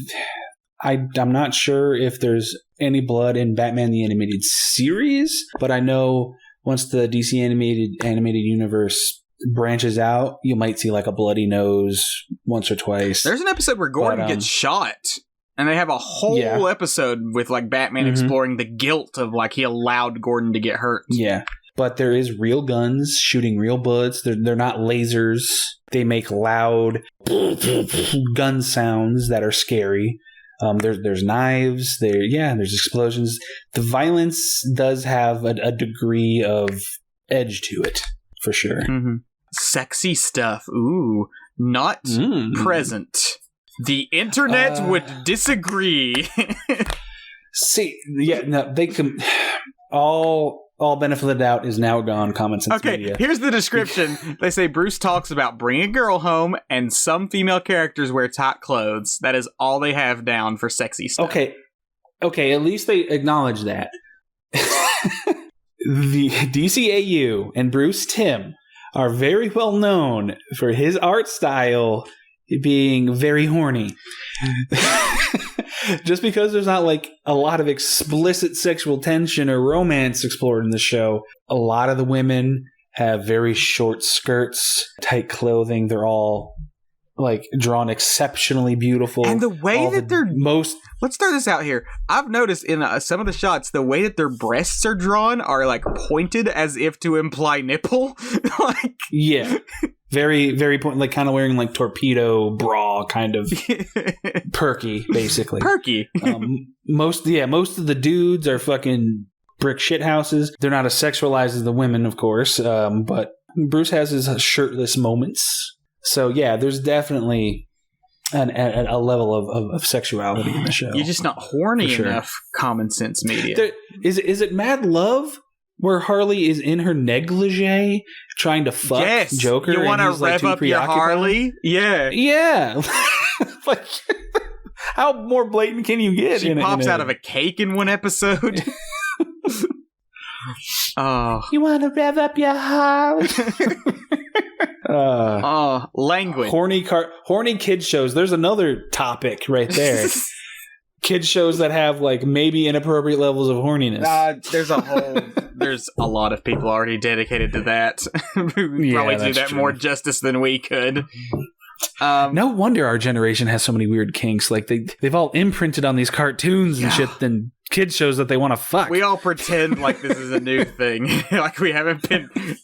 I'm not sure if there's any blood in Batman the Animated Series, but I know once the DC animated universe branches out, you might see like a bloody nose once or twice. There's an episode where Gordon gets shot. And they have a whole episode with like Batman exploring the guilt of like he allowed Gordon to get hurt. Yeah. But there is real guns shooting real bullets. They're not lasers. They make loud gun sounds that are scary. There's knives. There's explosions. The violence does have a degree of edge to it, for sure. Mm-hmm. Sexy stuff. Ooh, not present. The internet would disagree. See, they can. All benefit of the doubt is now gone. Common Sense Media. Okay, here's the description. They say Bruce talks about bringing a girl home, and some female characters wear tight clothes. That is all they have down for sexy stuff. Okay. At least they acknowledge that. The DCAU and Bruce Timm are very well known for his art style being very horny. Just because there's not like a lot of explicit sexual tension or romance explored in the show, a lot of the women have very short skirts, tight clothing. They're all like drawn exceptionally beautiful. And the way let's throw this out here. I've noticed in some of the shots, the way that their breasts are drawn are like pointed as if to imply nipple. Like, yeah. Very, very point, like kind of wearing like torpedo bra, kind of perky, basically. Perky. Most of the dudes are fucking brick shit houses. They're not as sexualized as the women, of course, but Bruce has his shirtless moments. So yeah, there's definitely a level of sexuality in the show. You're just not horny enough. Common Sense Media. Is it mad love where Harley is in her negligee trying to fuck Joker. You want to rev up your Harley? Yeah. Yeah. Like, how more blatant can you get? She pops out of a cake in one episode. Oh. You want to rev up your Harley? Language. Horny kids shows. There's another topic right there. Kids shows that have like maybe inappropriate levels of horniness. There's a lot of people already dedicated to that. We probably do that more justice than we could. No wonder our generation has so many weird kinks. Like they've all imprinted on these cartoons and shit and kids shows that they want to fuck. We all pretend like this is a new thing. Like we haven't been a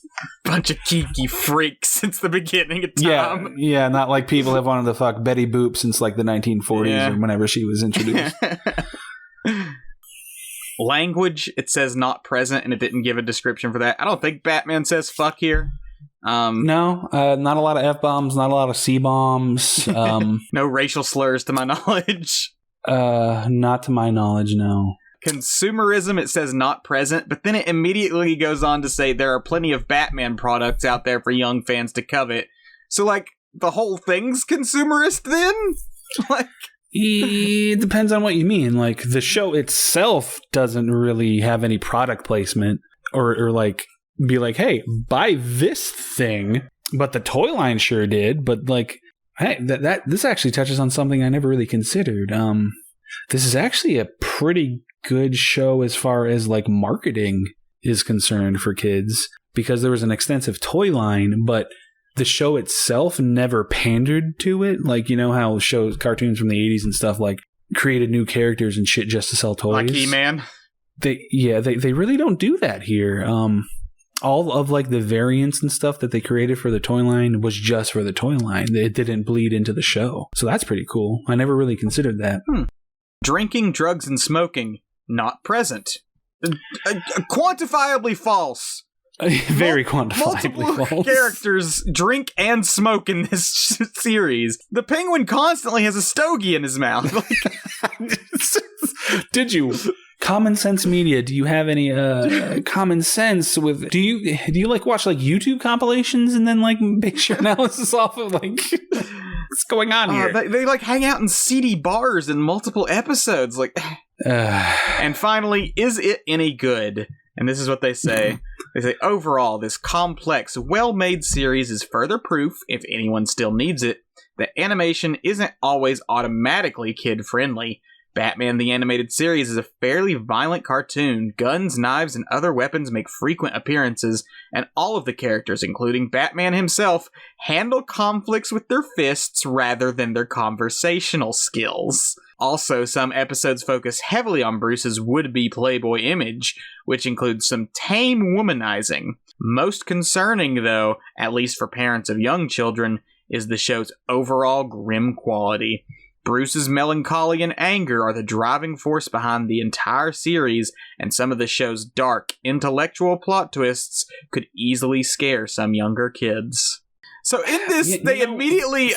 bunch of geeky freaks since the beginning of time. Yeah, not like people have wanted to fuck Betty Boop since like the 1940s or whenever she was introduced. Language, it says not present, and it didn't give a description for that. I don't think Batman says fuck here. No, not a lot of F-bombs, not a lot of C-bombs. No racial slurs to my knowledge. Not to my knowledge, no. Consumerism, it says not present, but then it immediately goes on to say there are plenty of Batman products out there for young fans to covet. So, like, the whole thing's consumerist then? Like... It depends on what you mean. Like, the show itself doesn't really have any product placement or like, be like, hey, buy this thing. But the toy line sure did. But, like, hey, this actually touches on something I never really considered. This is actually a pretty good show as far as, like, marketing is concerned for kids. Because there was an extensive toy line, but... the show itself never pandered to it. Like, you know how cartoons from the 80s and stuff, like, created new characters and shit just to sell toys? Like He-Man? They really don't do that here. All of, like, the variants and stuff that they created for the toy line was just for the toy line. It didn't bleed into the show. So that's pretty cool. I never really considered that. Drinking, drugs, and smoking, not present. Quantifiably false. Very quantifiably false. Characters drink and smoke in this series. The Penguin constantly has a stogie in his mouth. Did you? Common Sense Media, do you have any common sense with... Do you like watch like YouTube compilations and then like base your analysis off of like what's going on here? They like hang out in seedy bars in multiple episodes. Like, and finally, is it any good? And this is what they say. They say, overall, this complex, well-made series is further proof, if anyone still needs it, that animation isn't always automatically kid-friendly. Batman the Animated Series is a fairly violent cartoon. Guns, knives, and other weapons make frequent appearances, and all of the characters, including Batman himself, handle conflicts with their fists rather than their conversational skills. Also, some episodes focus heavily on Bruce's would-be playboy image, which includes some tame womanizing. Most concerning, though, at least for parents of young children, is the show's overall grim quality. Bruce's melancholy and anger are the driving force behind the entire series, and some of the show's dark, intellectual plot twists could easily scare some younger kids. So in this, they immediately,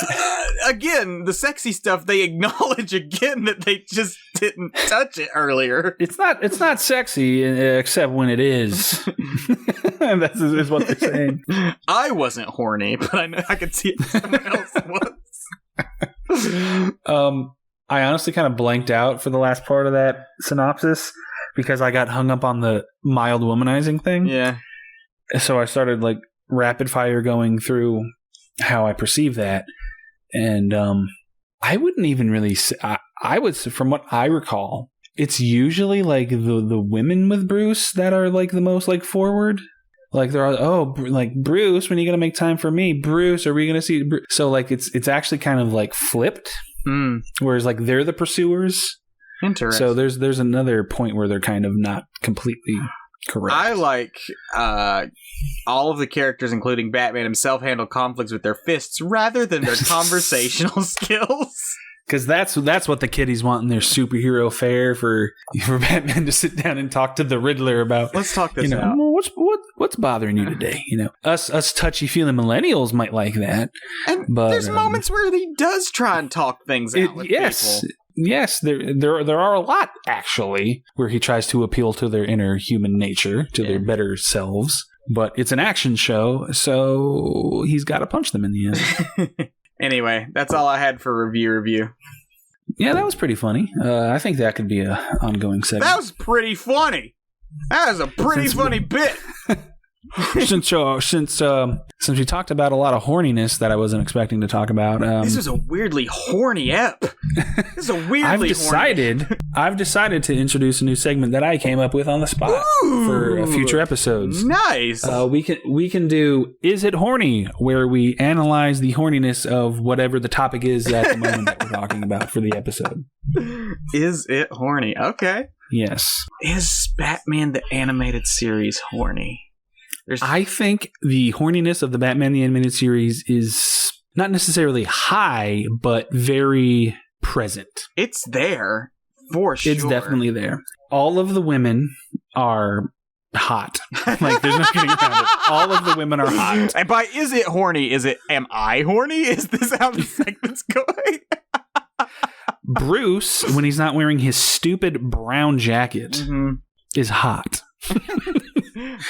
again, the sexy stuff, they acknowledge again that they just didn't touch it earlier. It's not sexy, except when it is. And that's what they're saying. I wasn't horny, but I could see it someone else was. I honestly kind of blanked out for the last part of that synopsis because I got hung up on the mild womanizing thing. Yeah. So I started like rapid fire going through how I perceive that, and I wouldn't even really say, I would, from what I recall, it's usually like the women with Bruce that are like the most like forward. Like they're all, like Bruce, when are you gonna make time for me? Bruce, are we gonna see? So like it's actually kind of like flipped, whereas like they're the pursuers. Interesting. So there's another point where they're kind of not completely correct. I like all of the characters, including Batman himself, handle conflicts with their fists rather than their conversational skills. Because that's what the kiddies want in their superhero fare for Batman to sit down and talk to the Riddler about. Let's talk this out. What's bothering you today? You know, us touchy-feeling millennials might like that. And but there's moments where he does try and talk things out with people. Yes, there are a lot, actually, where he tries to appeal to their inner human nature, to their better selves. But it's an action show, so he's got to punch them in the end. Anyway, that's all I had for review. Yeah, that was pretty funny. I think that could be an ongoing segment. That was pretty funny. That was a pretty funny bit. Since we talked about a lot of horniness that I wasn't expecting to talk about, this is a weirdly horny ep. This is a weirdly I've decided to introduce a new segment that I came up with on the spot for future episodes. Nice. We can do Is It Horny, where we analyze the horniness of whatever the topic is at the moment that we're talking about for the episode. Is it horny? Okay. Yes. Is Batman the Animated Series horny? I think the horniness of the Batman the Animated Series is not necessarily high, but very present. It's there, for sure. It's definitely there. All of the women are hot. Like, there's no getting around it. All of the women are hot. And by is it horny, is it am I horny? Is this how the segment's going? Bruce, when he's not wearing his stupid brown jacket, is hot.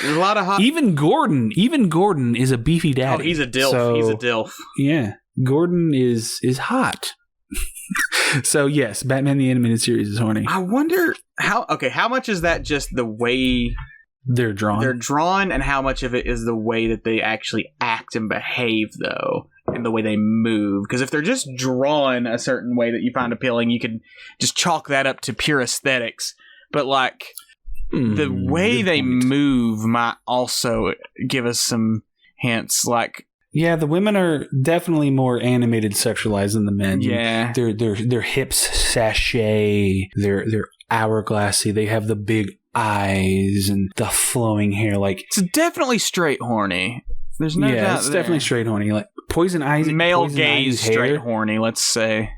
There's a lot of hot. Even Gordon is a beefy daddy. Oh, he's a dilf. So, he's a dilf. Yeah, Gordon is hot. So yes, Batman the Animated Series is horny. I wonder how much is that just the way they're drawn, and how much of it is the way that they actually act and behave, though, and the way they move? Because if they're just drawn a certain way that you find appealing, you can just chalk that up to pure aesthetics. But like, the way they move might also give us some hints. Like, yeah, the women are definitely more animated, sexualized than the men. Yeah, their hips sashay, they're hourglassy. They have the big eyes and the flowing hair. Like, it's definitely straight horny. There's no doubt. It's definitely straight horny. Like Poison Ivy, male gaze straight horny. Let's say.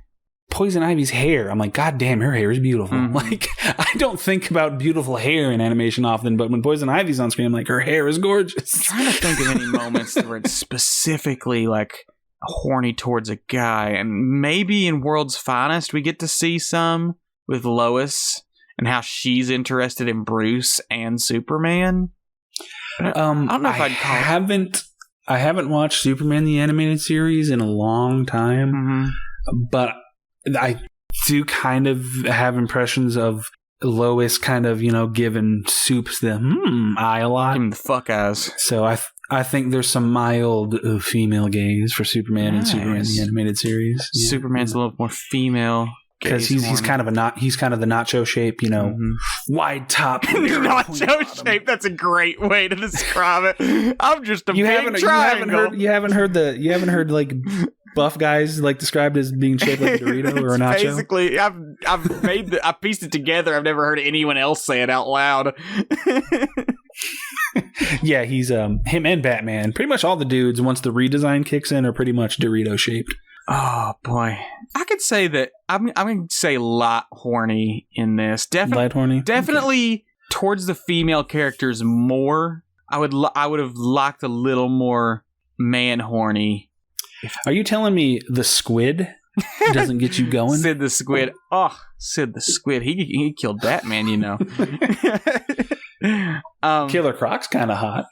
Poison Ivy's hair. I'm like, God damn, her hair is beautiful. Like, I don't think about beautiful hair in animation often, but when Poison Ivy's on screen, I'm like, her hair is gorgeous. I'm trying to think of any moments where it's specifically like horny towards a guy, and maybe in World's Finest we get to see some with Lois and how she's interested in Bruce and Superman. I don't know if I'd call it. I haven't watched Superman the Animated Series in a long time, but I do kind of have impressions of Lois kind of, giving Supes the eye a lot. Give him the fuck eyes. So I think there's some mild female gaze for Superman and Superman the Animated Series. Yeah. Superman's a little more female. Because he's kind of the nacho shape, wide top. Nacho shape. That's a great way to describe it. I'm just a big triangle. You haven't heard like buff guys like described as being shaped like a Dorito or a nacho. Basically, I pieced it together. I've never heard anyone else say it out loud. Yeah, he's him and Batman. Pretty much all the dudes, once the redesign kicks in, are pretty much Dorito shaped. Oh boy, I could say that I'm going to say light horny in this. Light horny, definitely towards the female characters more. I would have liked a little more man horny. Are you telling me the squid doesn't get you going? Sid the squid. Oh, Sid the squid. He killed Batman, Killer Croc's kind of hot.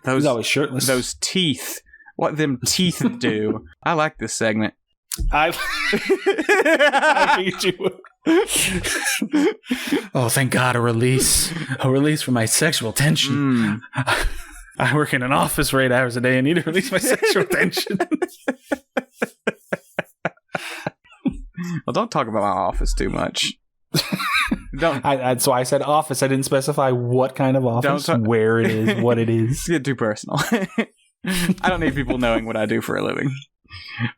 He's always shirtless. Those teeth. What them teeth do. I like this segment. I figured you would. Oh, thank God, a release from my sexual tension. I work in an office for 8 hours a day. I need to release my sexual tension. Well, don't talk about my office too much. Don't. So I said office. I didn't specify what kind of office, where it is, what it is. It's get too personal. I don't need people knowing what I do for a living.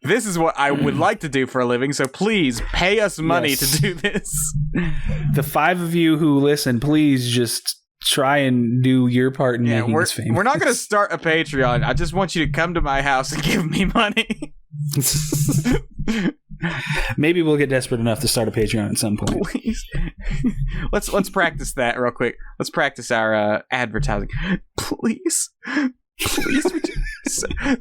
This is what I would like to do for a living, so please pay us money to do this. The 5 of you who listen, please just try and do your part in making this famous. We're not going to start a Patreon. I just want you to come to my house and give me money. Maybe we'll get desperate enough to start a Patreon at some point. Please. Let's practice that real quick. Let's practice our advertising. Please,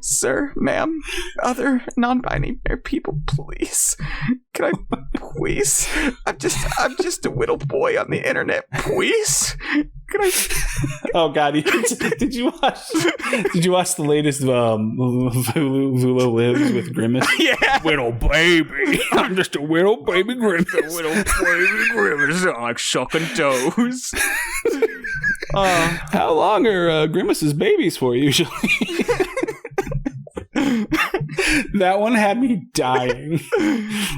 Sir, ma'am, other non-binary people, please. Can I please? I'm just a little boy on the internet, please. Can I? Oh God! Did you watch the latest Vula Lives with Grimace? Yeah. Little baby. I'm just a little baby Grimace. I like sucking toes. How long are Grimace's babies for usually? That one had me dying.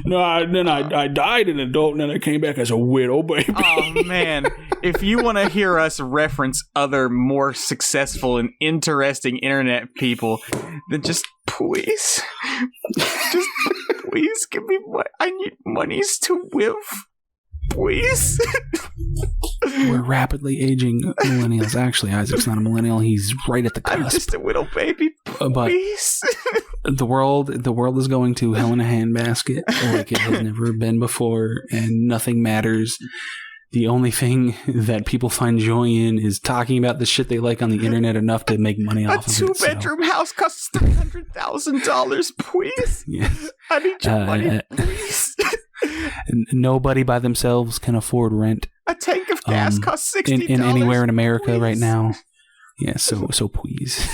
Then I died an adult, and then I came back as a widow baby. Oh man! If you want to hear us reference other more successful and interesting internet people, then just please give me what I need. Monies to live. Please. We're rapidly aging millennials. Actually, Isaac's not a millennial. He's right at the cusp. I'm just a little baby. Please. But the world is going to hell in a handbasket like it has never been before, and nothing matters. The only thing that people find joy in is talking about the shit they like on the internet enough to make money off of it. A 2-bedroom house costs $300,000, please. Yes. I need your money, please. Nobody by themselves can afford rent. A tank of gas costs $60. In anywhere in America please. Right now. Yeah, so please.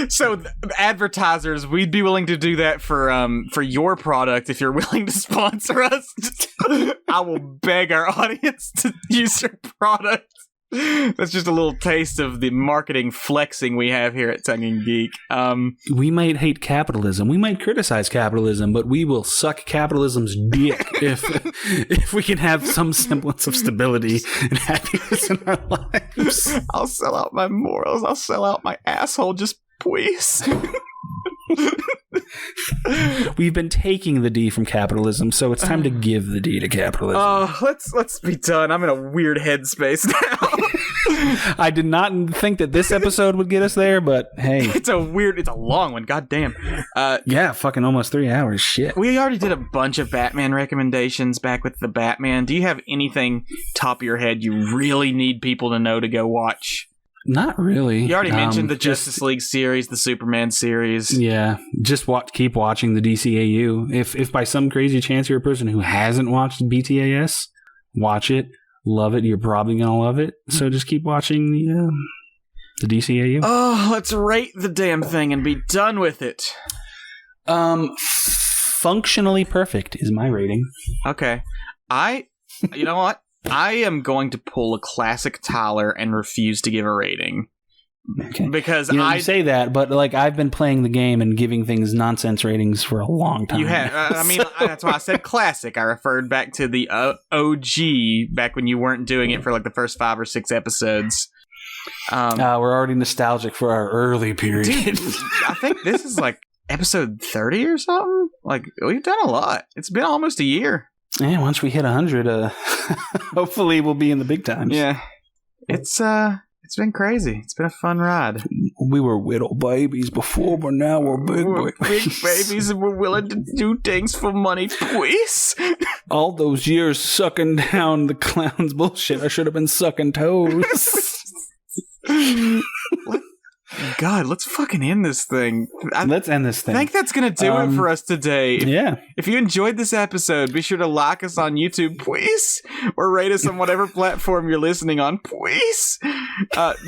So advertisers, we'd be willing to do that for your product if you're willing to sponsor us. I will beg our audience to use your product. That's just a little taste of the marketing flexing we have here at Tongue and Geek. We might hate capitalism. We might criticize capitalism, but we will suck capitalism's dick if we can have some semblance of stability and happiness in our lives. I'll sell out my morals. I'll sell out my asshole. Just please. We've been taking the D from capitalism, so it's time to give the D to capitalism. Oh, let's be done. I'm in a weird headspace now. I did not think that this episode would get us there, but hey. It's a long one. God damn. Yeah, fucking almost 3 hours. Shit. We already did a bunch of Batman recommendations back with the Batman. Do you have anything top of your head you really need people to know to go watch? Not really. You already mentioned the Justice League series, the Superman series. Yeah, just keep watching the DCAU. If by some crazy chance you're a person who hasn't watched BTAS, watch it, love it. You're probably gonna love it. So just keep watching the DCAU. Oh, let's rate the damn thing and be done with it. Functionally perfect is my rating. Okay, you know what? I am going to pull a classic Tyler and refuse to give a rating. Okay. Because you say that, but like I've been playing the game and giving things nonsense ratings for a long time. You have. That's why I said classic. I referred back to the OG back when you weren't doing it for like the first 5 or 6 episodes. We're already nostalgic for our early period. Dude, I think this is like episode 30 or something. Like we've done a lot. It's been almost a year. Yeah, once we hit 100, hopefully we'll be in the big times. Yeah, it's been crazy. It's been a fun ride. We were little babies before, but now we're big babies, and we're willing to do things for money, please. All those years sucking down the clown's bullshit. I should have been sucking toes. God, let's fucking end this thing. Let's end this thing. I think that's going to do it for us today. Yeah. If you enjoyed this episode, be sure to like us on YouTube, please. Or rate us on whatever platform you're listening on, please.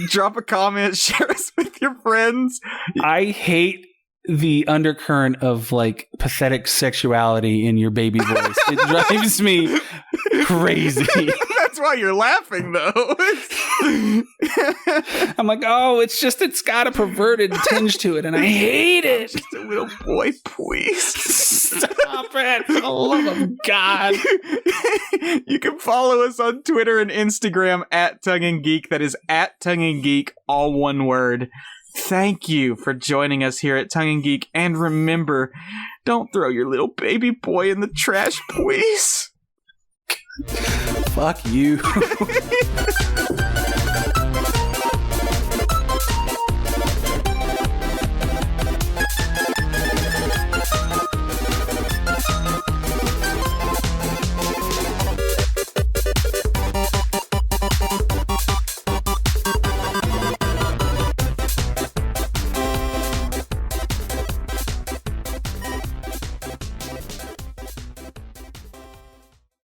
Drop a comment, share us with your friends. I hate the undercurrent of like pathetic sexuality in your baby voice. It drives me crazy. That's why you're laughing, though. I'm like, it's got a perverted tinge to it, and I hate it. Just a little boy, please. Stop it, for the love of God. You can follow us on Twitter and Instagram at Tongue and Geek. That is at Tongue and Geek, all one word. Thank you for joining us here at Tongue and Geek, and remember, don't throw your little baby boy in the trash, please. Fuck you.